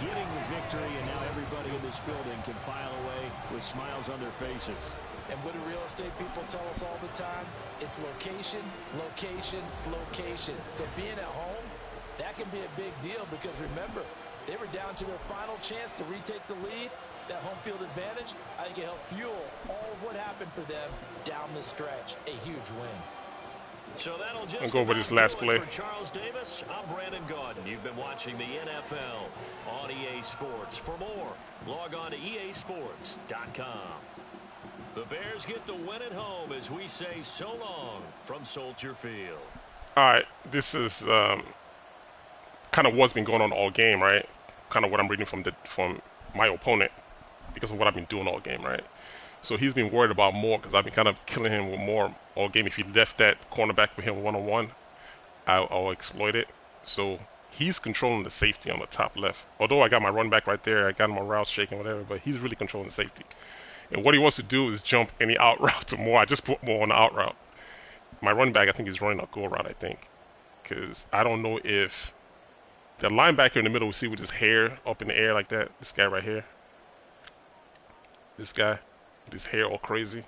getting the victory, and now everybody in this building can file away with smiles on their faces. And what do real estate people tell us all the time? It's location, location, location. So being at home, that can be a big deal because remember, they were down to their final chance to retake the lead. That home field advantage, I think it helped fuel all of what happened for them down the stretch. A huge win. So that'll just I'll go over this last play. For Charles Davis, I'm Brandon Gaudin. You've been watching the NFL on EA Sports. For more, log on to easports.com. The Bears get the win at home as we say so long from Soldier Field. All right, this is kind of what's been going on all game, right? Kind of what I'm reading from my opponent because of what I've been doing all game, right? So he's been worried about more because I've been kind of killing him with more all game. If he left that cornerback with him one-on-one, I'll exploit it. So he's controlling the safety on the top left. Although I got my run back right there, I got my routes shaking, whatever, but he's really controlling the safety. And what he wants to do is jump any out route to more. I just put more on the out route. My run back, I think he's running a go route, I think. Because I don't know if the linebacker in the middle, we see with his hair up in the air like that. This guy right here. This guy. With his hair all crazy.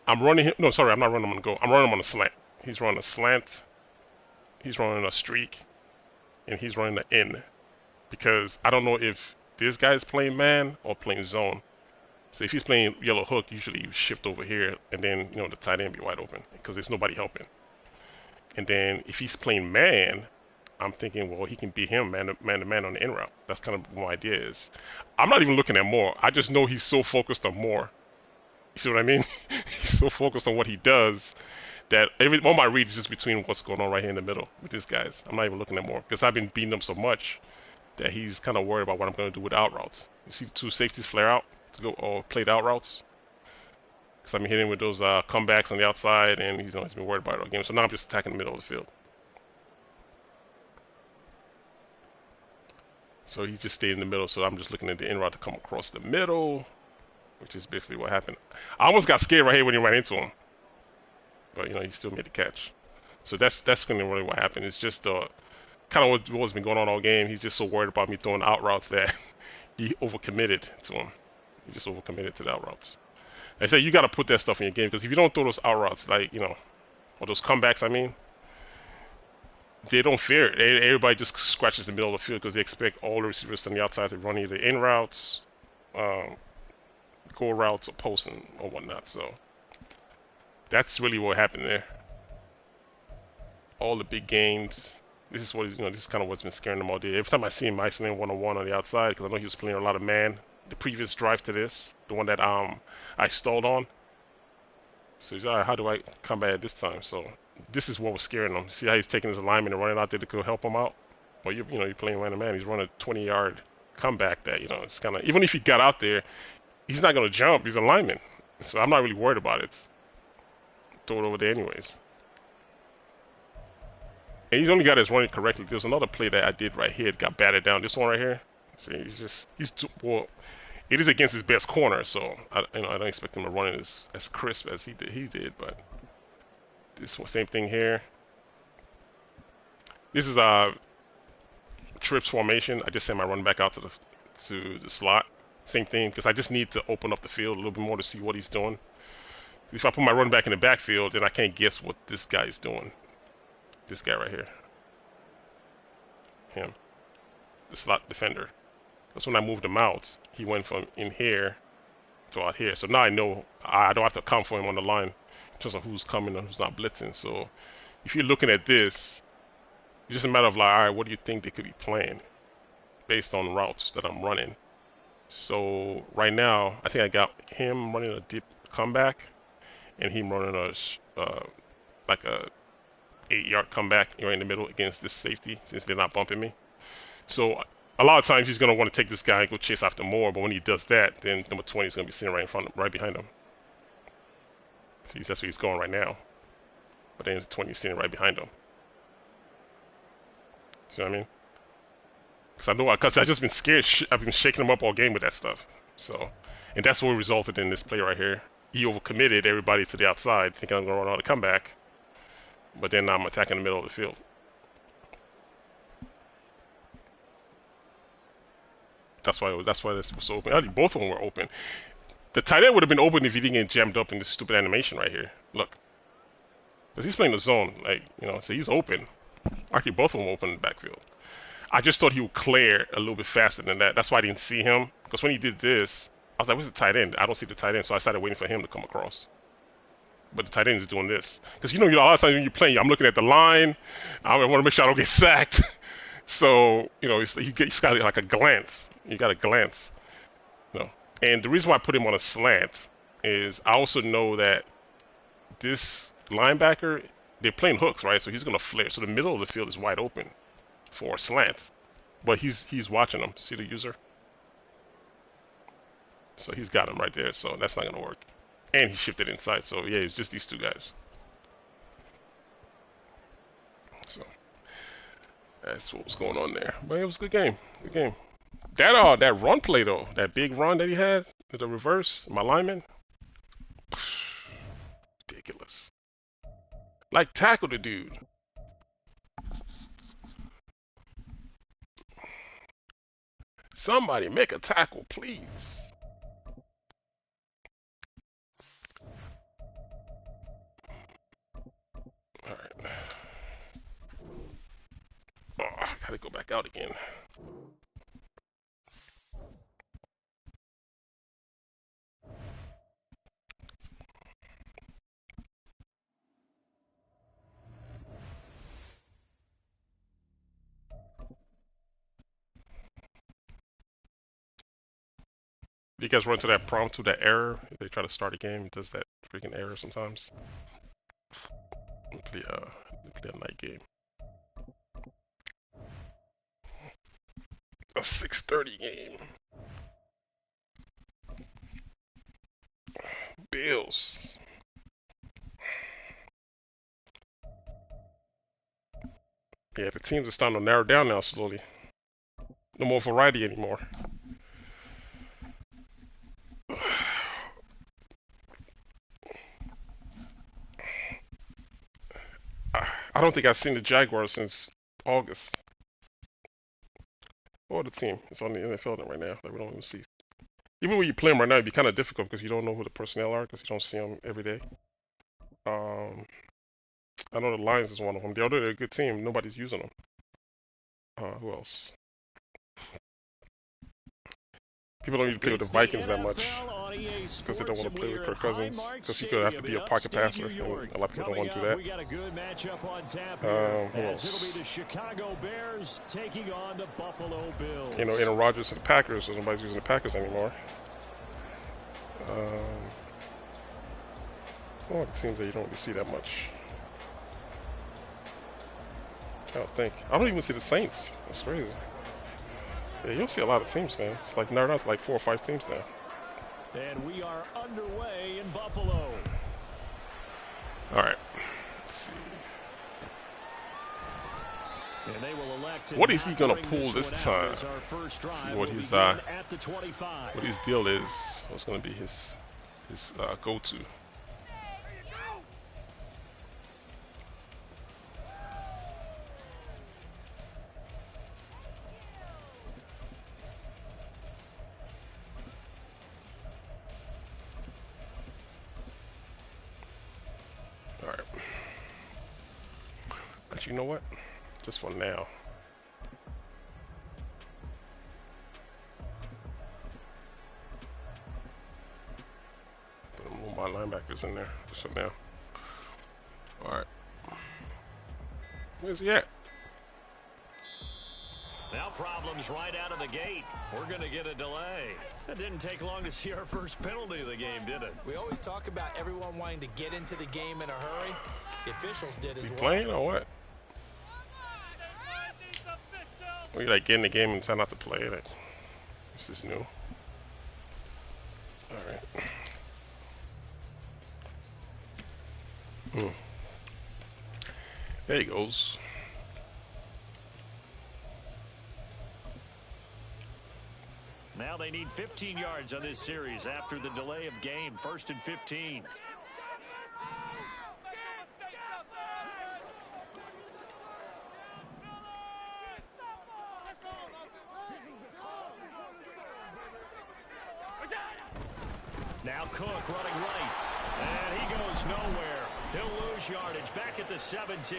I'm running him. No, sorry, I'm not running him on the go. I'm running him on a slant. He's running a slant. He's running a streak. And he's running the in. Because I don't know if this guy's playing man or playing zone. So if he's playing yellow hook, usually you shift over here, and then the tight end be wide open because there's nobody helping. And then if he's playing man, I'm thinking, well, he can beat him man to man on the in route. That's kind of what my idea is. I'm not even looking at more. I just know he's so focused on more. You see what I mean? He's so focused on what he does that all my read is just between what's going on right here in the middle with these guys. I'm not even looking at more because I've been beating them so much that he's kind of worried about what I'm going to do with out routes. You see two safeties flare out to go or played out routes because I've been hitting with those comebacks on the outside, and he's been worried about it all game. So now I'm just attacking the middle of the field. So he just stayed in the middle. So I'm just looking at the in route to come across the middle, which is basically what happened. I almost got scared right here when he ran into him, but you know he still made the catch. So that's going to really what happened. It's just kind of what's been going on all game. He's just so worried about me throwing out routes that he overcommitted to him. He just overcommitted to the out routes. I say you got to put that stuff in your game because if you don't throw those out routes, like you know, or those comebacks, I mean, they don't fear it. Everybody just scratches the middle of the field because they expect all the receivers on the outside to run either in routes, go routes, or posting or whatnot. So that's really what happened there. All the big gains. This is what this is kind of what's been scaring them all day. Every time I see him isolating one-on-one on the outside, because I know he was playing a lot of man. The previous drive to this, the one that I stalled on. So he's all right, how do I combat it this time? So this is what was scaring him. See how he's taking his alignment and running out there to go help him out? Well, you're playing man-to-man. He's running a 20-yard comeback that it's kind of even if he got out there, he's not gonna jump. He's a lineman, so I'm not really worried about it. Throw it over there anyways. And he's only got his running correctly. There's another play that I did right here. It got batted down. This one right here. See, well, it is against his best corner, so I don't expect him to run it as crisp as he did. But this one, same thing here. This is trips formation. I just send my run back out to the slot. Same thing because I just need to open up the field a little bit more to see what he's doing. If I put my run back in the backfield, then I can't guess what this guy is doing. This guy right here. Him. The slot defender. That's when I moved him out. He went from in here to out here. So now I know I don't have to account for him on the line in terms of who's coming and who's not blitzing. So if you're looking at this, it's just a matter of like, all right, what do you think they could be playing based on routes that I'm running? So right now, I think I got him running a deep comeback and him running like a 8-yard comeback right in the middle against this safety since they're not bumping me. So a lot of times he's going to want to take this guy and go chase after more, but when he does that, then number 20 is going to be sitting right behind him. See, that's where he's going right now. But then 20 is sitting right behind him. See what I mean? Because I've just been scared. I've been shaking him up all game with that stuff. So, and that's what resulted in this play right here. He overcommitted everybody to the outside, thinking I'm going to run out a comeback. But then I'm attacking the middle of the field. That's why this was open. Actually, both of them were open. The tight end would have been open if he didn't get jammed up in this stupid animation right here. Look, because he's playing the zone, so he's open. Actually, both of them open in the backfield. I just thought he would clear a little bit faster than that. That's why I didn't see him. Because when he did this, I was like, where's the tight end? I don't see the tight end, so I started waiting for him to come across. But the tight end is doing this. Because a lot of times when you're playing, I'm looking at the line. I want to make sure I don't get sacked. So, he's got like a glance. You got a glance. And the reason why I put him on a slant is I also know that this linebacker, they're playing hooks, right? So he's going to flare. So the middle of the field is wide open for a slant. But he's watching them. See the user? So he's got him right there. So that's not going to work. And he shifted inside. So yeah, it's just these two guys. So that's what was going on there. But it was a good game. Good game. That run play though, that big run that he had with the reverse, my lineman, ridiculous. Like tackle the dude. Somebody make a tackle, please. All right. Oh, I gotta go back out again. You guys run to that prompt to that error? If they try to start a game, it does that freaking error sometimes. Play a night game. A 6:30 game. Bills. Yeah, the teams are starting to narrow down now slowly. No more variety anymore. I don't think I've seen the Jaguars since August. Or the team. It's on the NFL right now that we don't even see. Even when you play them right now, it'd be kind of difficult because you don't know who the personnel are because you don't see them every day. I know the Lions is one of them. They're a good team. Nobody's using them. Who else? People don't usually play with the Vikings that much because they don't want to play with Kirk Cousins because he could have to be a pocket passer, and a lot of people don't want to do that. We got a good matchup on tap Who else? it'll be the Chicago Bears taking on the Buffalo Bills. You know, Aaron Rodgers to the Packers, so nobody's using the Packers anymore. Well, it seems that you don't really see that much. I don't think. I don't even see the Saints. That's crazy. Yeah, you'll see a lot of teams, man. It's like nerd out to like 4 or 5 teams now. And we are underway in Buffalo. All right. Let's see. And they will elect What is he gonna pull this time? See what his deal is. What's gonna be his go-to? Alright. But you know what? Just for now. Put move my linebackers in there. Just for now. Alright. Where's he at? Now problems right out of the gate. We're going to get a delay. It didn't take long to see our first penalty of the game, did it? We always talk about everyone wanting to get into the game in a hurry. The officials did as Is he well. playing or what? We like get in the game and try not to play it. This is new. Alright. There he goes. Now they need 15 yards on this series after the delay of game. 1st and 15. Now Cook running right. And he goes nowhere. He'll lose yardage back at the 17.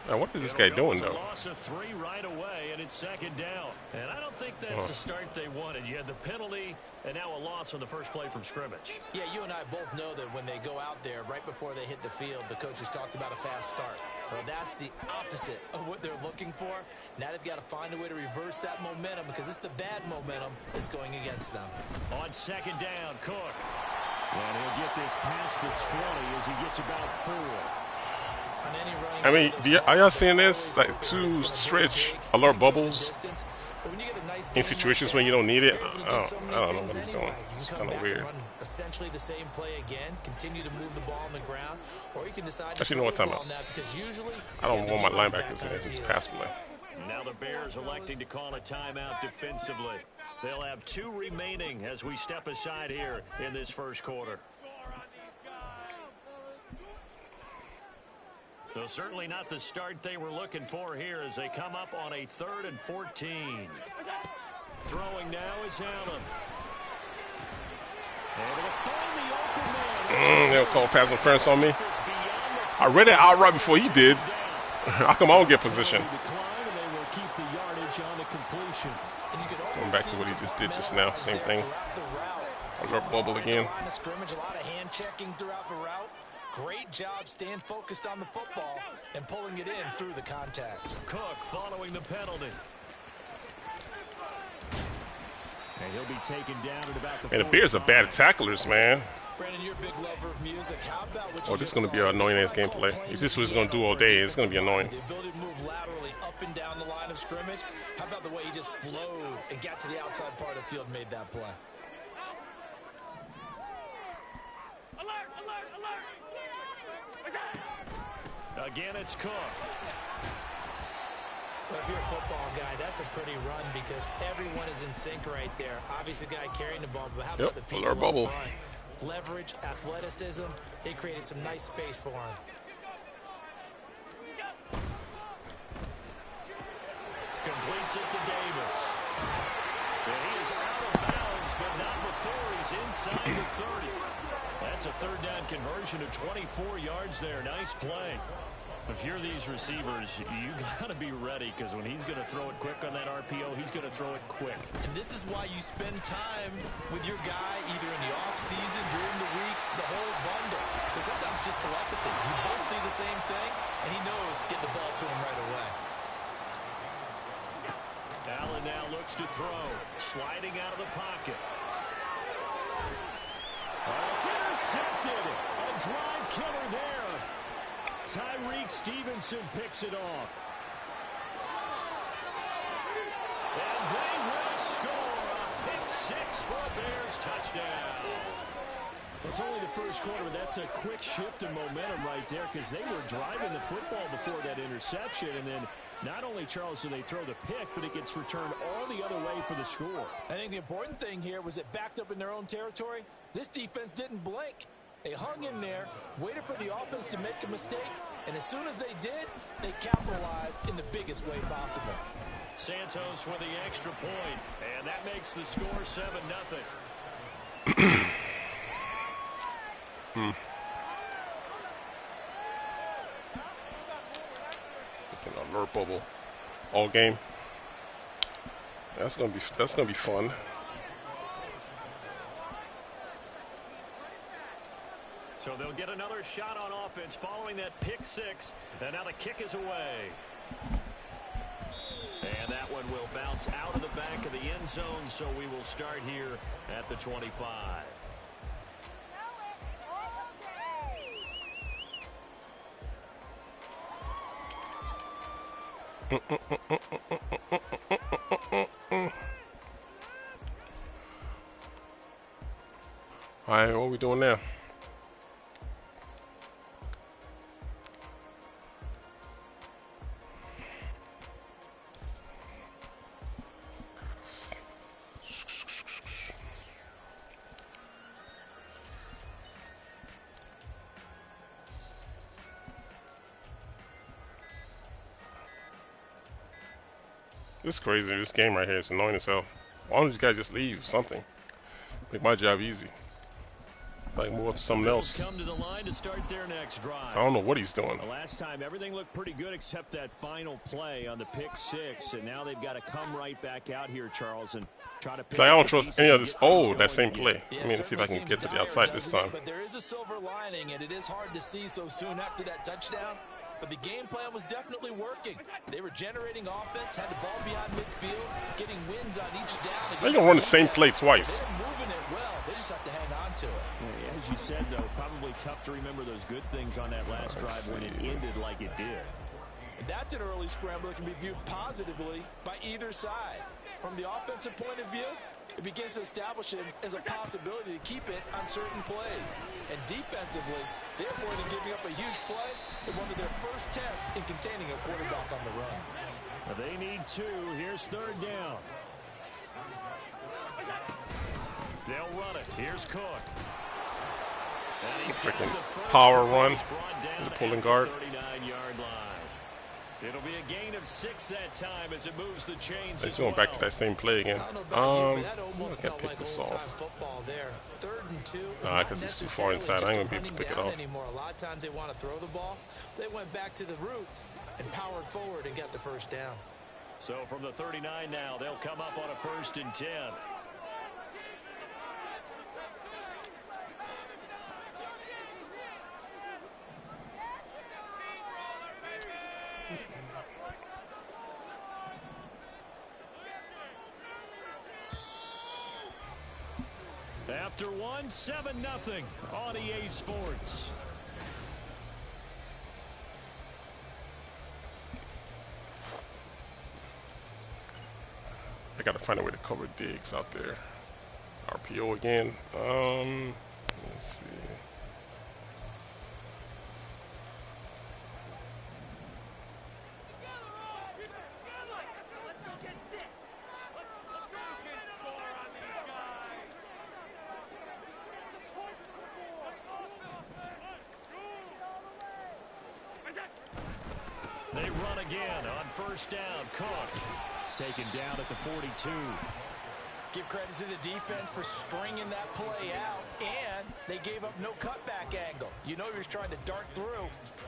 Now what is this guy doing though? Loss of 3 right away, and it's 2nd down. And I don't think that's the start they wanted. You had the penalty, and now a loss on the first play from scrimmage. Yeah, you and I both know that when they go out there, right before they hit the field, the coaches talked about a fast start. Well, that's the opposite of what they're looking for. Now they've got to find a way to reverse that momentum because it's the bad momentum that's going against them. On 2nd down, Cook. And he'll get this past the 20 as he gets about 4. I mean, are y'all seeing this? Like 2 stretch alert bubbles in situations when you don't need it? I don't know what he's doing. It's kind of weird. Essentially the same play again. Continue to move the ball on the ground, or you can decide to actually know what time out. because usually I don't want my linebackers in this pass play. Now the Bears electing to call a timeout defensively. They'll have 2 remaining as we step aside here in this first quarter. So certainly not the start they were looking for here as they come up on a 3rd and 14. Throwing now is Allen. Able to find the open man. They'll call pass interference on me. I read it out right before he did. How come I don't get position? Going back to what he just did just now. Same thing. Alert bubble again. A lot of hand checking throughout the route. Great job staying focused on the football and pulling it in through the contact. Cook following the penalty. And he'll be taken down at about the And the Bears are bad tacklers, man. Brandon, you're a big lover of music. How about what Oh, this is going to be an annoying ass gameplay. If this is what he's going to do all day, it's going to be annoying. The ability to move laterally up and down the line of scrimmage. How about the way he just flowed and got to the outside part of the field and made that play? Again, it's Cook. Well, if you're a football guy, that's a pretty run because everyone is in sync right there. Obviously, the guy carrying the ball, but how about the people up bubble. front? Leverage, athleticism, they created some nice space for him. Completes it to Davis. And he is out of bounds, but not before he's inside the 30. That's a third down conversion of 24 yards there. Nice play. If you're these receivers, you got to be ready because when he's going to throw it quick on that RPO, he's going to throw it quick. And this is why you spend time with your guy either in the offseason, during the week, the whole bundle. Because sometimes it's just telepathy. You both see the same thing, and he knows get the ball to him right away. Allen now looks to throw. Sliding out of the pocket. Oh, it's intercepted. A drive killer there. Tyreek Stevenson picks it off. And they will score a pick six for a Bears touchdown. It's only the first quarter, but that's a quick shift in momentum right there because they were driving the football before that interception. And then not only, Charles, do they throw the pick, but it gets returned all the other way for the score. I think the important thing here was it backed up in their own territory. This defense didn't blink. They hung in there, waited for the offense to make a mistake, and as soon as they did, they capitalized in the biggest way possible. Santos with the extra point, and that makes the score 7-0. Looking alert bubble all game. That's gonna be fun. So they'll get another shot on offense following that pick six. And now the kick is away. And that one will bounce out of the back of the end zone. So we will start here at the 25. All right, what are we doing now? This is crazy. This game right here is annoying as hell. Why don't you guys just leave something? Make my job easy. I can move on to something else. Come to the line to start their next drive. I don't know what he's doing. The last time everything looked pretty good except that final play on the pick six, and now they've got to come right back out here, Charles, and try to pick I don't trust any of this. Oh, that same again. play. I mean, let's see if I can get to the outside this time. But there is a silver lining, and it is hard to see so soon after that touchdown. But the game plan was definitely working. They were generating offense, had the ball beyond midfield, getting wins on each down. They're gonna run the same play twice. So they're moving it well. They just have to hang on to it. Yeah, as you said, though, probably tough to remember those good things on that last drive when it ended like it did. And that's an early scramble that can be viewed positively by either side. From the offensive point of view, it begins to establish it as a possibility to keep it on certain plays. And defensively, they're more than giving up a huge play in one of their first tests in containing a quarterback on the run. Well, they need two. Here's third down. They'll run it. Here's Cook. And he's got Freaking the first power one. run. He's brought down The at pulling the guard. 39-yard line. It'll be a gain of 6 that time as it moves the chains. He's going back to that same play again. I don't know about you, but that I almost can't felt pick like this old-time off. football there. 3rd and 2 is Nah, not 'cause it's too far necessarily inside. I just ain't a gonna be able to hunting pick it down off. anymore. A lot of times they want to throw the ball. They went back to the roots and powered forward and got the first down. So from the 39 now, they'll come up on a 1st and 10. After one, 7-0 on EA Sports. I gotta find a way to cover Diggs out there. RPO again. Let's see. They run again on first down. Cook taken down at the 42. Give credit to the defense for stringing that play out, and they gave up no cutback angle. You know he was trying to dart through.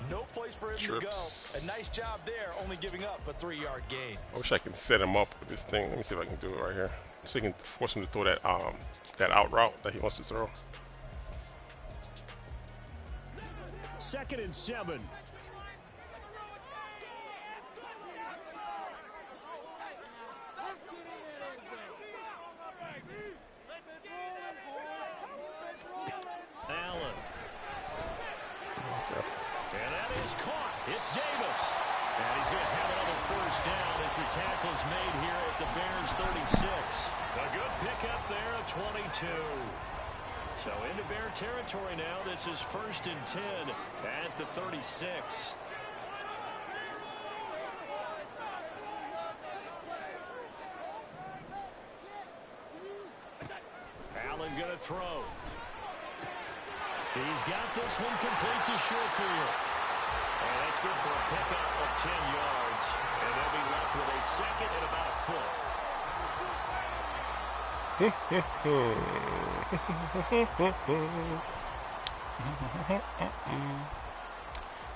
No place for him to go. A nice job there, only giving up a 3-yard gain. I wish I could set him up with this thing. Let me see if I can do it right here. So you can force him to throw that that out route that he wants to throw. 2nd and 7. Allen. And that is caught. It's Davis. And he's going to have another first down as the tackle's made here at the Bears 36. A good pickup there at 22. So into Bear territory now. This is 1st and 10 at the 36. Allen going to throw. He's got this one complete to Sherfield. And that's good for a pickup of 10 yards. And they'll be left with a 2nd and about a foot.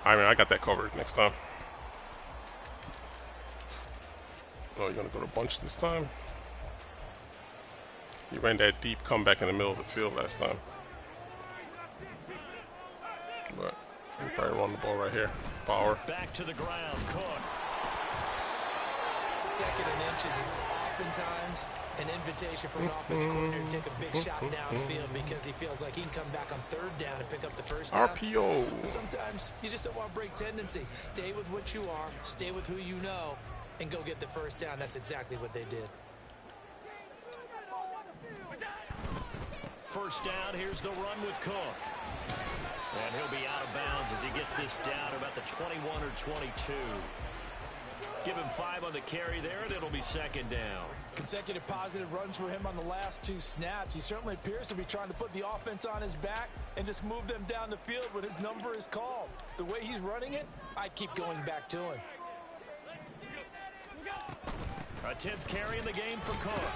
I mean, I got that covered next time. Oh, you're going to go to bunch this time? You ran that deep comeback in the middle of the field last time. But you probably run the ball right here. Power. Back to the ground. Cook. 2nd and inches is oftentimes an invitation for an offense coordinator to take a big shot downfield because he feels like he can come back on 3rd down and pick up the first down. RPO. But sometimes you just don't want to break tendency. Stay with what you are, stay with who you know, and go get the first down. That's exactly what they did. First down, here's the run with Cook. And he'll be out of bounds as he gets this down about the 21 or 22. Give him 5 on the carry there, and it'll be 2nd down. Consecutive positive runs for him on the last 2 snaps. He certainly appears to be trying to put the offense on his back and just move them down the field when his number is called. The way he's running it, I'd keep going back to him. A 10th carry in the game for Cook.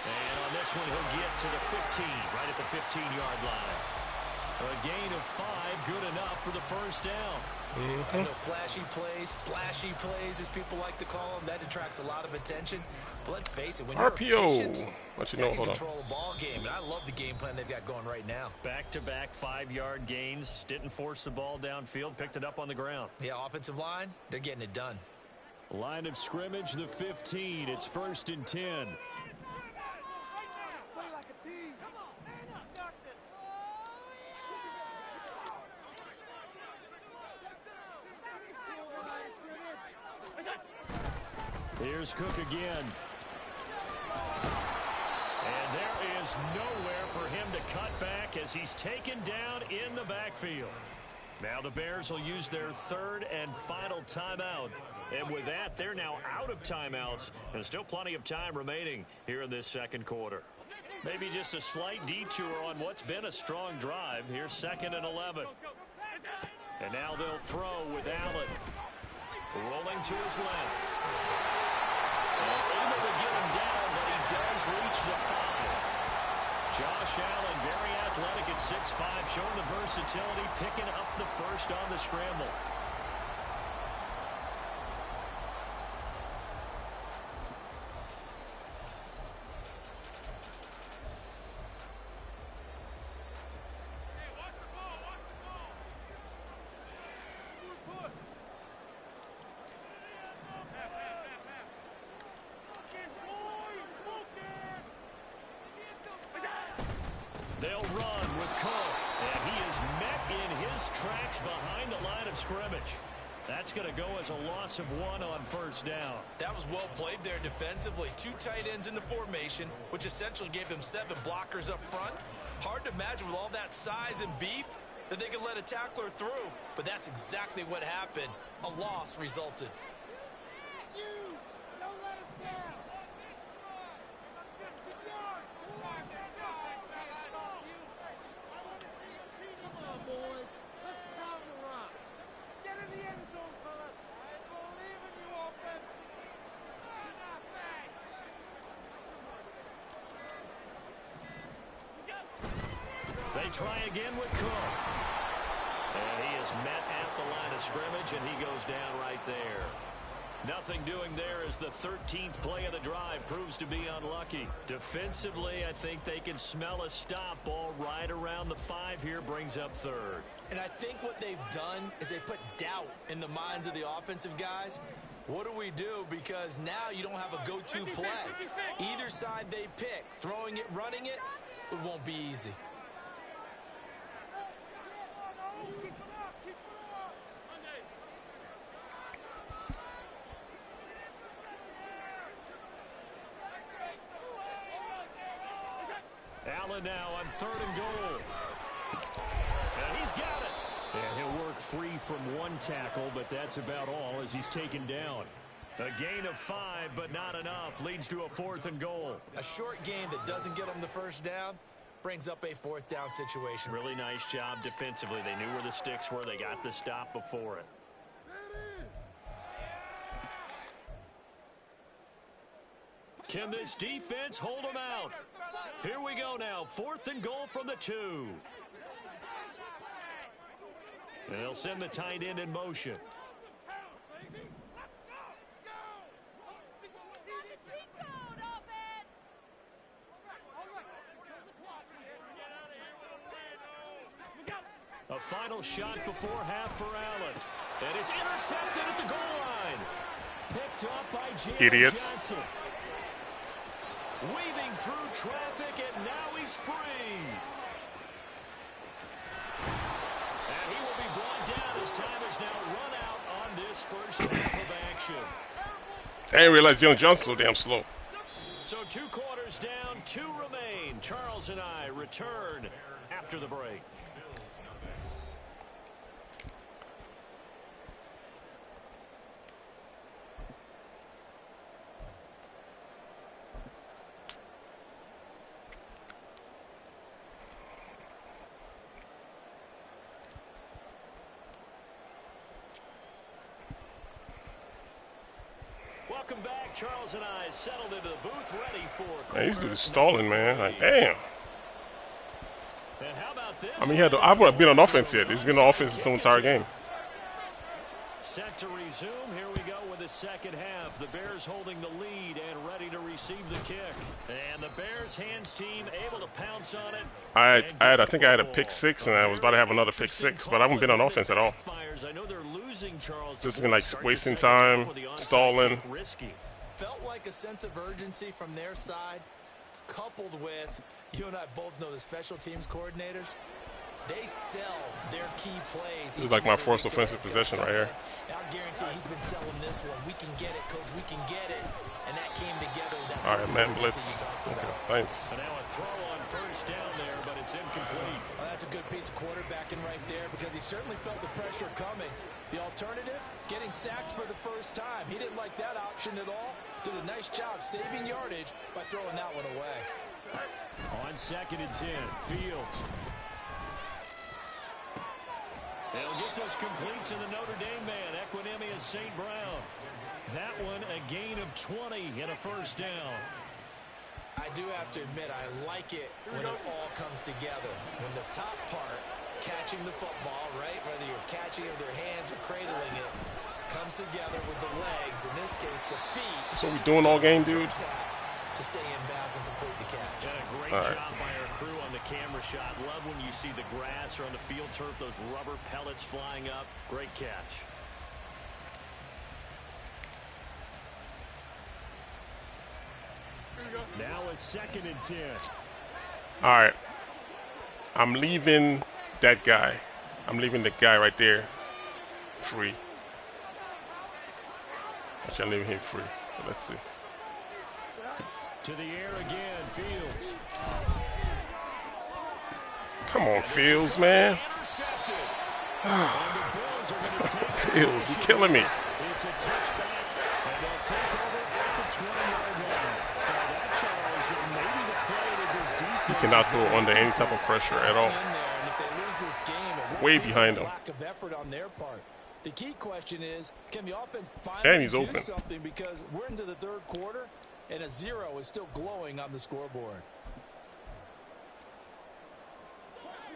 And on this one, he'll get to the 15, right at the 15-yard line. A gain of 5, good enough for the first down. I know flashy plays, splashy plays, as people like to call them, that attracts a lot of attention. But let's face it, when you're efficient, what you know, you can control a ball game. And I love the game plan they've got going right now. Back-to-back 5-yard gains. Didn't force the ball downfield, picked it up on the ground. Yeah, offensive line, they're getting it done. Line of scrimmage, the 15. It's 1st and 10. Here's Cook again. And there is nowhere for him to cut back as he's taken down in the backfield. Now the Bears will use their 3rd and final timeout. And with that, they're now out of timeouts. And still plenty of time remaining here in this 2nd quarter. Maybe just a slight detour on what's been a strong drive. Here's 2nd and 11. And now they'll throw with Allen. Rolling to his left. Able to get him down, but he does reach the 5. Josh Allen, very athletic at 6'5", showing the versatility, picking up the first on the scramble. They'll run with Cook, and he is met in his tracks behind the line of scrimmage. That's going to go as a loss of 1 on first down. That was well played there defensively. 2 tight ends in the formation, which essentially gave them 7 blockers up front. Hard to imagine with all that size and beef that they could let a tackler through. But that's exactly what happened. A loss resulted. They try again with Cook. And he is met at the line of scrimmage, and he goes down right there. Nothing doing there as the 13th play of the drive proves to be unlucky. Defensively, I think they can smell a stop. Ball right around the 5 here, brings up third. And I think what they've done is they put doubt in the minds of the offensive guys. What do we do? Because now you don't have a go-to play. Either side they pick, throwing it, running it, it won't be easy. Allen now on 3rd and goal. And he's got it. And he'll work free from one tackle, but that's about all as he's taken down. A gain of 5, but not enough. Leads to a 4th and goal. A short gain that doesn't get them the first down brings up a 4th down situation. Really nice job defensively. They knew where the sticks were. They got the stop before it. Can this defense hold them out? Here we go now. 4th and goal from the 2. And they'll send the tight end in motion. A final shot before half for Allen. And it's intercepted at the goal line. Picked up by Jalen Johnson. Weaving through traffic, and now he's free. And he will be brought down as time is now run out on this first half of action. I didn't realize Jalen Johnson's so damn slow. So 2 quarters down, 2 remain. Charles and I return after the break. Welcome back. Charles and I settled into the booth ready for. Man, these dudes stalling, man. Like, damn. And how about this? I mean, I would have been on offense yet. He's been on offense this entire game. Set to resume. Here we go with the second half. The Bears holding the lead and ready to receive the kick. And the Bears hands team able to pounce on it. I think I had a pick 6, and I was about to have another pick 6, but I haven't been on offense at all. I know they're losing, Charles. Just been like wasting time, stalling. Felt like a sense of urgency from their side, coupled with, you and I both know the special teams coordinators. They sell their key plays. This is like my 4th offensive possession right here. I guarantee he's been selling this one. We can get it, coach. We can get it. And that came together. All right, man, blitz. Okay, thanks. And now a throw on first down there, but it's incomplete. Well, that's a good piece of quarterbacking right there because he certainly felt the pressure coming. The alternative, getting sacked for the first time. He didn't like that option at all. Did a nice job saving yardage by throwing that one away. On 2nd and 10, Fields. They'll get this complete to the Notre Dame man, Equinemius St. Brown. That one a gain of 20 and a first down. I do have to admit, I like it when it all comes together. When the top part, catching the football, right, whether you're catching it with your hands or cradling it, comes together with the legs, in this case the feet. That's what we doing all game, dude. To stay in bounds and complete the catch. And a great job by our crew on the camera shot. Love when you see the grass or on the field turf, those rubber pellets flying up. Great catch. Now a 2nd and 10. All right. I'm leaving that guy. I'm leaving the guy right there free. Actually, I'm leaving him free. But let's see. To the air again, Fields. Come on, Fields, man. Fields, you're killing me. It's a touchback, and they'll take over at the 20-yard line. So that, Charles, maybe the play that this defense... He cannot throw under any type of pressure at all. Way behind him. Lack of effort on their part. The key question is, can the offense finally do something? Because we're into the 3rd quarter, and a 0 is still glowing on the scoreboard.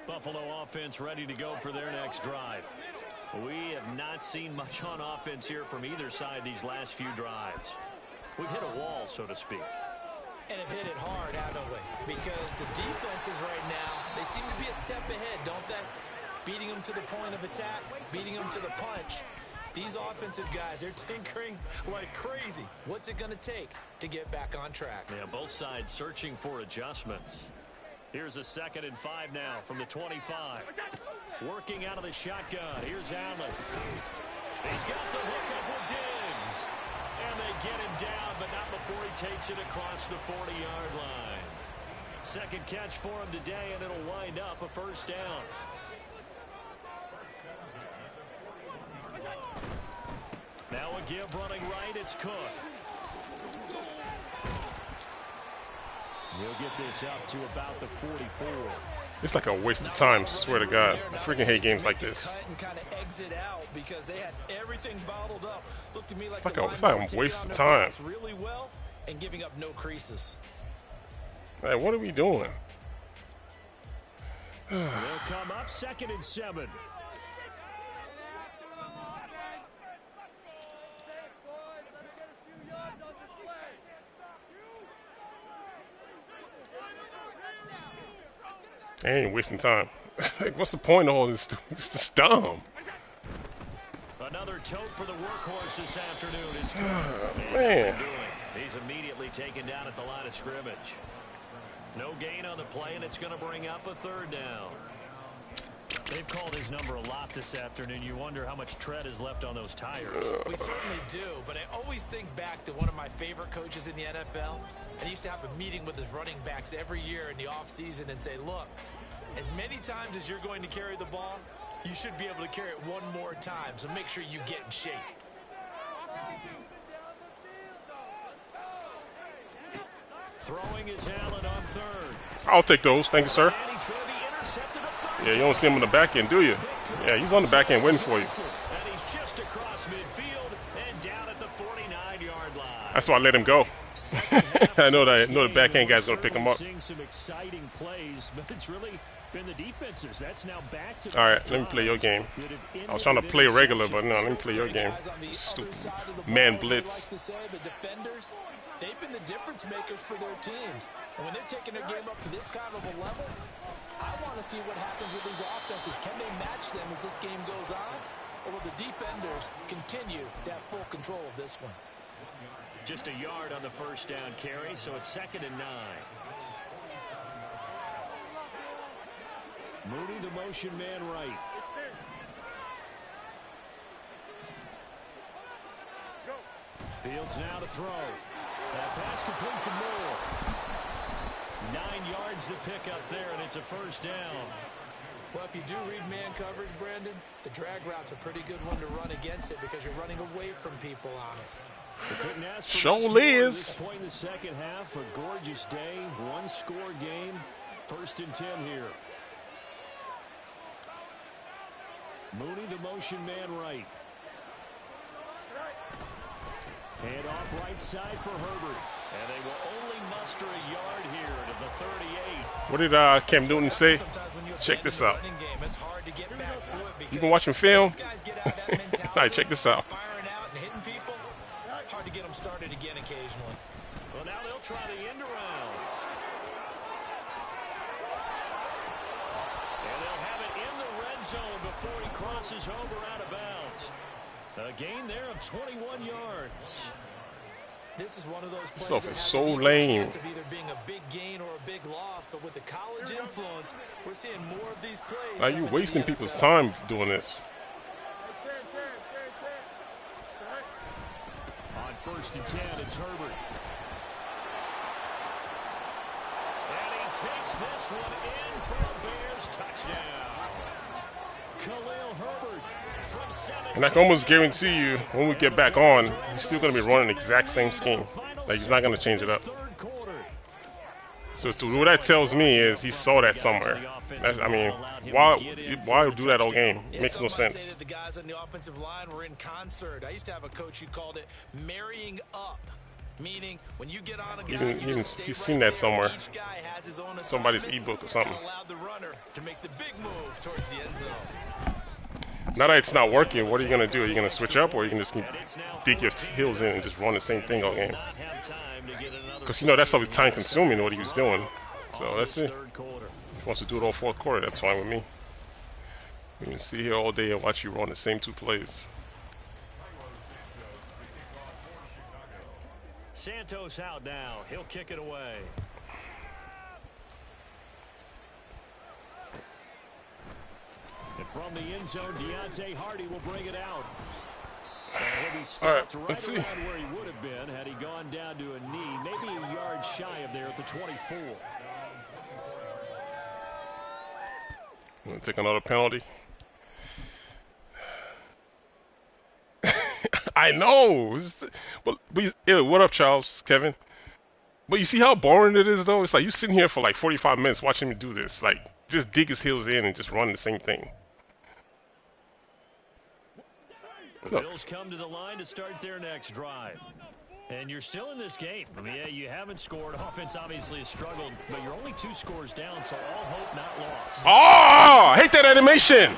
Buffalo offense ready to go for their next drive. We have not seen much on offense here from either side these last few drives. We've hit a wall, so to speak. And have hit it hard, haven't we? Because the defenses right now, they seem to be a step ahead, don't they? Beating them to the point of attack, beating them to the punch. These offensive guys, they're tinkering like crazy. What's it going to take to get back on track? Yeah, both sides searching for adjustments. Here's a 2nd and 5 now from the 25. Working out of the shotgun. Here's Allen. He's got the hookup with Diggs. And they get him down, but not before he takes it across the 40-yard line. Second catch for him today, and it'll wind up a first down. Now a give running right, it's Cook. He'll get this up to about the 44. It's like a waste of time, swear to God. I freaking hate games like this. It's like a waste of time. Really well and giving up no creases. Hey, what are we doing? They'll come up 2nd and 7. I ain't wasting time. Like, what's the point of all this? It's just dumb. Another tote for the workhorse this afternoon. It's man. He's immediately taken down at the line of scrimmage. No gain on the play, and it's going to bring up a 3rd down. They've called his number a lot this afternoon. You wonder how much tread is left on those tires. We certainly do, but I always think back to one of my favorite coaches in the NFL. And he used to have a meeting with his running backs every year in the offseason and say, look, as many times as you're going to carry the ball, you should be able to carry it one more time, so make sure you get in shape. Throwing is Allen on 3rd. I'll take those. Thank you, sir. And he's going to be intercepted a 3rd. Yeah, you don't see him on the back end, do you? Yeah, he's on the back end waiting for you. And he's just across midfield and down at the 49-yard line. That's why I let him go. I know the back end guy's going to pick him up. Seeing some exciting plays, but it's really been the defenses. That's now back to. All right, let me play your game. I was trying to play regular, but no, let me play your game. Stupid man blitz. The defenders, they've been the difference makers for their teams. And when they're taking their game up to this kind of a level, I want to see what happens with these offenses. Can they match them as this game goes on? Or will the defenders continue to have full control of this one? Just a yard on the first down carry, so it's 2nd and 9. Mooney, the motion man right. Fields now to throw. That pass complete to Moore. 9 yards to pick up there, and it's a first down. Well, if you do read man coverage, Brandon, the drag route's a pretty good one to run against it because you're running away from people on it. Surely is. This point in the second half, a gorgeous day, 1-score game, 1st and 10 here. Mooney, the motion man right. Hand off right side for Herbert. And they will only muster a yard here to the 38. What did Cam Newton say? Check this out. You been watching film? All right, check this out. Hard to get them started again occasionally. Well, now they'll try the end around. And they'll have it in the red zone before he crosses over out of bounds. A gain there of 21 yards. This is one of those plays Stuff that is has so a lame. chance of either being a big gain or a big loss, but with the college influence, we're seeing more of these plays. Are you wasting people's time doing this? On 1st and 10, it's Herbert. And he takes this one in for a Bears touchdown. Khalil Herbert from 7. And I can almost guarantee you, when we get back on, he's still going to be running the exact same scheme. Like, he's not going to change it up. So what that tells me is he saw that somewhere. I mean, why do that all game? It makes no sense. The guys on the offensive line were in concert. I used to have a coach who called it marrying up. Meaning, when you get on a He guy, didn't- you he just didn't- stay he's right seen that there. somewhere. Each guy has his own Somebody's assignment ebook or and something. allowed the runner to make the big move towards the end zone. Now that it's not working, what are you gonna do? Are you gonna switch up, or are you can just dig your heels in and just run the same thing all game? Because you know that's always time consuming what he was doing. So let's see. If he wants to do it all fourth quarter, that's fine with me. We can sit here all day and watch you run the same 2 plays. Santos out now. He'll kick it away. And from the end zone, Deontay Hardy will bring it out. And he'll be stopped let's see. around where he would have been had he gone down to a knee, maybe a yard shy of there at the 24. I'm gonna take another penalty. I know. But what up, Charles, Kevin? But you see how boring it is, though. It's like you sitting here for like 45 minutes watching me do this. Like just dig his heels in and just run the same thing. The Bills come to the line to start their next drive. And you're still in this game. I mean, yeah, you haven't scored. Offense obviously has struggled, but you're only 2 scores down, so all hope not lost. Oh, I hate that animation.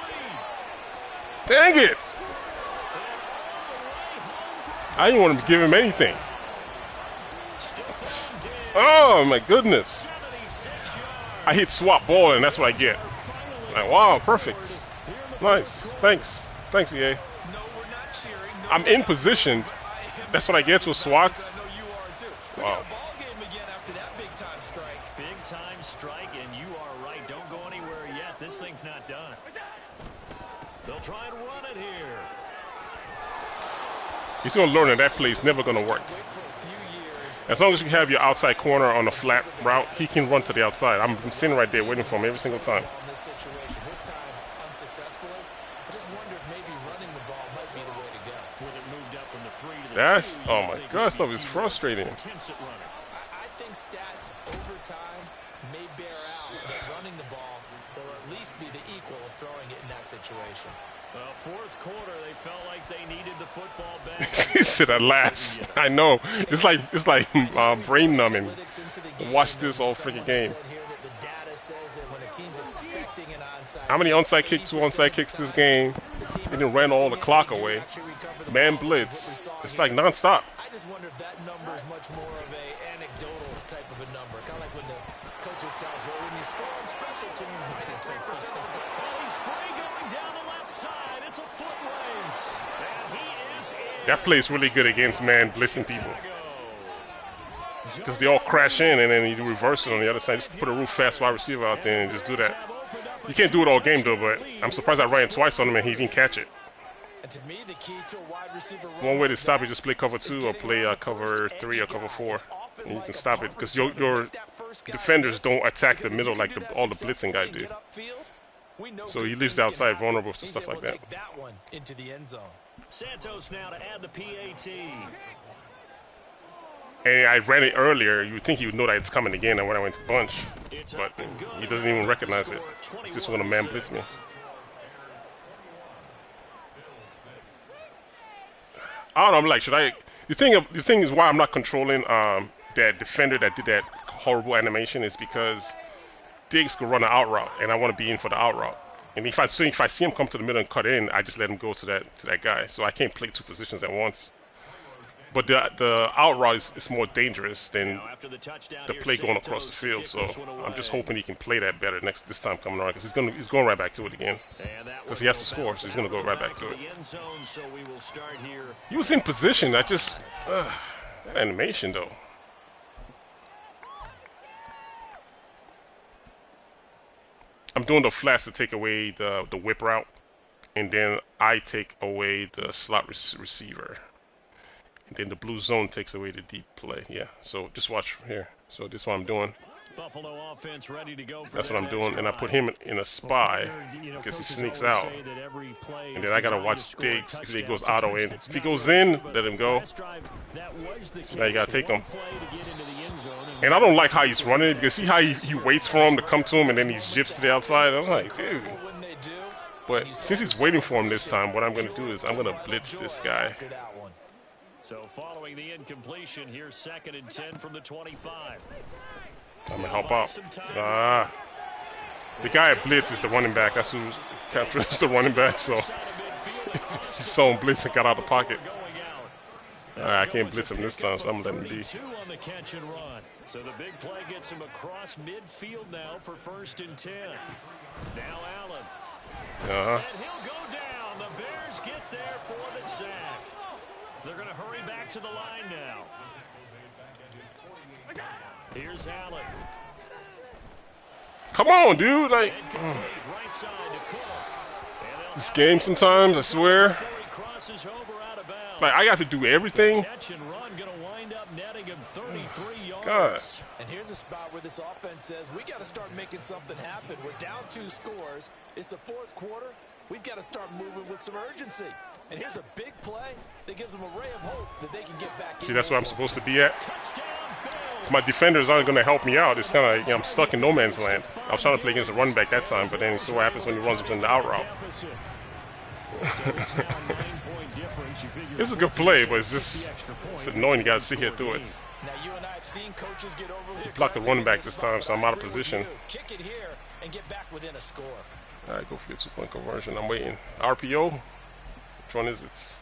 Dang it. I didn't want to give him anything. Oh, my goodness. I hit swap ball, and that's what I get. Like, wow, perfect. Nice. Thanks. Thanks, EA. I'm in position. That's what I get to a swat. Wow. Big time strike, and you are right. Don't go anywhere yet. This thing's not done. They'll try and run it here. He's going to learn that play is never going to work. As long as you have your outside corner on a flat route, he can run to the outside. I'm sitting right there waiting for him every single time. That's, oh my gosh, that was frustrating. I think stats over time may bear out that running the ball will at least be the equal of throwing it in that situation. Well, fourth quarter, they felt like they needed the football back. He said at last. I know. It's like brain numbing. Watch this all freaking game. How many onside kicks, 2 onside kicks this game? They didn't ran all the clock away. Man blitz. It's like nonstop. I just wonder if that number is much more of a anecdotal type of a number. Kind of like when the coaches tell us, well, when you score on special teams, 93% of the time. Well, he's free going down the left side. It's a foot race. And he is in. That plays really good against man blitzing people. Because they all crash in and then you reverse it on the other side. Just put a real fast wide receiver out there and just do that. You can't do it all game though, but I'm surprised I ran twice on him and he didn't catch it. And to me, the key to a wide receiver One way to stop it, just play cover 2 or play cover 3 or cover 4. And you can stop it because your defenders don't attack the middle like all the blitzing guys do. So he leaves the outside vulnerable to stuff like that. That one into the end zone. Santos now to add the PAT. And I ran it earlier. You would think he would know that it's coming again and when I went to bunch. But he doesn't even recognize it. He just want to man blitz me. I don't know. I'm like, should I? The thing is why I'm not controlling that defender that did that horrible animation is because Diggs could run an out route, and I want to be in for the out route. And if I see him come to the middle and cut in, I just let him go to that guy. So I can't play 2 positions at once. But the out route is more dangerous than the play going across the field. So I'm just hoping he can play that better this time coming around, because he's going right back to it again. Because he has to score, so he's going to go right back to it. He was in position. That animation though. I'm doing the flats to take away the whip route, and then I take away the slot receiver. And then the blue zone takes away the deep play. Yeah, so just watch here. So this is what I'm doing. Buffalo offense ready to go. That's what I'm doing. And I put him in a spy because he sneaks out. And then I got to watch Diggs if he goes auto in. If he goes in, let him go. So now you got to take him. And I don't like how he's running, because see how he waits for him to come to him and then he zips to the outside? I'm like, dude. But since he's waiting for him this time, what I'm going to do is I'm going to blitz this guy. So following the incompletion, here's 2nd and 10 from the 25. I'm gonna help out. The guy at blitz is the running back. That's who's capturing the running back. So he saw him blitz and got out of the pocket. I can't blitz him this time, so I'm gonna let him be. On the catch and run. So the big play gets him across midfield now for 1st and 10. Now Allen. And he'll go down. The Bears get there for the sack. They're going to hurry back to the line now. Here's Allen. Come on, dude. Like, this game sometimes, I swear. Like, I got to do everything. God. And here's a spot where this offense says, we got to start making something happen. We're down 2 scores. It's the 4th quarter. We've got to start moving with some urgency. And here's a big play that gives them a ray of hope that they can get back. See, that's where I'm supposed to be at. My defenders aren't going to help me out. It's kind of like, you know, I'm stuck in no man's land. I was trying to play against a running back that time, but then see what happens when he runs up in the out route. It's a good play, but it's annoying. You got to sit here through it. Now you and I have seen coaches get overly Block the running back this time, so I'm out of position. Kick it here and get back within a score. All right, go for your 2-point conversion. I'm waiting. RPO. Which one is it?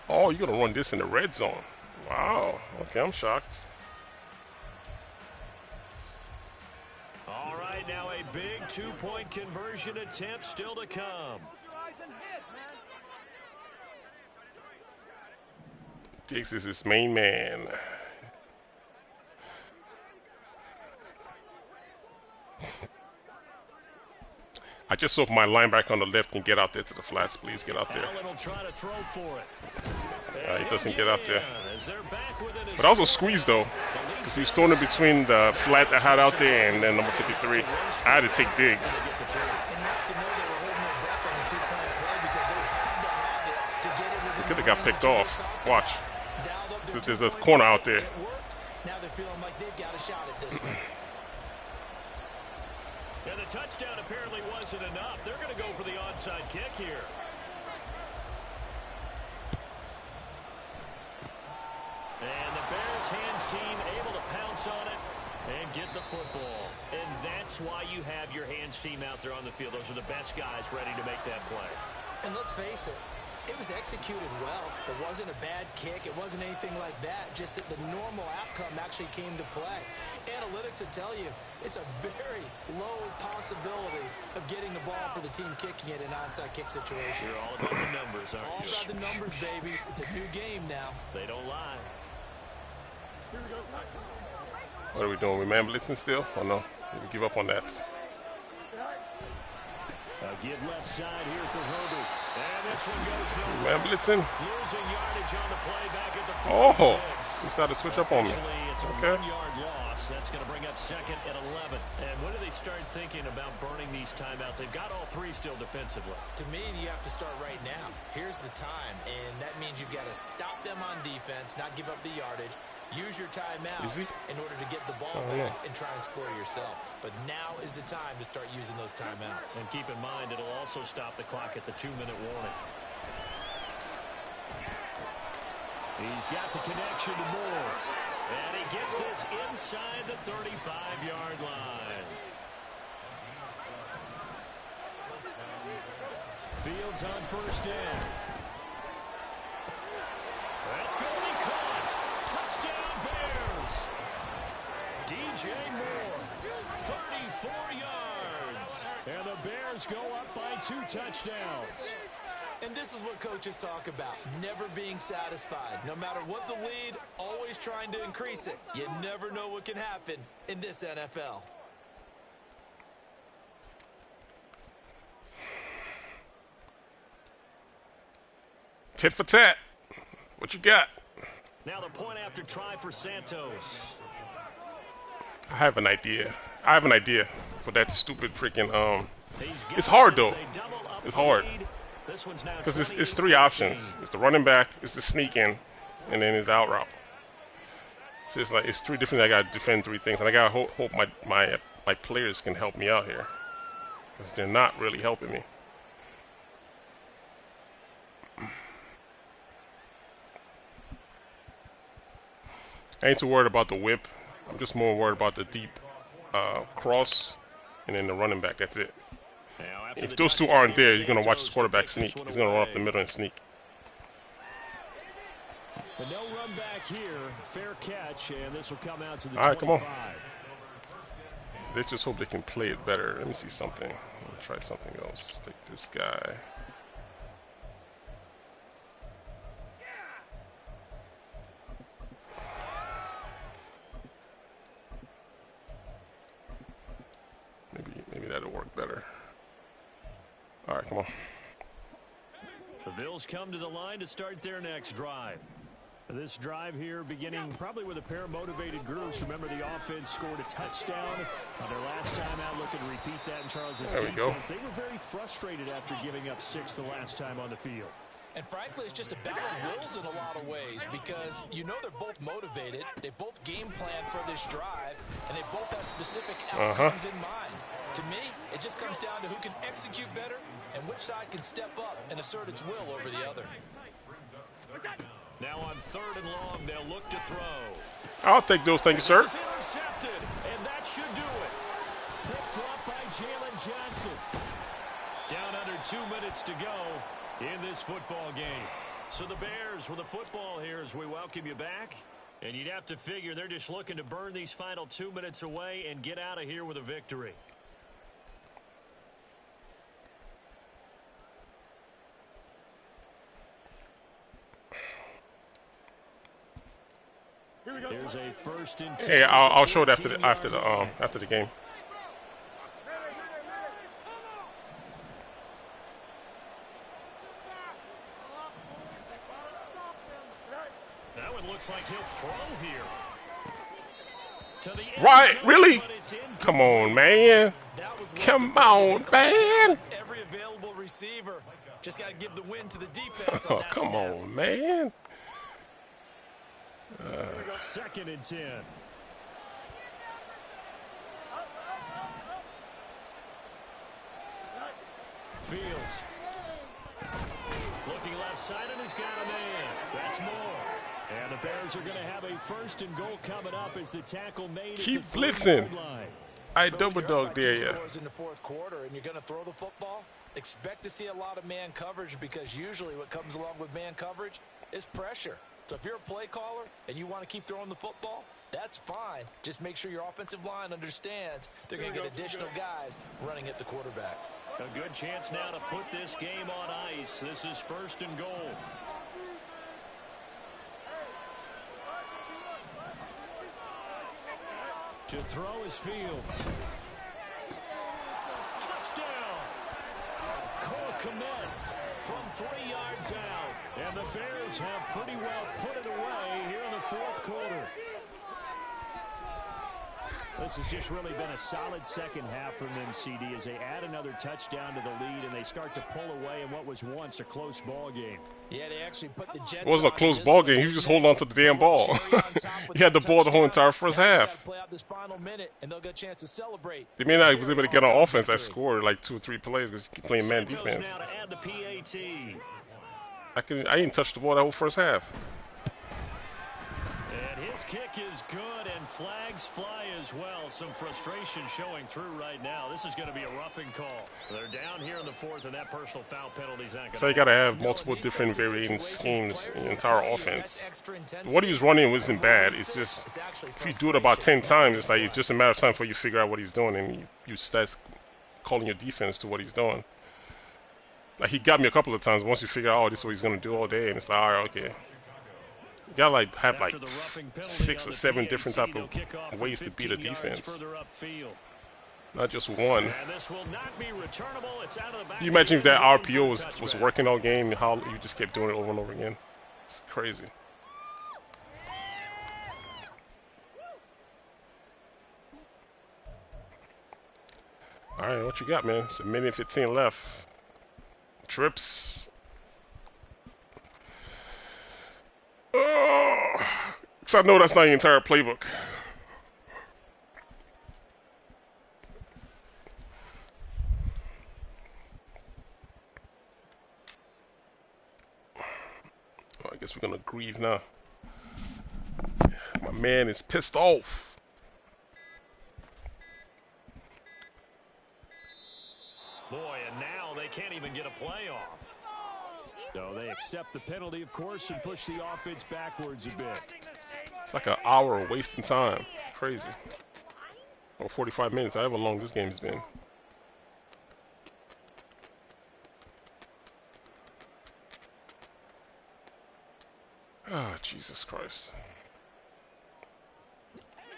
Oh, you're gonna run this in the red zone. Wow. Okay, I'm shocked. All right, now a big 2-point conversion attempt still to come. Diggs is his main man. I just hope my linebacker on the left can get out there to the flats. Please get out there. He doesn't get out there. But I also squeezed though, because he was thrown in between the flat I had out there and then number 53. I had to take Diggs. He could have got picked off. Watch. There's a corner out there. Now they're feeling like they've got a shot at this one. And the touchdown apparently wasn't enough. They're going to go for the onside kick here. And the Bears hands team able to pounce on it and get the football. And that's why you have your hands team out there on the field. Those are the best guys ready to make that play. And let's face it, it was executed well. It wasn't a bad kick. It wasn't anything like that. Just that the normal outcome actually came to play. Analytics will tell you it's a very low possibility of getting the ball for the team kicking it in an onside kick situation. You're all about the numbers, aren't you? All about the numbers, baby. It's a new game now. They don't lie. What are we doing? We man blitzing still? Oh no, we give up on that. Give left side here for Herbert. And this one goes nowhere. Man blitzing. Losing yardage on the play back at the 46. Oh, he started to switch up on me. It's a Okay. 1-yard loss. That's going to bring up 2nd and 11. And when do they start thinking about burning these timeouts? They've got all 3 still defensively. To me, you have to start right now. Here's the time, and that means you've got to stop them on defense, not give up the yardage. Use your timeouts in order to get the ball back and try and score yourself. But now is the time to start using those timeouts. And keep in mind, it'll also stop the clock at the 2-minute warning. He's got the connection to Moore. And he gets this inside the 35-yard line. Fields on 1st down. That's going to be caught. Touchdown Bears. DJ Moore, 34 yards. And the Bears go up by 2 touchdowns. And this is what coaches talk about, never being satisfied. No matter what the lead, always trying to increase it. You never know what can happen in this NFL. Tit for tat. What you got? Now the point after try for Santos. I have an idea. For that stupid freaking It's hard though. It's hard. Because it's 3 options. It's the running back, it's the sneak in, and then it's the out route. So it's 3 different. I gotta defend 3 things, and I gotta hope my players can help me out here. because they're not really helping me. I ain't too worried about the whip. I'm just more worried about the deep cross and then the running back. That's it. If those two aren't there, you're going to watch the quarterback sneak. He's going to run up the middle and sneak. But no run back here. Fair catch, and this will come out to the 25. All right, come on. Let's just hope they can play it better. Let me see something. Let me try something else. Let's take this guy. Maybe that'll work better. All right, come on. The Bills come to the line to start their next drive. This drive here beginning probably with a pair of motivated groups. Remember, the offense scored a touchdown on their last time out. Looking to repeat that in Charles' defense. They were very frustrated after giving up 6 the last time on the field. And frankly, it's just a battle of wills in a lot of ways because you know they're both motivated. They both game plan for this drive, and they both have specific outcomes in mind. To me, it just comes down to who can execute better and which side can step up and assert its will over the other. Now on 3rd and long, they'll look to throw. I'll take those. Thank you, sir. This is intercepted, and that should do it. Picked up by Jalen Johnson. Down under 2 minutes to go in this football game. So the Bears with the football here as we welcome you back. And you'd have to figure they're just looking to burn these final 2 minutes away and get out of here with a victory. Here's a 1st and 10. Hey, I'll show it after the game. That one looks like he'll throw here. To the Right? Really? Come on, man. Come on, man. Every available receiver just got to give the win to the defense. Oh, come on, man. 2nd and 10. Fields. Looking left side, and he's got a man. That's more. And the Bears are going to have a 1st and goal coming up as the tackle made. Keep blitzing. I double dog there, yeah. In the 4th quarter, and you're going to throw the football. Expect to see a lot of man coverage because usually what comes along with man coverage is pressure. So if you're a play caller and you want to keep throwing the football, that's fine. Just make sure your offensive line understands they're going to get additional guys running at the quarterback. A good chance now to put this game on ice. This is 1st and goal. To throw is Fields. Touchdown! Cole Kmet from 3 yards out. And the Bears have pretty well put it away here in the 4th quarter. This has just really been a solid second half from them, CD, as they add another touchdown to the lead and they start to pull away in what was once a close ball game. Yeah, they actually put the Jets. It wasn't a close ball game. He was just holding on to the damn ball. He had the ball the whole entire first half. They may not was able to get on offense. I scored like 2 or 3 plays because you keep playing man defense. Now to add the PAT. I didn't touch the ball that whole first half. And his kick is good, and flags fly as well. Some frustration showing through right now. This is going to be a roughing call. They're down here in the 4th, and that personal foul penalty's not going to. So you got to have multiple different varying schemes in the entire offense. What he was running wasn't bad. It's just if you do it about 10 times, it's like it's just a matter of time before you figure out what he's doing, and you start calling your defense to what he's doing. Like he got me a couple of times. Once you figure out, oh, this is what he's going to do all day, and it's like, all right, okay. You gotta like have like 6 or 7 different type of ways to beat a defense, not just one. You imagine if that RPO was working all game, how you just kept doing it over and over again. It's crazy. All right, what you got, man? It's 1:15 left. Trips. So I know that's not the entire playbook. Guess we're gonna grieve now. My man is pissed off. Boy, and now they can't even get a play off. So they accept the penalty, of course, and push the offense backwards a bit. It's like an hour of wasting time. Crazy. Or 45 minutes, however long this game's been. Ah, oh, Jesus Christ.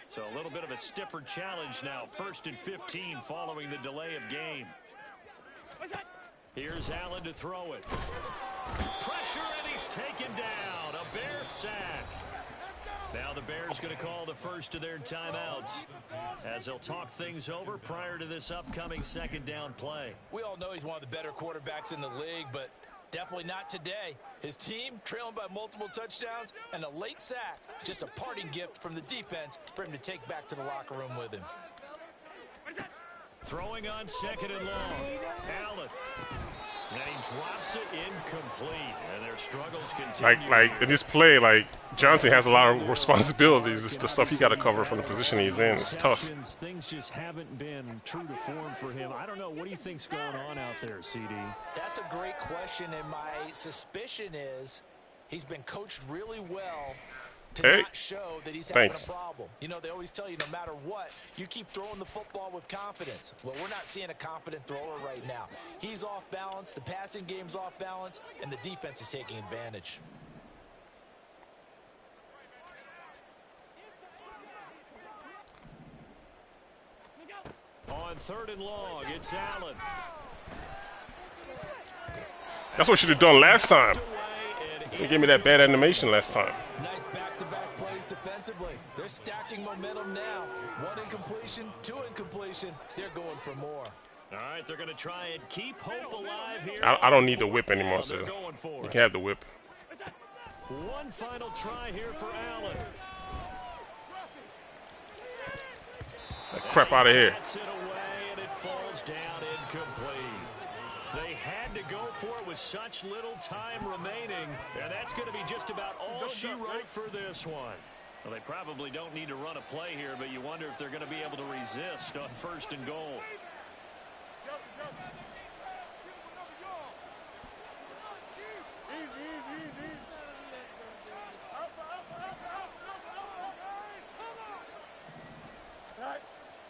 So a little bit of a stiffer challenge now. 1st and 15 following the delay of game. Here's Allen to throw it. Pressure, and he's taken down. A Bear sack. Now the Bears going to call the first of their timeouts as they'll talk things over prior to this upcoming 2nd down play. We all know he's one of the better quarterbacks in the league, but definitely not today. His team trailing by multiple touchdowns and a late sack. Just a parting gift from the defense for him to take back to the locker room with him. Throwing on 2nd and long. Allen. And he drops it incomplete. And their struggles continue. Like in this play, like Johnson has a lot of responsibilities. It's the stuff he got to cover from the position he's in. It's tough. Things just haven't been true to form for him. I don't know. What do you think's going on out there, CD? That's a great question, and my suspicion is he's been coached really well to not show that he's having a problem. You know, they always tell you no matter what, you keep throwing the football with confidence. Well, we're not seeing a confident thrower right now. He's off balance, the passing game's off balance, and the defense is taking advantage. On 3rd and long, it's Allen. That's what you should have done last time. You gave me that bad animation last time. Nice back-to-back plays defensively. They're stacking momentum now. 1 incompletion, 2 incompletion. They're going for more. All right, they're going to try and keep hope alive here. I don't need the whip anymore, so you can have the whip. One final try here for Allen. That crap out of here. Gets it away, and it falls down incomplete. They had to go for it with such little time remaining, and that's going to be just about all she wrote for this one. Well, they probably don't need to run a play here, but you wonder if they're going to be able to resist on 1st and goal.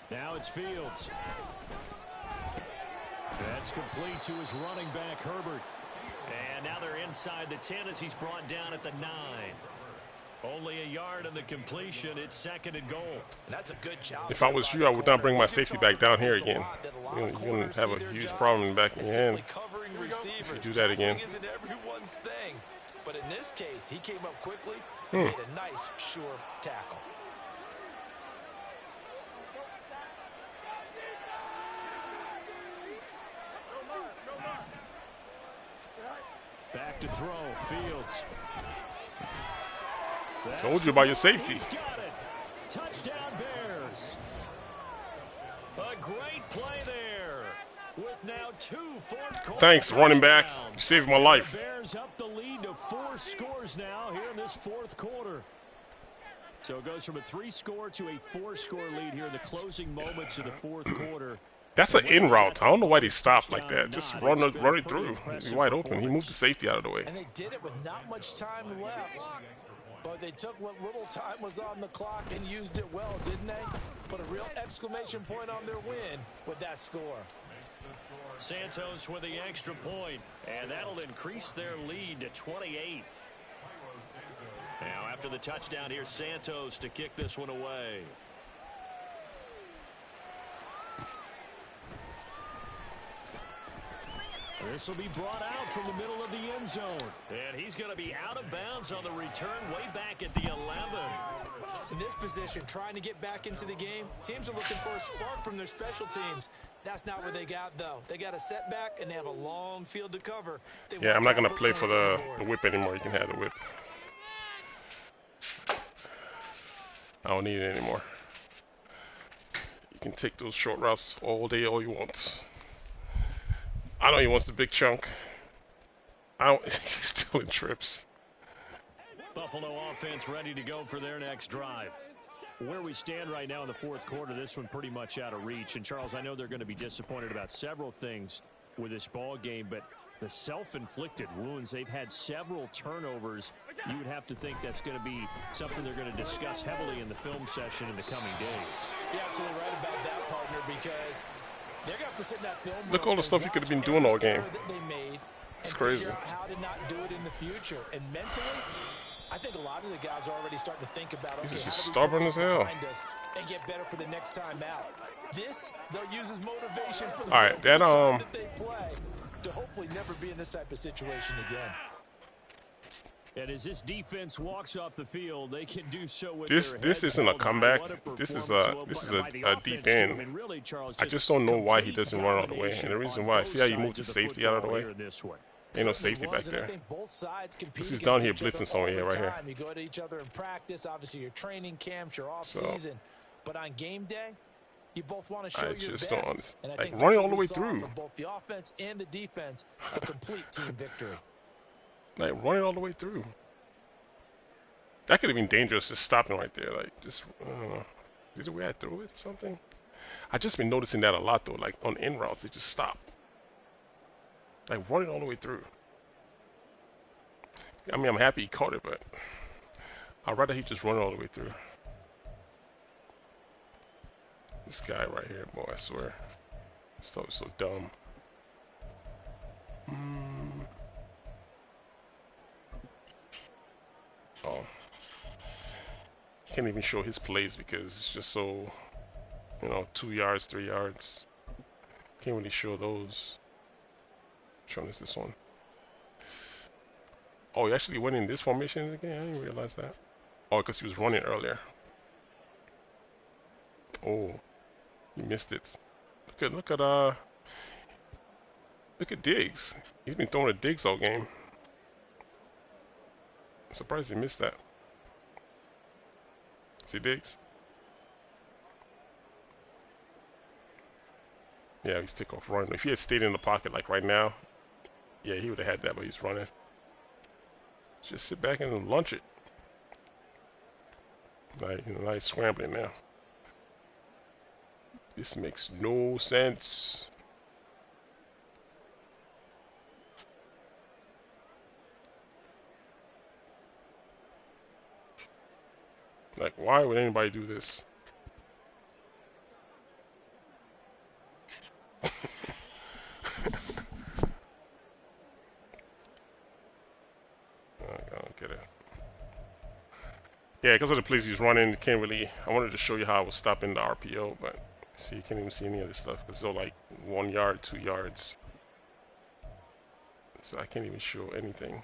Now it's Fields. That's complete to his running back, Herbert. And now they're inside the 10 as he's brought down at the 9. Only a yard in the completion. It's 2nd and goal. And that's a good job. If I was you, I would not bring my safety back down here again. You're going to have a huge problem in the back of your hand if you do that again. Isn't everyone's thing. But in this case, he came up quickly and made a nice, sure tackle. Back to throw, Fields. Told you about your safety. He's got it. Touchdown Bears. A great play there. With now 2 fourth-quarter Thanks, running back. You saved my life. The Bears up the lead to 4 scores now here in this 4th quarter. So it goes from a 3-score to a 4-score lead here in the closing moments of the 4th quarter. That's an in route. I don't know why they stopped like that. Just run it through. He's wide open. He moved the safety out of the way. And they did it with not much time left. But they took what little time was on the clock and used it well, didn't they? Put a real exclamation point on their win with that score. Santos with the extra point, and that'll increase their lead to 28. Now after the touchdown, here's Santos to kick this one away. This will be brought out from the middle of the end zone. And he's going to be out of bounds on the return way back at the 11. In this position, trying to get back into the game, teams are looking for a spark from their special teams. That's not what they got, though. They got a setback, and they have a long field to cover. Yeah, I'm not going to play for the whip anymore. You can have the whip. I don't need it anymore. You can take those short routes all day, all you want. I know he wants the big chunk. He's still in trips. Buffalo offense ready to go for their next drive. Where we stand right now in the fourth quarter, this one pretty much out of reach. And, Charles, I know they're going to be disappointed about several things with this ball game, but the self-inflicted wounds, they've had several turnovers. You would have to think that's going to be something they're going to discuss heavily in the film session in the coming days. You're absolutely right about that, partner, because they're going to have to sit in that film Look all the stuff you could have been doing all game. It's crazy. How to not do it in the future. And mentally, I think a lot of the guys are already starting to think about, okay, He's how just do we stubborn put as this hell. behind us and get better for the next time out. This, they'll use as motivation for the All right, rest of the that time that they play to hopefully never be in this type of situation again. And as this defense walks off the field, they can do so with This isn't a comeback. This is a deep end. I mean, really, Charles, I just don't know why he doesn't run all the way. And the reason why, see how you moved the safety out of the way? Ain't no safety back there. This is down here blitzing somewhere here, right here. You go to each other in practice. Obviously, your training camps, your off season. But on game day, you both want to show your best. And I think like running all the way through. From both the offense and the defense, a complete team victory. Like running all the way through. That could have been dangerous, just stopping right there. Like just, I don't know. Is the way I threw it or something? I just been noticing that a lot though. Like on in routes, they just stop. Like running all the way through. I mean, I'm happy he caught it, but I'd rather he just run all the way through. This guy right here, boy, I swear. This stuff is so dumb. Oh. Can't even show his plays because it's just so, 2 yards, 3 yards. Can't really show those. Which one is this one? Oh, he actually went in this formation again? I didn't realize that. Oh, because he was running earlier. Oh, he missed it. Look at Diggs. He's been throwing at Diggs all game. I'm surprised he missed that. See Diggs? Yeah, he's took off running. If he had stayed in the pocket like right now, yeah, he would have had that, but he's running. Just sit back and launch it. Like, nice scrambling now. This makes no sense. Like, why would anybody do this? I don't get it. Yeah, because of the plays he's running, can't really. I wanted to show you how I was stopping the RPO, but see, you can't even see any of this stuff because they're like 1 yard, 2 yards. So I can't even show anything.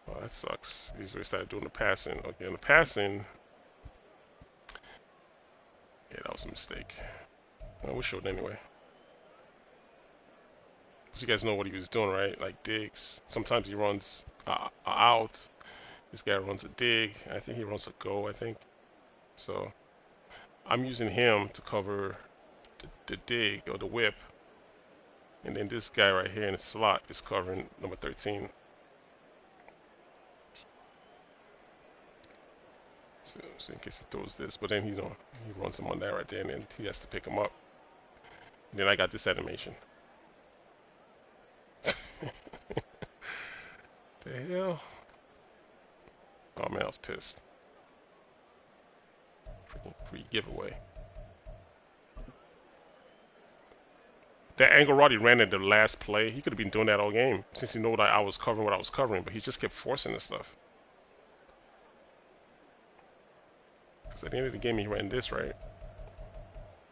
Oh, that sucks. These we started doing the passing. Okay, the passing. Yeah, that was a mistake. We'll show it anyway. So you guys know what he was doing, right? Like digs. Sometimes he runs out. This guy runs a dig. I think he runs a go, I think. So I'm using him to cover the dig or the whip. And then this guy right here in the slot is covering number 13. So in case he throws this, but then he runs him on that right there, and then he has to pick him up. And then I got this animation. The hell? Oh man, I was pissed. Freaking free giveaway. That angle Roddy ran in the last play. He could have been doing that all game since he knew that I was covering what I was covering, but he just kept forcing this stuff. Because at the end of the game, he ran this, right?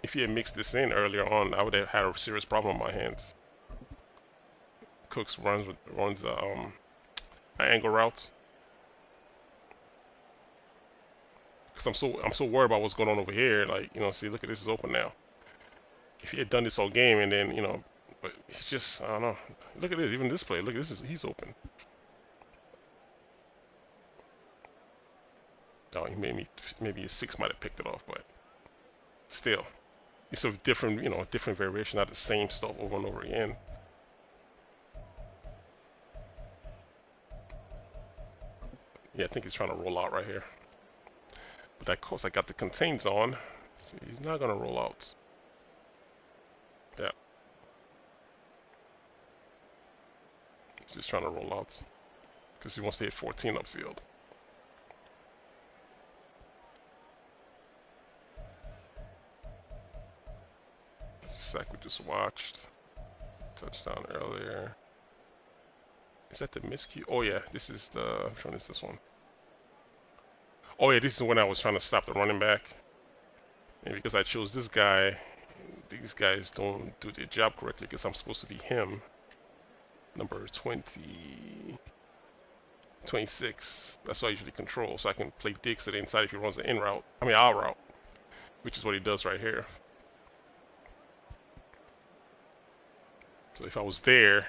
If he had mixed this in earlier on, I would have had a serious problem on my hands. Cooks runs an angle route. Because I'm so worried about what's going on over here. Like, see, look at this is open now. If he had done this all game and then, but he's just, I don't know. Look at this, even this play. Look, he's open. Oh, he maybe his 6 might have picked it off, but still, it's a different, different variation, not the same stuff over and over again. Yeah, I think he's trying to roll out right here. But of course I got the contains on, so he's not gonna roll out. Yeah. He's just trying to roll out because he wants to hit 14 upfield. That's the sack we just watched. Touchdown earlier. Is that the miscue? Oh yeah, this is the. Which one is this one? Oh yeah, this is when I was trying to stop the running back. And because I chose this guy, these guys don't do their job correctly because I'm supposed to be him. Number 26. That's what I usually control, so I can play Diggs to the inside if he runs the in route. I mean out route, which is what he does right here. So if I was there,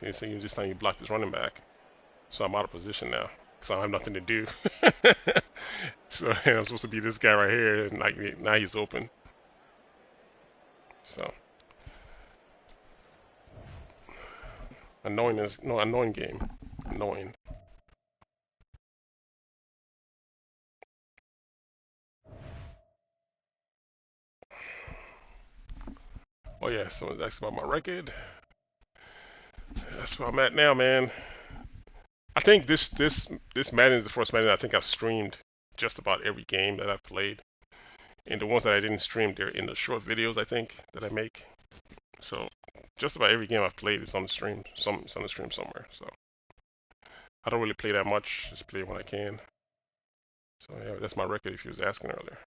this time he blocked his running back. So I'm out of position now because I don't have nothing to do. So I'm supposed to be this guy right here, and like now he's open. So annoying game. Annoying. Oh yeah, someone's asking about my record. That's where I'm at now, man. I think this Madden is the first Madden I think I've streamed just about every game that I've played. And the ones that I didn't stream, they're in the short videos I think that I make. So just about every game I've played is on the stream. It's on the stream somewhere. So I don't really play that much. Just play when I can. So yeah, that's my record if you was asking earlier.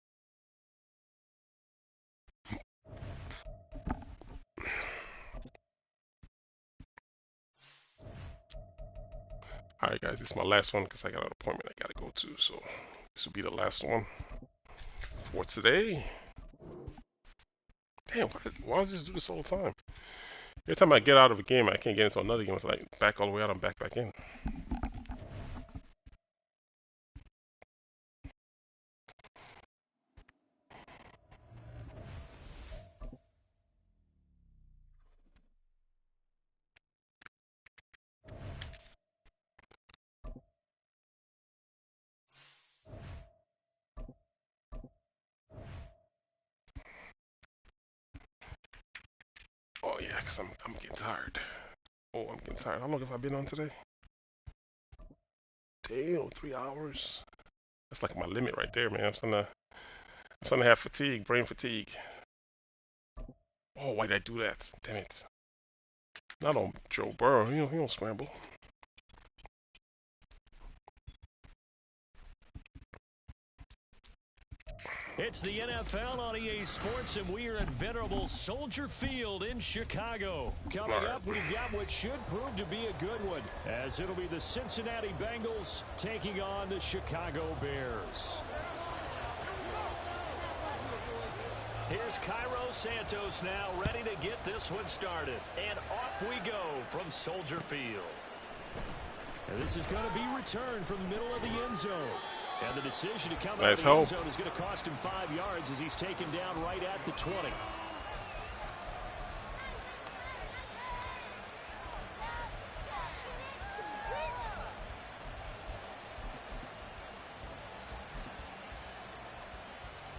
Alright guys, this is my last one because I got an appointment I gotta go to. So this will be the last one for today. Damn, why does this do this all the time? Every time I get out of a game, I can't get into another game. It's like back all the way out and back in. Oh yeah, because I'm getting tired. Oh, I'm getting tired. How long have I been on today? Damn, 3 hours. That's like my limit right there, man. I'm starting to have fatigue, brain fatigue. Oh, why did I do that? Damn it. Not on Joe Burrow. He don't scramble. It's the NFL on EA Sports, and we are at venerable Soldier Field in Chicago. Coming up, we've got what should prove to be a good one, as it'll be the Cincinnati Bengals taking on the Chicago Bears. Here's Cairo Santos now, ready to get this one started. And off we go from Soldier Field. And this is going to be returned from the middle of the end zone. And the decision to come out of the end zone is going to cost him 5 yards as he's taken down right at the 20.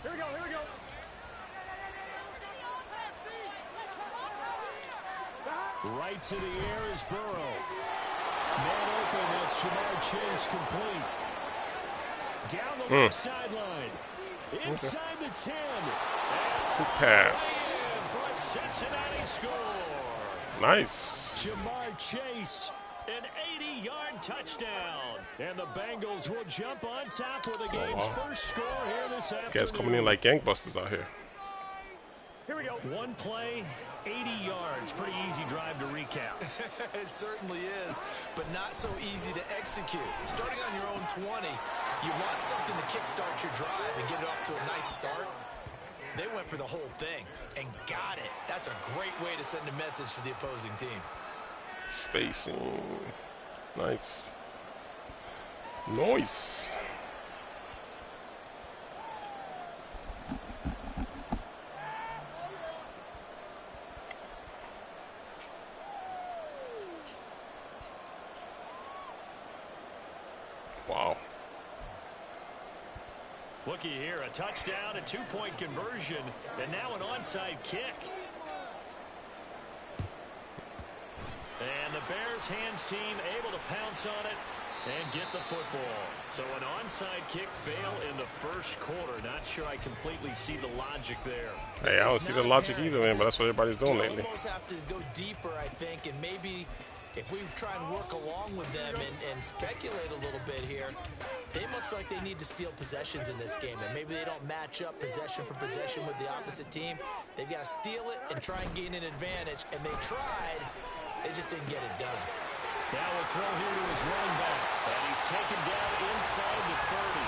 Here we go, here we go. Right to the air is Burrow. Man open, that's Jamar Chase complete. Down the left sideline. Inside the 10. Good pass. For a Cincinnati score. Nice. Jamar Chase, an 80-yard touchdown. And the Bengals will jump on top with the game's first score here this afternoon. Guys coming in like gangbusters out here. Here we go. One play, 80 yards. Pretty easy drive to recap. It certainly is, but not so easy to execute. Starting on your own 20, you want something to kickstart your drive and get it off to a nice start. They went for the whole thing and got it. That's a great way to send a message to the opposing team. Spacing. Nice. Nice. Looky here, a touchdown, a two-point conversion, and now an onside kick. And the Bears hands team able to pounce on it and get the football. So an onside kick fail in the first quarter. Not sure I completely see the logic there. Hey, I don't see the logic either, man, but that's what everybody's doing lately. You almost have to go deeper, I think, and maybe if we try and work along with them and speculate a little bit here, they must feel like they need to steal possessions in this game, and maybe they don't match up possession for possession with the opposite team. They've got to steal it and try and gain an advantage, and they tried. They just didn't get it done. Now a throw here to his running back, and he's taken down inside the 30.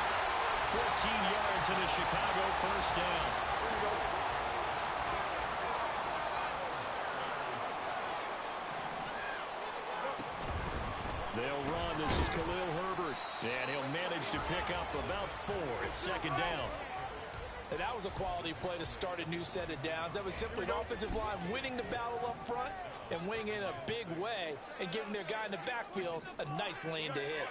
14 yards in a Chicago first down. They'll run. This is Khalil Herbert, and he'll manage to pick up about 4 at second down. And that was a quality play to start a new set of downs. That was simply an offensive line winning the battle up front and winning in a big way and giving their guy in the backfield a nice lane to hit.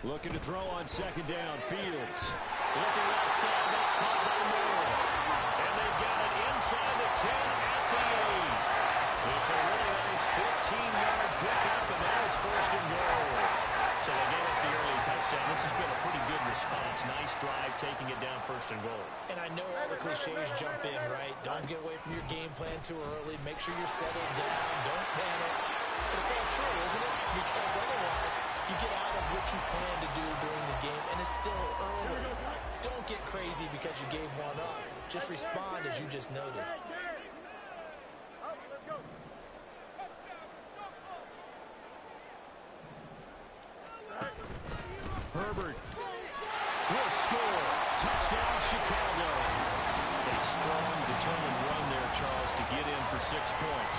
Looking to throw on second down. Fields. Looking left side. That's caught by Moore. And they've got it inside the 10 at the 8. It's a really nice 15-yard pickup, and now it's first and goal. So they gave up the early touchdown. This has been a pretty good response. Nice drive, taking it down first and goal. And I know all the cliches jump in, right? Don't get away from your game plan too early. Make sure you're settled down. Don't panic. But it's all true, isn't it? Because otherwise, you get out of what you plan to do during the game, and it's still early. Don't get crazy because you gave one up. Just respond as you just noted. Herbert will score. Touchdown, Chicago. A strong, determined run there, Charles, to get in for 6 points.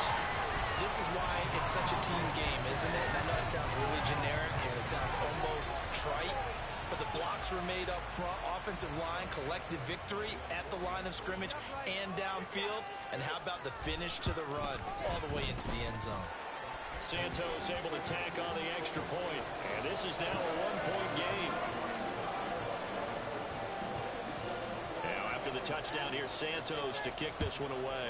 This is why it's such a team game, isn't it? And I know it sounds really generic and it sounds almost trite, but the blocks were made up front, offensive line, collective victory at the line of scrimmage and downfield. And how about the finish to the run all the way into the end zone? Santos able to tack on the extra point, and this is now a 1-point game. Now after the touchdown, here's Santos to kick this one away.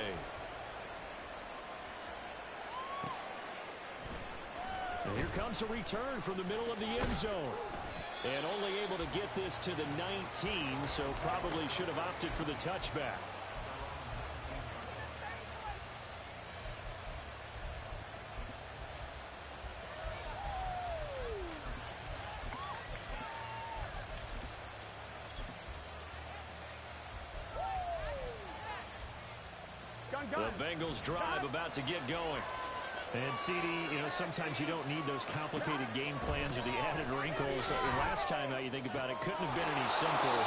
And here comes a return from the middle of the end zone. And only able to get this to the 19, so probably should have opted for the touchback. The Bengals drive about to get going. And, CD, you know, sometimes you don't need those complicated game plans or the added wrinkles. Last time out, you think about it, couldn't have been any simpler.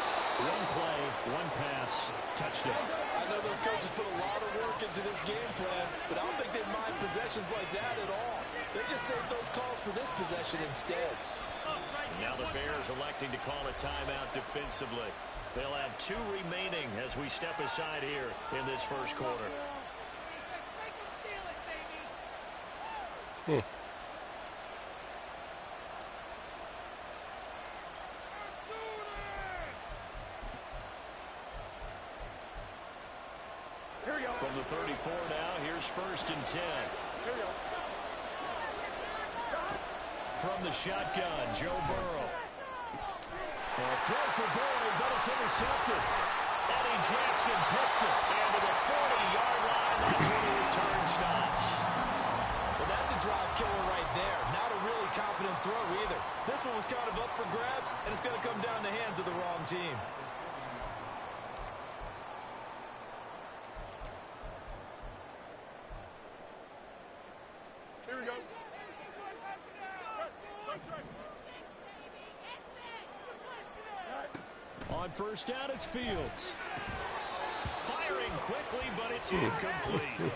One play, one pass, touchdown. I know those coaches put a lot of work into this game plan, but I don't think they mind possessions like that at all. They just save those calls for this possession instead. Now the Bears electing to call a timeout defensively. They'll have 2 remaining as we step aside here in this first quarter. From the 34 now, here's first and 10. From the shotgun, Joe Burrow. A throw for Boyd, but it's intercepted. Eddie Jackson picks it. And to the 40-yard line, that's where the return stops. Well, that's a drive killer right there. Not a really confident throw either. This one was kind of up for grabs, and it's going to come down the hands of the wrong team. Here we go. On first down, it's Fields. Firing quickly, but it's incomplete.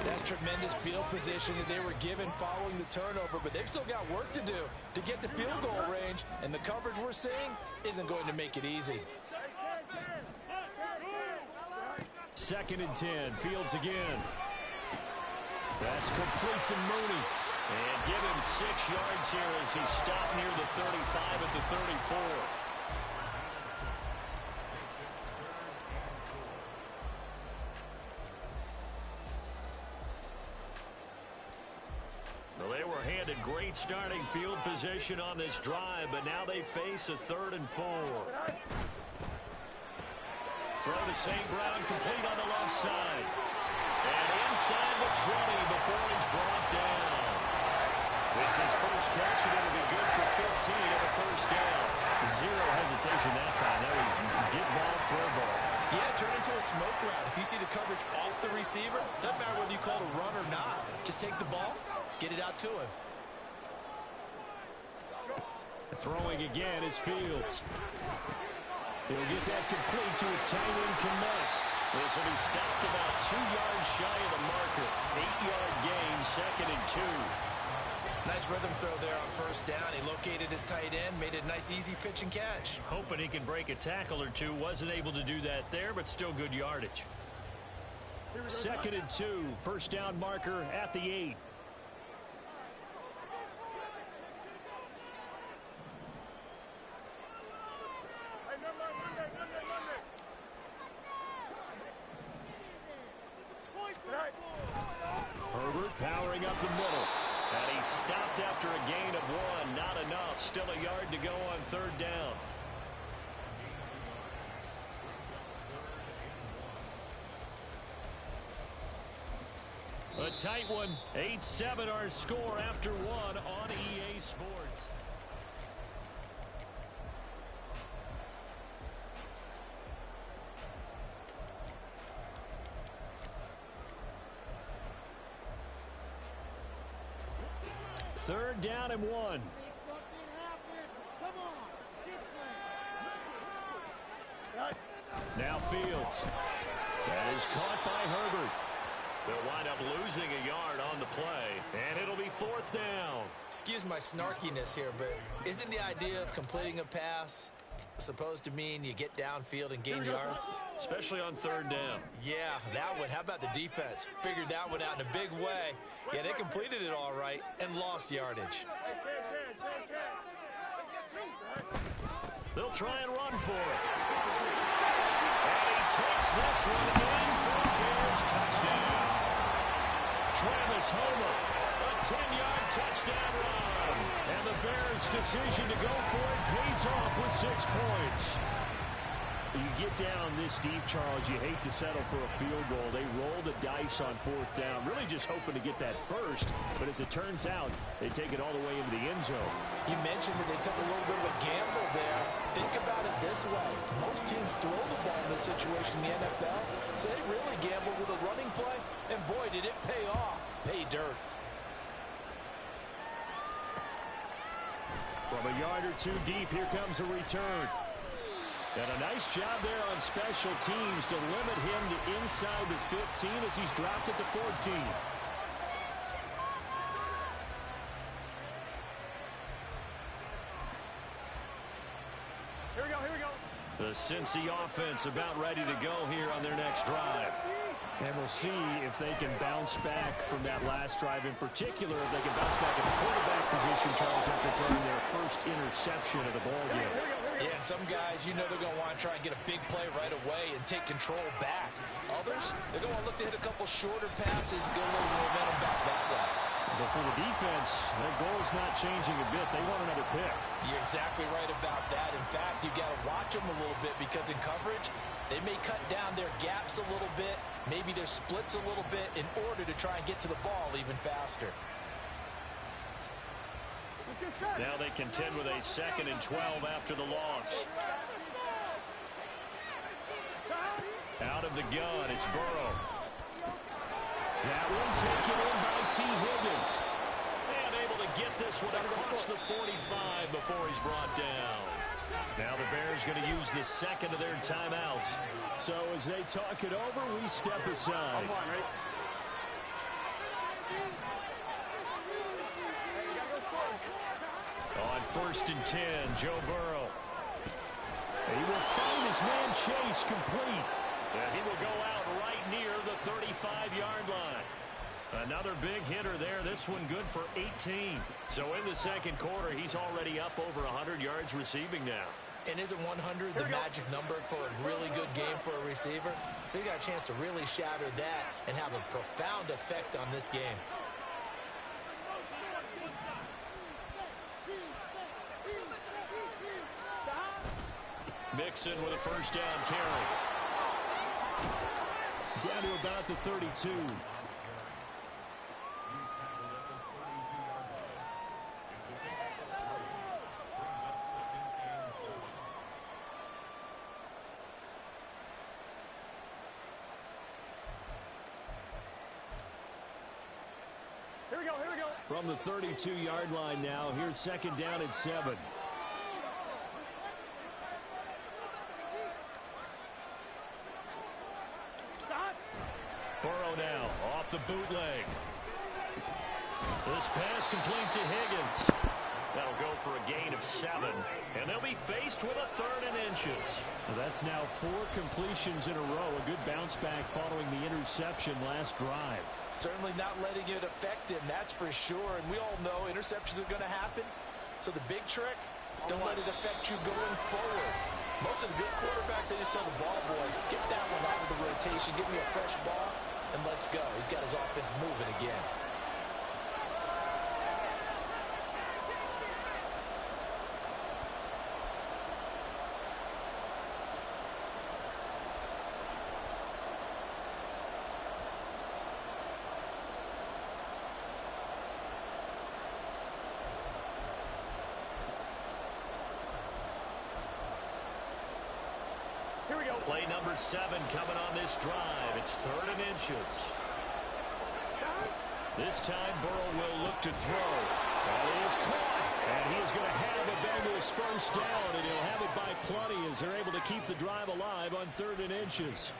That's tremendous field position that they were given following the turnover, but they've still got work to do to get to field goal range, and the coverage we're seeing isn't going to make it easy. Second and 10, Fields again. That's complete to Mooney. And give him 6 yards here as he's stopped near the 31. 34. Well, they were handed great starting field position on this drive, but now they face a 3rd and 4. Throw to St. Brown, complete on the left side. And inside the 20 before he's brought down. It's his first catch, and it'll be good for 15 and a first down. Zero hesitation that time. That was get ball, throw ball. Yeah, turn into a smoke route. If you see the coverage off the receiver, doesn't matter whether you call it a run or not. Just take the ball, get it out to him. Throwing again is Fields. He'll get that complete to his tight end, Kmet. This will be stopped about 2 yards shy of the marker. 8-yard gain, 2nd and 2. Nice rhythm throw there on first down. He located his tight end, made it a nice, easy pitch and catch. Hoping he can break a tackle or two. Wasn't able to do that there, but still good yardage. 2nd and 2, first down marker at the 8. Herbert powering up the middle. And he stopped after a gain of 1. Not enough. Still a yard to go on 3rd down. A tight one. 8-7 our score after 1 on EA Sports. Third down and 1. Make something happen. Come on, Now Fields. That is caught by Herbert. They'll wind up losing a yard on the play, and it'll be 4th down. Excuse my snarkiness here, but isn't the idea of completing a pass supposed to mean you get downfield and gain yards? Especially on 3rd down. Yeah, that one. How about the defense? Figured that one out in a big way. Yeah, they completed it all right and lost yardage. They'll try and run for it. And he takes this one in for a Bears touchdown. Travis Homer, a 10-yard touchdown run. And the Bears' decision to go for it pays off with 6 points. You get down this deep, Charles, you hate to settle for a field goal. They roll the dice on 4th down, really just hoping to get that first. But as it turns out, they take it all the way into the end zone. You mentioned that they took a little bit of a gamble there. Think about it this way. Most teams throw the ball in this situation in the NFL, so they really gambled with a running play, and boy, did it pay off. Pay dirt. From a yard or 2 deep, here comes a return. And a nice job there on special teams to limit him to inside the 15 as he's dropped at the 14. Here we go. The Cincy offense about ready to go here on their next drive. And we'll see if they can bounce back from that last drive in particular, if they can bounce back at the quarterback position, Charles, after throwing their first interception of the ball game. Yeah, some guys, you know they're going to want to try and get a big play right away and take control back. Others, they're going to look to hit a couple shorter passes, get a little momentum back that way. But for the defense, their goal is not changing a bit. They want another pick. You're exactly right about that. In fact, you've got to watch them a little bit because in coverage, they may cut down their gaps a little bit, maybe their splits a little bit in order to try and get to the ball even faster. Now they contend with a 2nd and 12 after the loss. Out of the gun, it's Burrow. That one taken in by T. Higgins. And able to get this one across the 45 before he's brought down. Now the Bears going to use the 2nd of their timeouts. So as they talk it over, we step aside. On 1st and 10, Joe Burrow. He will find his man Chase complete. And he will go out right near the 35-yard line. Another big hitter there. This one good for 18. So in the second quarter, he's already up over 100 yards receiving now. And isn't 100 the magic number for a really good game for a receiver? So he got a chance to really shatter that and have a profound effect on this game. Mixon with a first down carry. Down to about the 32. From the 32-yard line now, here's second down at 7. Burrow now off the bootleg. This pass complete to Higgins. That'll go for a gain of 7. And they'll be faced with a 3rd and inches. Well, that's now 4 completions in a row. A good bounce back following the interception last drive. Certainly not letting it affect him, that's for sure. And we all know interceptions are going to happen. So the big trick, don't let it affect you going forward. Most of the good quarterbacks, they just tell the ball boy, get that one out of the rotation, give me a fresh ball, and let's go. He's got his offense moving again. Play number 7 coming on this drive. It's 3rd and inches. This time Burrow will look to throw. That is caught. And he is going to have the Bengals first down, and he'll have it by plenty as they're able to keep the drive alive on 3rd and inches.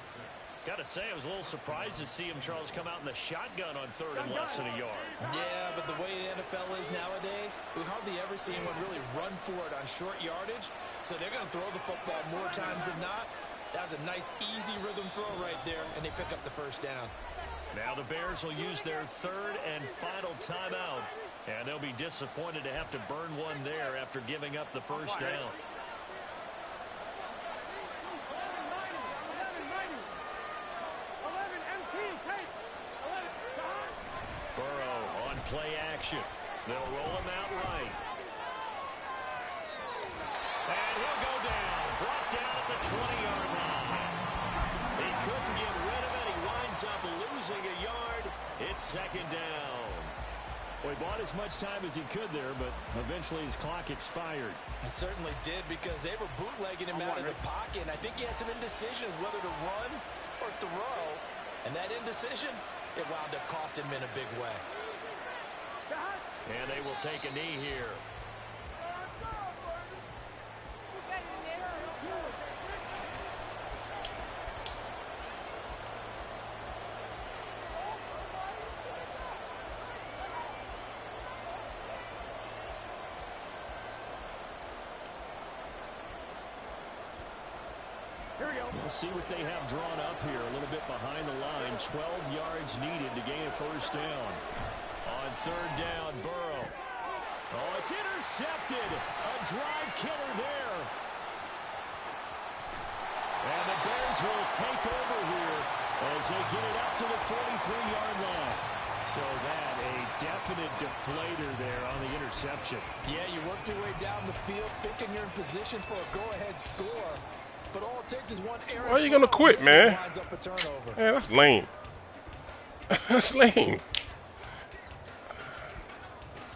Got to say, I was a little surprised to see him, Charles, come out in the shotgun on 3rd and less than a yard. Yeah, but the way the NFL is nowadays, we hardly ever see anyone really run for it on short yardage. So they're going to throw the football more times than not. That was a nice, easy rhythm throw right there, and they pick up the first down. Now the Bears will use their 3rd and final timeout, and they'll be disappointed to have to burn one there after giving up the first down. Burrow on play action. They'll roll him out right. And he'll go down. Brought down at the 20-yard line. He couldn't get rid of it. He winds up losing a yard. It's second down. Well, he bought as much time as he could there, but eventually his clock expired. It certainly did because they were bootlegging him out of the pocket. And I think he had some indecisions whether to run or throw. And that indecision, it wound up costing him in a big way. And they will take a knee here. We'll see what they have drawn up here. A little bit behind the line. 12 yards needed to gain a first down. On 3rd down, Burrow. Oh, it's intercepted. A drive killer there. And the Bears will take over here as they get it up to the 43-yard line. So that, a definite deflator there on the interception. Yeah, you work your way down the field thinking you're in position for a go-ahead score. But all it takes is one error. Why are you gonna quit, man? Man, that's lame. That's lame.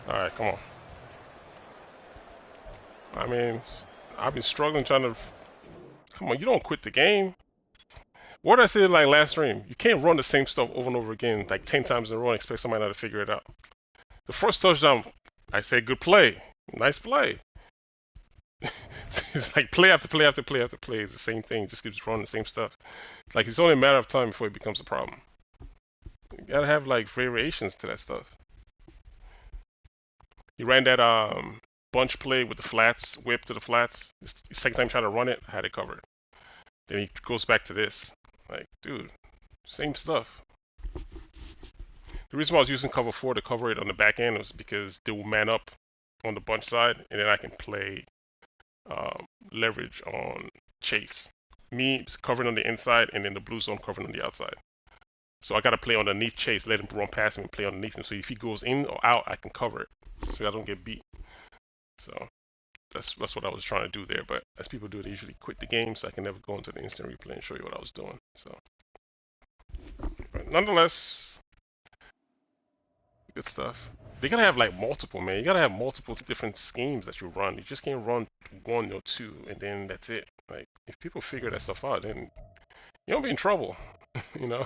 All right, come on. I mean, I've been struggling trying to. Come on, you don't quit the game. What did I say like last stream? You can't run the same stuff over and over again like 10 times in a row and expect somebody not to figure it out. The first touchdown, I say good play, nice play. It's like play after play after play after play. It's the same thing. Just keeps running the same stuff. It's like it's only a matter of time before it becomes a problem. You gotta have like variations to that stuff. He ran that bunch play with the flats, whip to the flats. The second time trying to run it, I had it covered. Then he goes back to this. Like, dude, same stuff. The reason why I was using cover 4 to cover it on the back end was because they will man up on the bunch side, and then I can play leverage on chase. Me covering on the inside, and then the blue zone covering on the outside. So I got to play underneath chase, let him run past me and play underneath him. So if he goes in or out, I can cover it, so I don't get beat. So that's what I was trying to do there. But as people do, they usually quit the game, so I can never go into the instant replay and show you what I was doing. So, but nonetheless, good stuff. They gotta have like multiple, man. You gotta have multiple different schemes that you run. You just can't run one or two and then that's it. Like if people figure that stuff out, then you don't be in trouble. You know,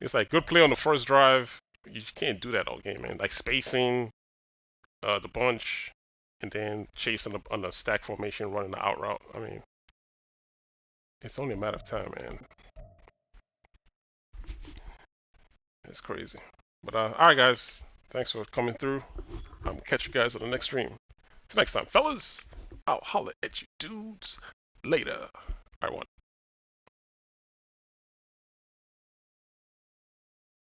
it's like good play on the first drive. You can't do that all game, man. Like spacing, the bunch, and then chasing on the stack formation, running the out route. I mean, it's only a matter of time, man. It's crazy. But all right, guys. Thanks for coming through. I'm gonna catch you guys on the next stream. Till next time, fellas. I'll holler at you dudes later. All right, one.